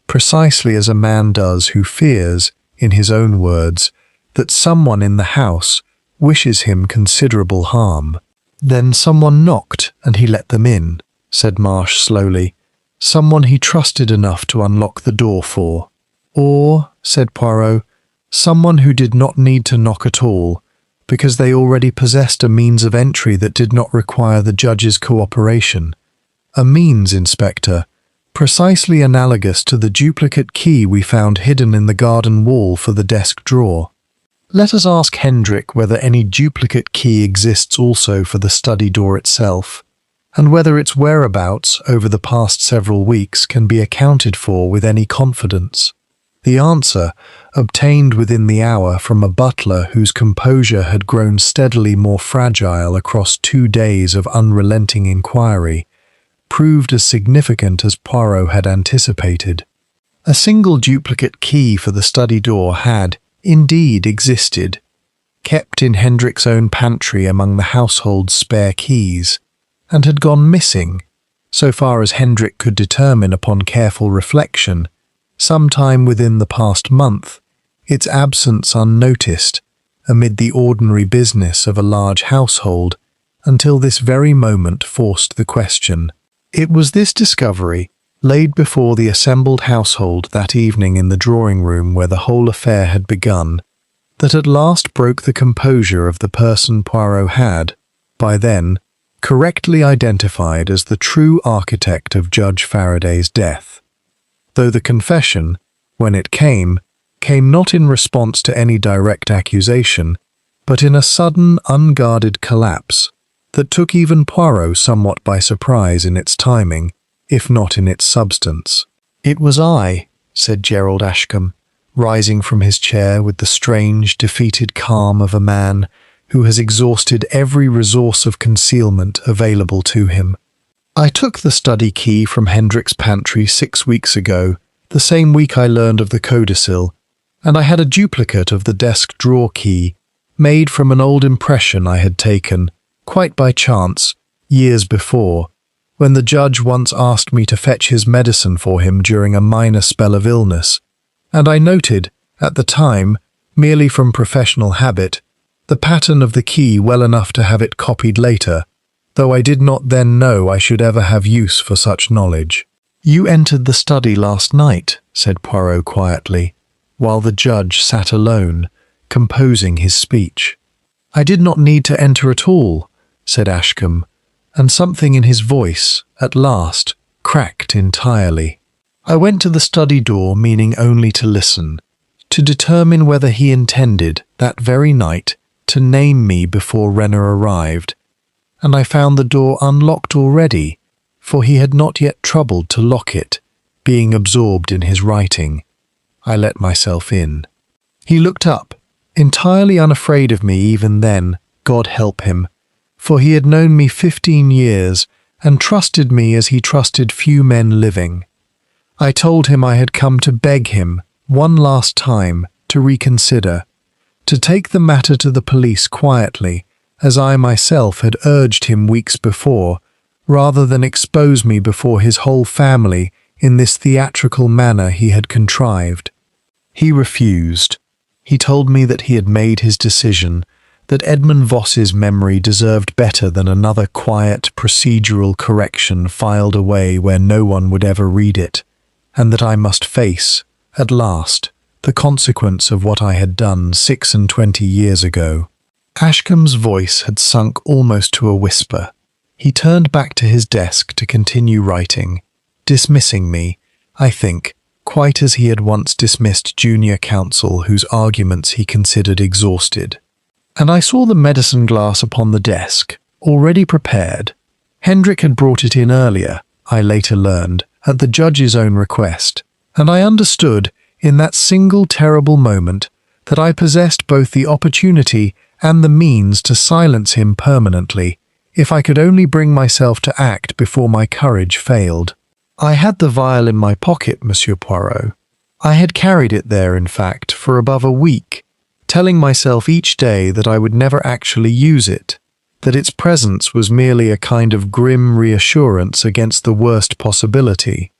precisely as a man does who fears, in his own words, that someone in the house wishes him considerable harm. Then someone knocked and he let them in, said Marsh slowly, someone he trusted enough to unlock the door for. Or, said Poirot, someone who did not need to knock at all, because they already possessed a means of entry that did not require the judge's cooperation. A means, Inspector, precisely analogous to the duplicate key we found hidden in the garden wall for the desk drawer. Let us ask Hendrik whether any duplicate key exists also for the study door itself, and whether its whereabouts over the past several weeks can be accounted for with any confidence. The answer, obtained within the hour from a butler whose composure had grown steadily more fragile across 2 days of unrelenting inquiry, proved as significant as Poirot had anticipated. A single duplicate key for the study door had, indeed, existed, kept in Hendrik's own pantry among the household's spare keys, and had gone missing, so far as Hendrik could determine upon careful reflection, sometime within the past month, its absence unnoticed, amid the ordinary business of a large household, until this very moment forced the question. It was this discovery, laid before the assembled household that evening in the drawing-room where the whole affair had begun, that at last broke the composure of the person Poirot had, by then, correctly identified as the true architect of Judge Faraday's death. Though the confession, when it came not in response to any direct accusation, but in a sudden, unguarded collapse that took even Poirot somewhat by surprise in its timing, if not in its substance. "It was I," said Gerald Ashcombe, rising from his chair with the strange, defeated calm of a man who has exhausted every resource of concealment available to him. "I took the study key from Hendrik's pantry 6 weeks ago, the same week I learned of the codicil, and I had a duplicate of the desk drawer key, made from an old impression I had taken, quite by chance, years before, when the judge once asked me to fetch his medicine for him during a minor spell of illness, and I noted, at the time, merely from professional habit, the pattern of the key well enough to have it copied later, though I did not then know I should ever have use for such knowledge." "You entered the study last night," said Poirot quietly, while the judge sat alone, composing his speech. "I did not need to enter at all," said Ashcombe, and something in his voice, at last, cracked entirely. "I went to the study door meaning only to listen, to determine whether he intended, that very night, to name me before Renner arrived, and I found the door unlocked already, for he had not yet troubled to lock it, being absorbed in his writing. I let myself in. He looked up, entirely unafraid of me even then, God help him, for he had known me 15 years and trusted me as he trusted few men living. I told him I had come to beg him, one last time, to reconsider, to take the matter to the police quietly, as I myself had urged him weeks before, rather than expose me before his whole family in this theatrical manner he had contrived. He refused. He told me that he had made his decision, that Edmund Voss's memory deserved better than another quiet procedural correction filed away where no one would ever read it, and that I must face, at last, the consequence of what I had done 26 years ago. Ashcombe's voice had sunk almost to a whisper. He turned back to his desk to continue writing, dismissing me, I think, quite as he had once dismissed junior counsel whose arguments he considered exhausted. And I saw the medicine glass upon the desk, already prepared. Hendrik had brought it in earlier, I later learned, at the judge's own request, and I understood, in that single terrible moment, that I possessed both the opportunity and the means to silence him permanently, if I could only bring myself to act before my courage failed. I had the vial in my pocket, Monsieur Poirot. I had carried it there, in fact, for above a week, telling myself each day that I would never actually use it, that its presence was merely a kind of grim reassurance against the worst possibility,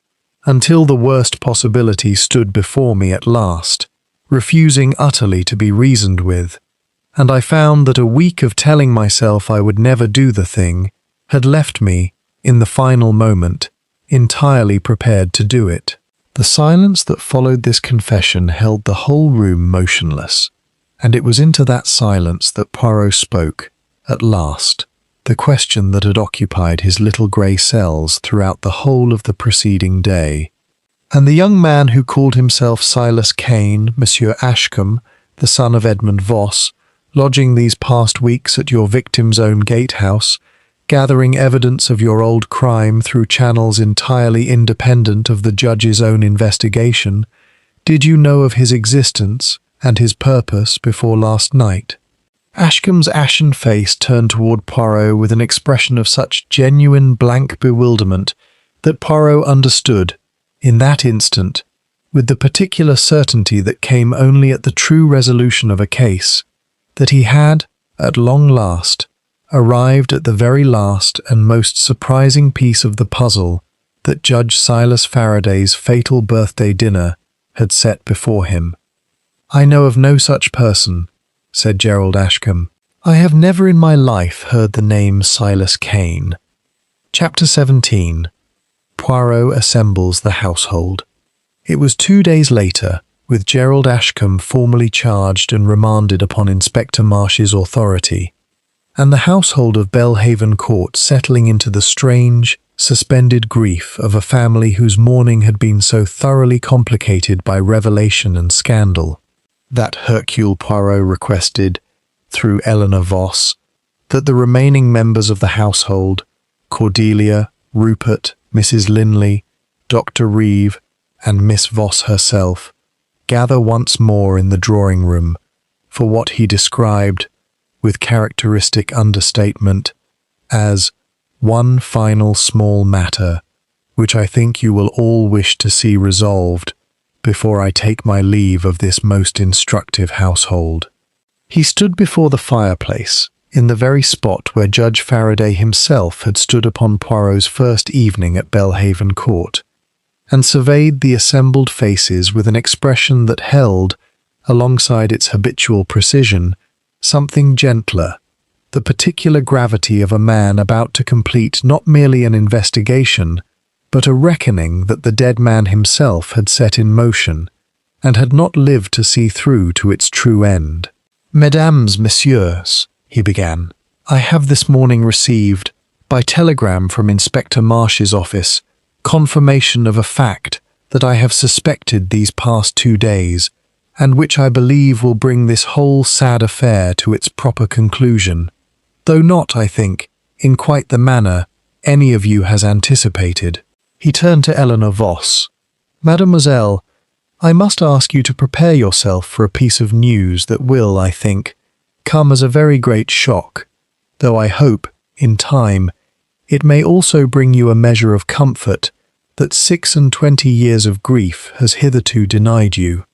until the worst possibility stood before me at last, refusing utterly to be reasoned with, and I found that a week of telling myself I would never do the thing had left me, in the final moment, entirely prepared to do it. The silence that followed this confession held the whole room motionless, and it was into that silence that Poirot spoke, at last, the question that had occupied his little grey cells throughout the whole of the preceding day. And the young man who called himself Silas Cain, Monsieur Ashcombe, the son of Edmund Voss, lodging these past weeks at your victim's own gatehouse, gathering evidence of your old crime through channels entirely independent of the judge's own investigation, did you know of his existence and his purpose before last night? Ashcombe's ashen face turned toward Poirot with an expression of such genuine blank bewilderment that Poirot understood, in that instant, with the particular certainty that came only at the true resolution of a case, that he had, at long last, arrived at the very last and most surprising piece of the puzzle that Judge Silas Faraday's fatal birthday dinner had set before him. "I know of no such person," said Gerald Ashcombe. "I have never in my life heard the name Silas Cain." Chapter 17. Poirot assembles the household. It was 2 days later, with Gerald Ashcombe formally charged and remanded upon Inspector Marsh's authority, and the household of Belhaven Court settling into the strange, suspended grief of a family whose mourning had been so thoroughly complicated by revelation and scandal, that Hercule Poirot requested, through Eleanor Voss, that the remaining members of the household, Cordelia, Rupert, Mrs. Linley, Dr. Reeve, and Miss Voss herself, gather once more in the drawing-room for what he described, with characteristic understatement, as one final small matter, which I think you will all wish to see resolved before I take my leave of this most instructive household. He stood before the fireplace, in the very spot where Judge Faraday himself had stood upon Poirot's first evening at Belhaven Court, and surveyed the assembled faces with an expression that held, alongside its habitual precision, something gentler, the particular gravity of a man about to complete not merely an investigation, but a reckoning that the dead man himself had set in motion, and had not lived to see through to its true end. "Mesdames, Messieurs," he began, "I have this morning received, by telegram from Inspector Marsh's office, confirmation of a fact that I have suspected these past 2 days, and which I believe will bring this whole sad affair to its proper conclusion, though not, I think, in quite the manner any of you has anticipated." He turned to Eleanor Voss. "Mademoiselle, I must ask you to prepare yourself for a piece of news that will, I think, come as a very great shock, though I hope, in time, it may also bring you a measure of comfort that 26 years of grief has hitherto denied you.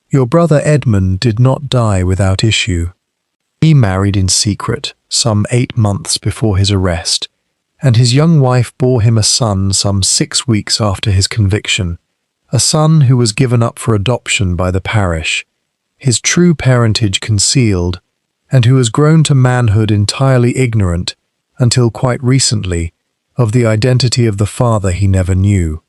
Your brother Edmund did not die without issue. He married in secret some 8 months before his arrest, and his young wife bore him a son some 6 weeks after his conviction, a son who was given up for adoption by the parish, his true parentage concealed, and who has grown to manhood entirely ignorant, until quite recently, of the identity of the father he never knew.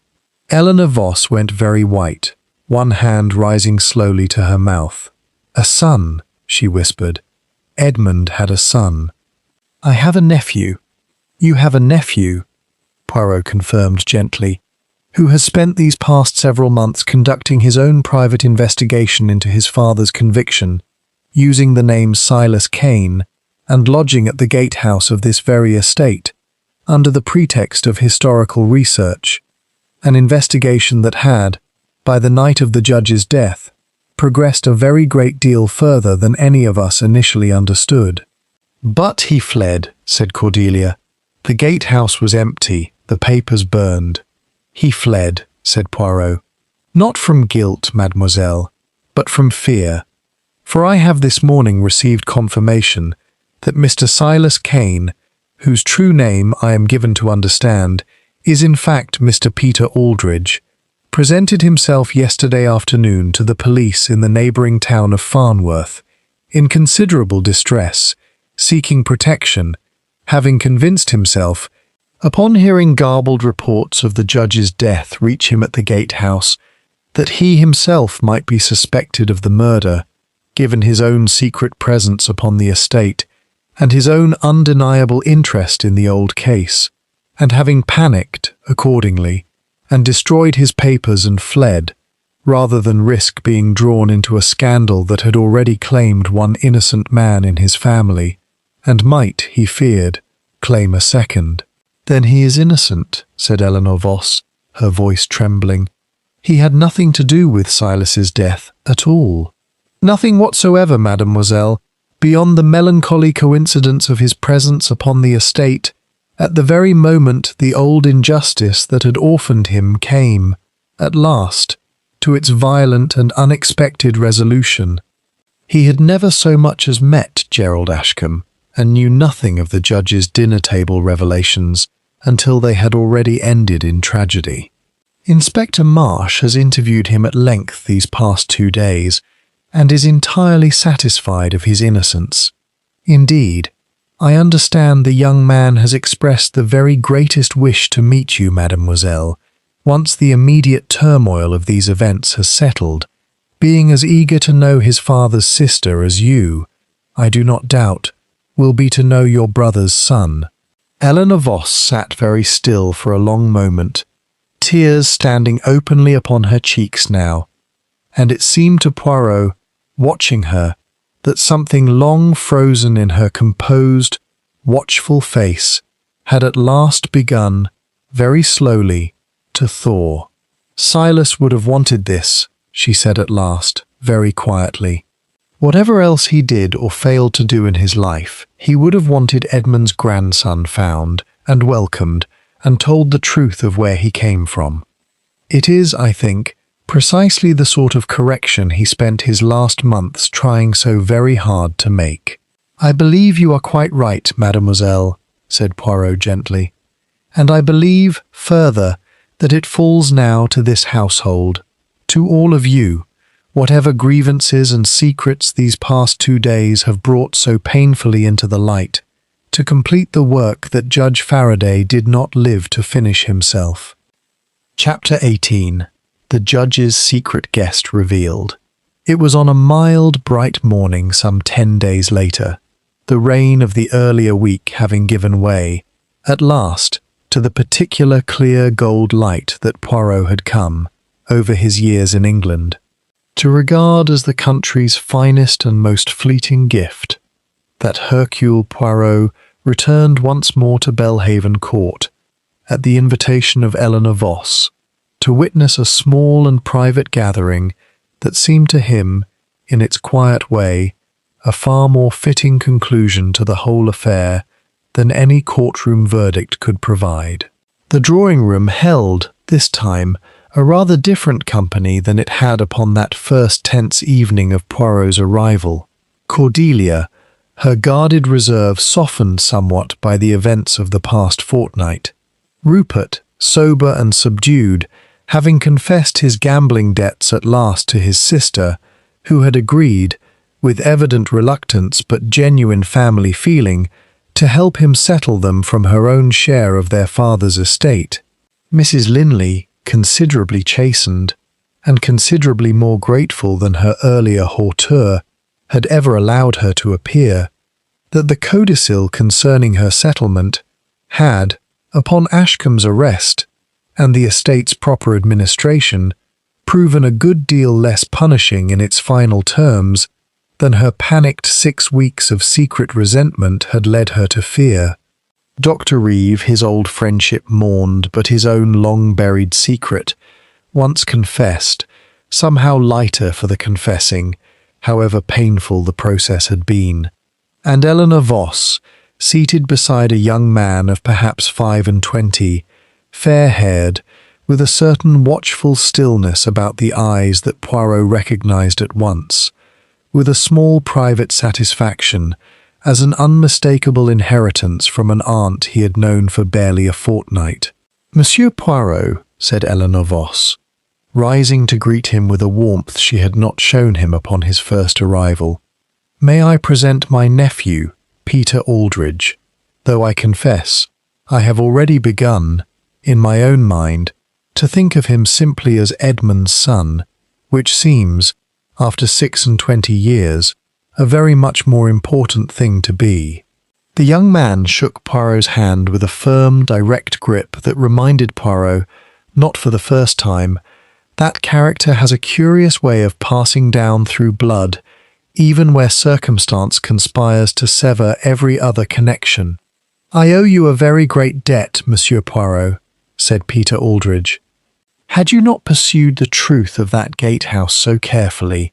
Eleanor Voss went very white, one hand rising slowly to her mouth. "A son," she whispered. "Edmund had a son." "I have a nephew." "You have a nephew," Poirot confirmed gently, "who has spent these past several months conducting his own private investigation into his father's conviction, using the name Silas Kane, and lodging at the gatehouse of this very estate, under the pretext of historical research, an investigation that had, by the night of the judge's death, progressed a very great deal further than any of us initially understood." "But he fled," said Cordelia. "The gatehouse was empty, the papers burned." "He fled," said Poirot. "Not from guilt, mademoiselle, but from fear. For I have this morning received confirmation that Mr. Silas Kane, whose true name I am given to understand is in fact Mr. Peter Aldridge, presented himself yesterday afternoon to the police in the neighbouring town of Farnworth, in considerable distress, seeking protection, having convinced himself, upon hearing garbled reports of the judge's death reach him at the gatehouse, that he himself might be suspected of the murder, given his own secret presence upon the estate, and his own undeniable interest in the old case, and having panicked, accordingly, and destroyed his papers and fled, rather than risk being drawn into a scandal that had already claimed one innocent man in his family, and might, he feared, claim a second. "Then he is innocent," said Eleanor Voss, her voice trembling. "He had nothing to do with Silas's death at all." "Nothing whatsoever, mademoiselle, beyond the melancholy coincidence of his presence upon the estate at the very moment the old injustice that had orphaned him came, at last, to its violent and unexpected resolution. He had never so much as met Gerald Ashcombe, and knew nothing of the judge's dinner-table revelations until they had already ended in tragedy. Inspector Marsh has interviewed him at length these past 2 days, and is entirely satisfied of his innocence. Indeed, I understand the young man has expressed the very greatest wish to meet you, mademoiselle, once the immediate turmoil of these events has settled, being as eager to know his father's sister as you, I do not doubt, will be to know your brother's son." Eleanor Voss sat very still for a long moment, tears standing openly upon her cheeks now, and it seemed to Poirot, watching her, that something long frozen in her composed, watchful face had at last begun, very slowly, to thaw. "Silas would have wanted this," she said at last, very quietly. "Whatever else he did or failed to do in his life, he would have wanted Edmund's grandson found and welcomed and told the truth of where he came from. It is, I think, precisely the sort of correction he spent his last months trying so very hard to make." "I believe you are quite right, mademoiselle," said Poirot gently, "and I believe, further, that it falls now to this household, to all of you, whatever grievances and secrets these past 2 days have brought so painfully into the light, to complete the work that Judge Faraday did not live to finish himself." Chapter 18. The Judge's Secret Guest Revealed. It was on a mild, bright morning some 10 days later, the rain of the earlier week having given way, at last, to the particular clear gold light that Poirot had come, over his years in England, to regard as the country's finest and most fleeting gift, that Hercule Poirot returned once more to Belhaven Court, at the invitation of Eleanor Voss, to witness a small and private gathering that seemed to him, in its quiet way, a far more fitting conclusion to the whole affair than any courtroom verdict could provide. The drawing-room held, this time, a rather different company than it had upon that first tense evening of Poirot's arrival. Cordelia, her guarded reserve softened somewhat by the events of the past fortnight. Rupert, sober and subdued, having confessed his gambling debts at last to his sister, who had agreed, with evident reluctance but genuine family feeling, to help him settle them from her own share of their father's estate. Mrs. Linley, considerably chastened, and considerably more grateful than her earlier hauteur had ever allowed her to appear, that the codicil concerning her settlement had, upon Ashcombe's arrest and the estate's proper administration, proven a good deal less punishing in its final terms than her panicked 6 weeks of secret resentment had led her to fear. Dr. Reeve, his old friendship mourned, but his own long-buried secret, once confessed, somehow lighter for the confessing, however painful the process had been. And Eleanor Voss, seated beside a young man of perhaps 25, fair-haired, with a certain watchful stillness about the eyes that Poirot recognized at once, with a small private satisfaction, as an unmistakable inheritance from an aunt he had known for barely a fortnight. "Monsieur Poirot," said Eleanor Voss, rising to greet him with a warmth she had not shown him upon his first arrival, "may I present my nephew, Peter Aldridge, though I confess I have already begun, in my own mind, to think of him simply as Edmund's son, which seems, after 26 years, a very much more important thing to be." The young man shook Poirot's hand with a firm, direct grip that reminded Poirot, not for the first time, that character has a curious way of passing down through blood, even where circumstance conspires to sever every other connection. "I owe you a very great debt, Monsieur Poirot," said Peter Aldridge. "Had you not pursued the truth of that gatehouse so carefully,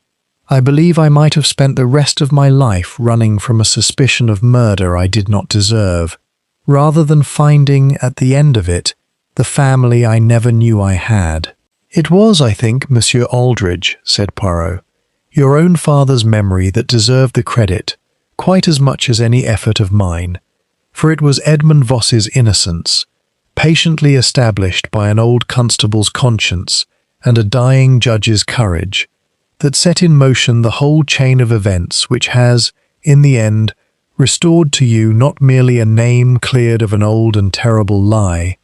I believe I might have spent the rest of my life running from a suspicion of murder I did not deserve, rather than finding, at the end of it, the family I never knew I had." "It was, I think, Monsieur Aldridge," said Poirot, "your own father's memory that deserved the credit, quite as much as any effort of mine, for it was Edmund Voss's innocence, patiently established by an old constable's conscience and a dying judge's courage, that set in motion the whole chain of events which has, in the end, restored to you not merely a name cleared of an old and terrible lie,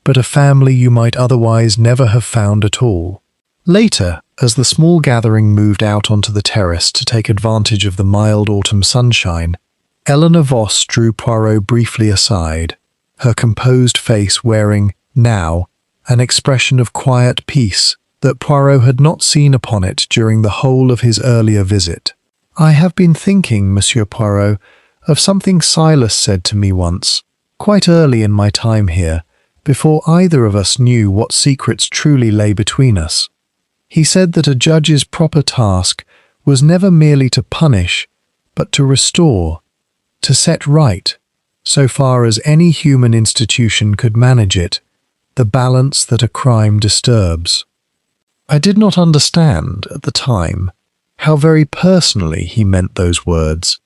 but a family you might otherwise never have found at all." Later, as the small gathering moved out onto the terrace to take advantage of the mild autumn sunshine, Eleanor Voss drew Poirot briefly aside, her composed face wearing, now, an expression of quiet peace that Poirot had not seen upon it during the whole of his earlier visit. "I have been thinking, Monsieur Poirot, of something Silas said to me once, quite early in my time here, before either of us knew what secrets truly lay between us. He said that a judge's proper task was never merely to punish, but to restore, to set right, so far as any human institution could manage it, the balance that a crime disturbs. I did not understand, at the time, how very personally he meant those words,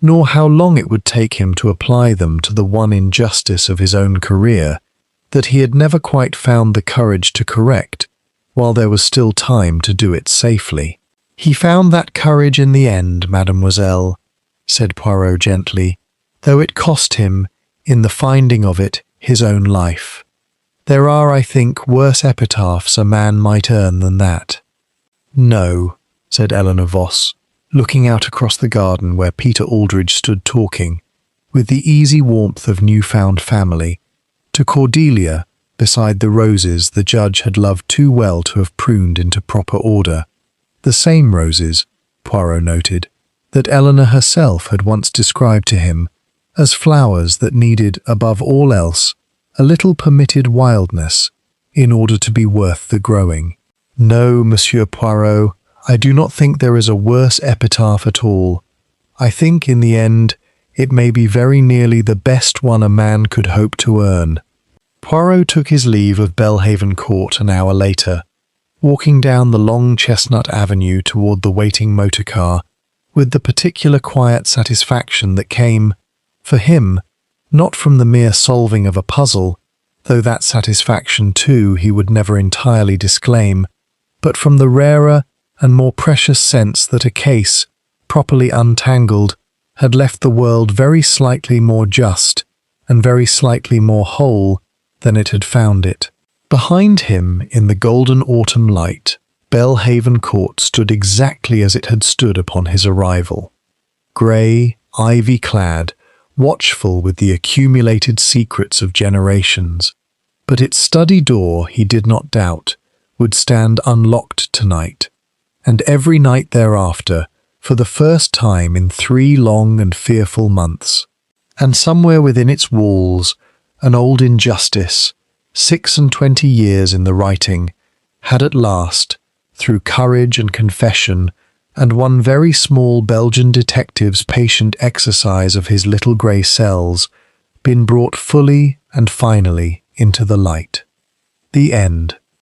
nor how long it would take him to apply them to the one injustice of his own career that he had never quite found the courage to correct, while there was still time to do it safely. He found that courage in the end, mademoiselle, said Poirot gently, though it cost him, in the finding of it, his own life. There are, I think, worse epitaphs a man might earn than that. No, said Eleanor Voss, looking out across the garden where Peter Aldridge stood talking, with the easy warmth of new-found family, to Cordelia, beside the roses the judge had loved too well to have pruned into proper order. The same roses, Poirot noted, that Eleanor herself had once described to him as flowers that needed, above all else, a little permitted wildness in order to be worth the growing. No, Monsieur Poirot, I do not think there is a worse epitaph at all. I think, in the end, it may be very nearly the best one a man could hope to earn. Poirot took his leave of Belhaven Court an hour later, walking down the long chestnut avenue toward the waiting motor car, with the particular quiet satisfaction that came, for him, not from the mere solving of a puzzle, though that satisfaction too he would never entirely disclaim, but from the rarer and more precious sense that a case, properly untangled, had left the world very slightly more just and very slightly more whole than it had found it. Behind him, in the golden autumn light, Belhaven Court stood exactly as it had stood upon his arrival. Grey, ivy-clad, watchful with the accumulated secrets of generations. But its study door, he did not doubt, would stand unlocked tonight, and every night thereafter, for the first time in 3 long and fearful months. And somewhere within its walls, an old injustice, 26 years in the writing, had at last, through courage and confession, and one very small Belgian detective's patient exercise of his little grey cells, been brought fully and finally into the light. The end.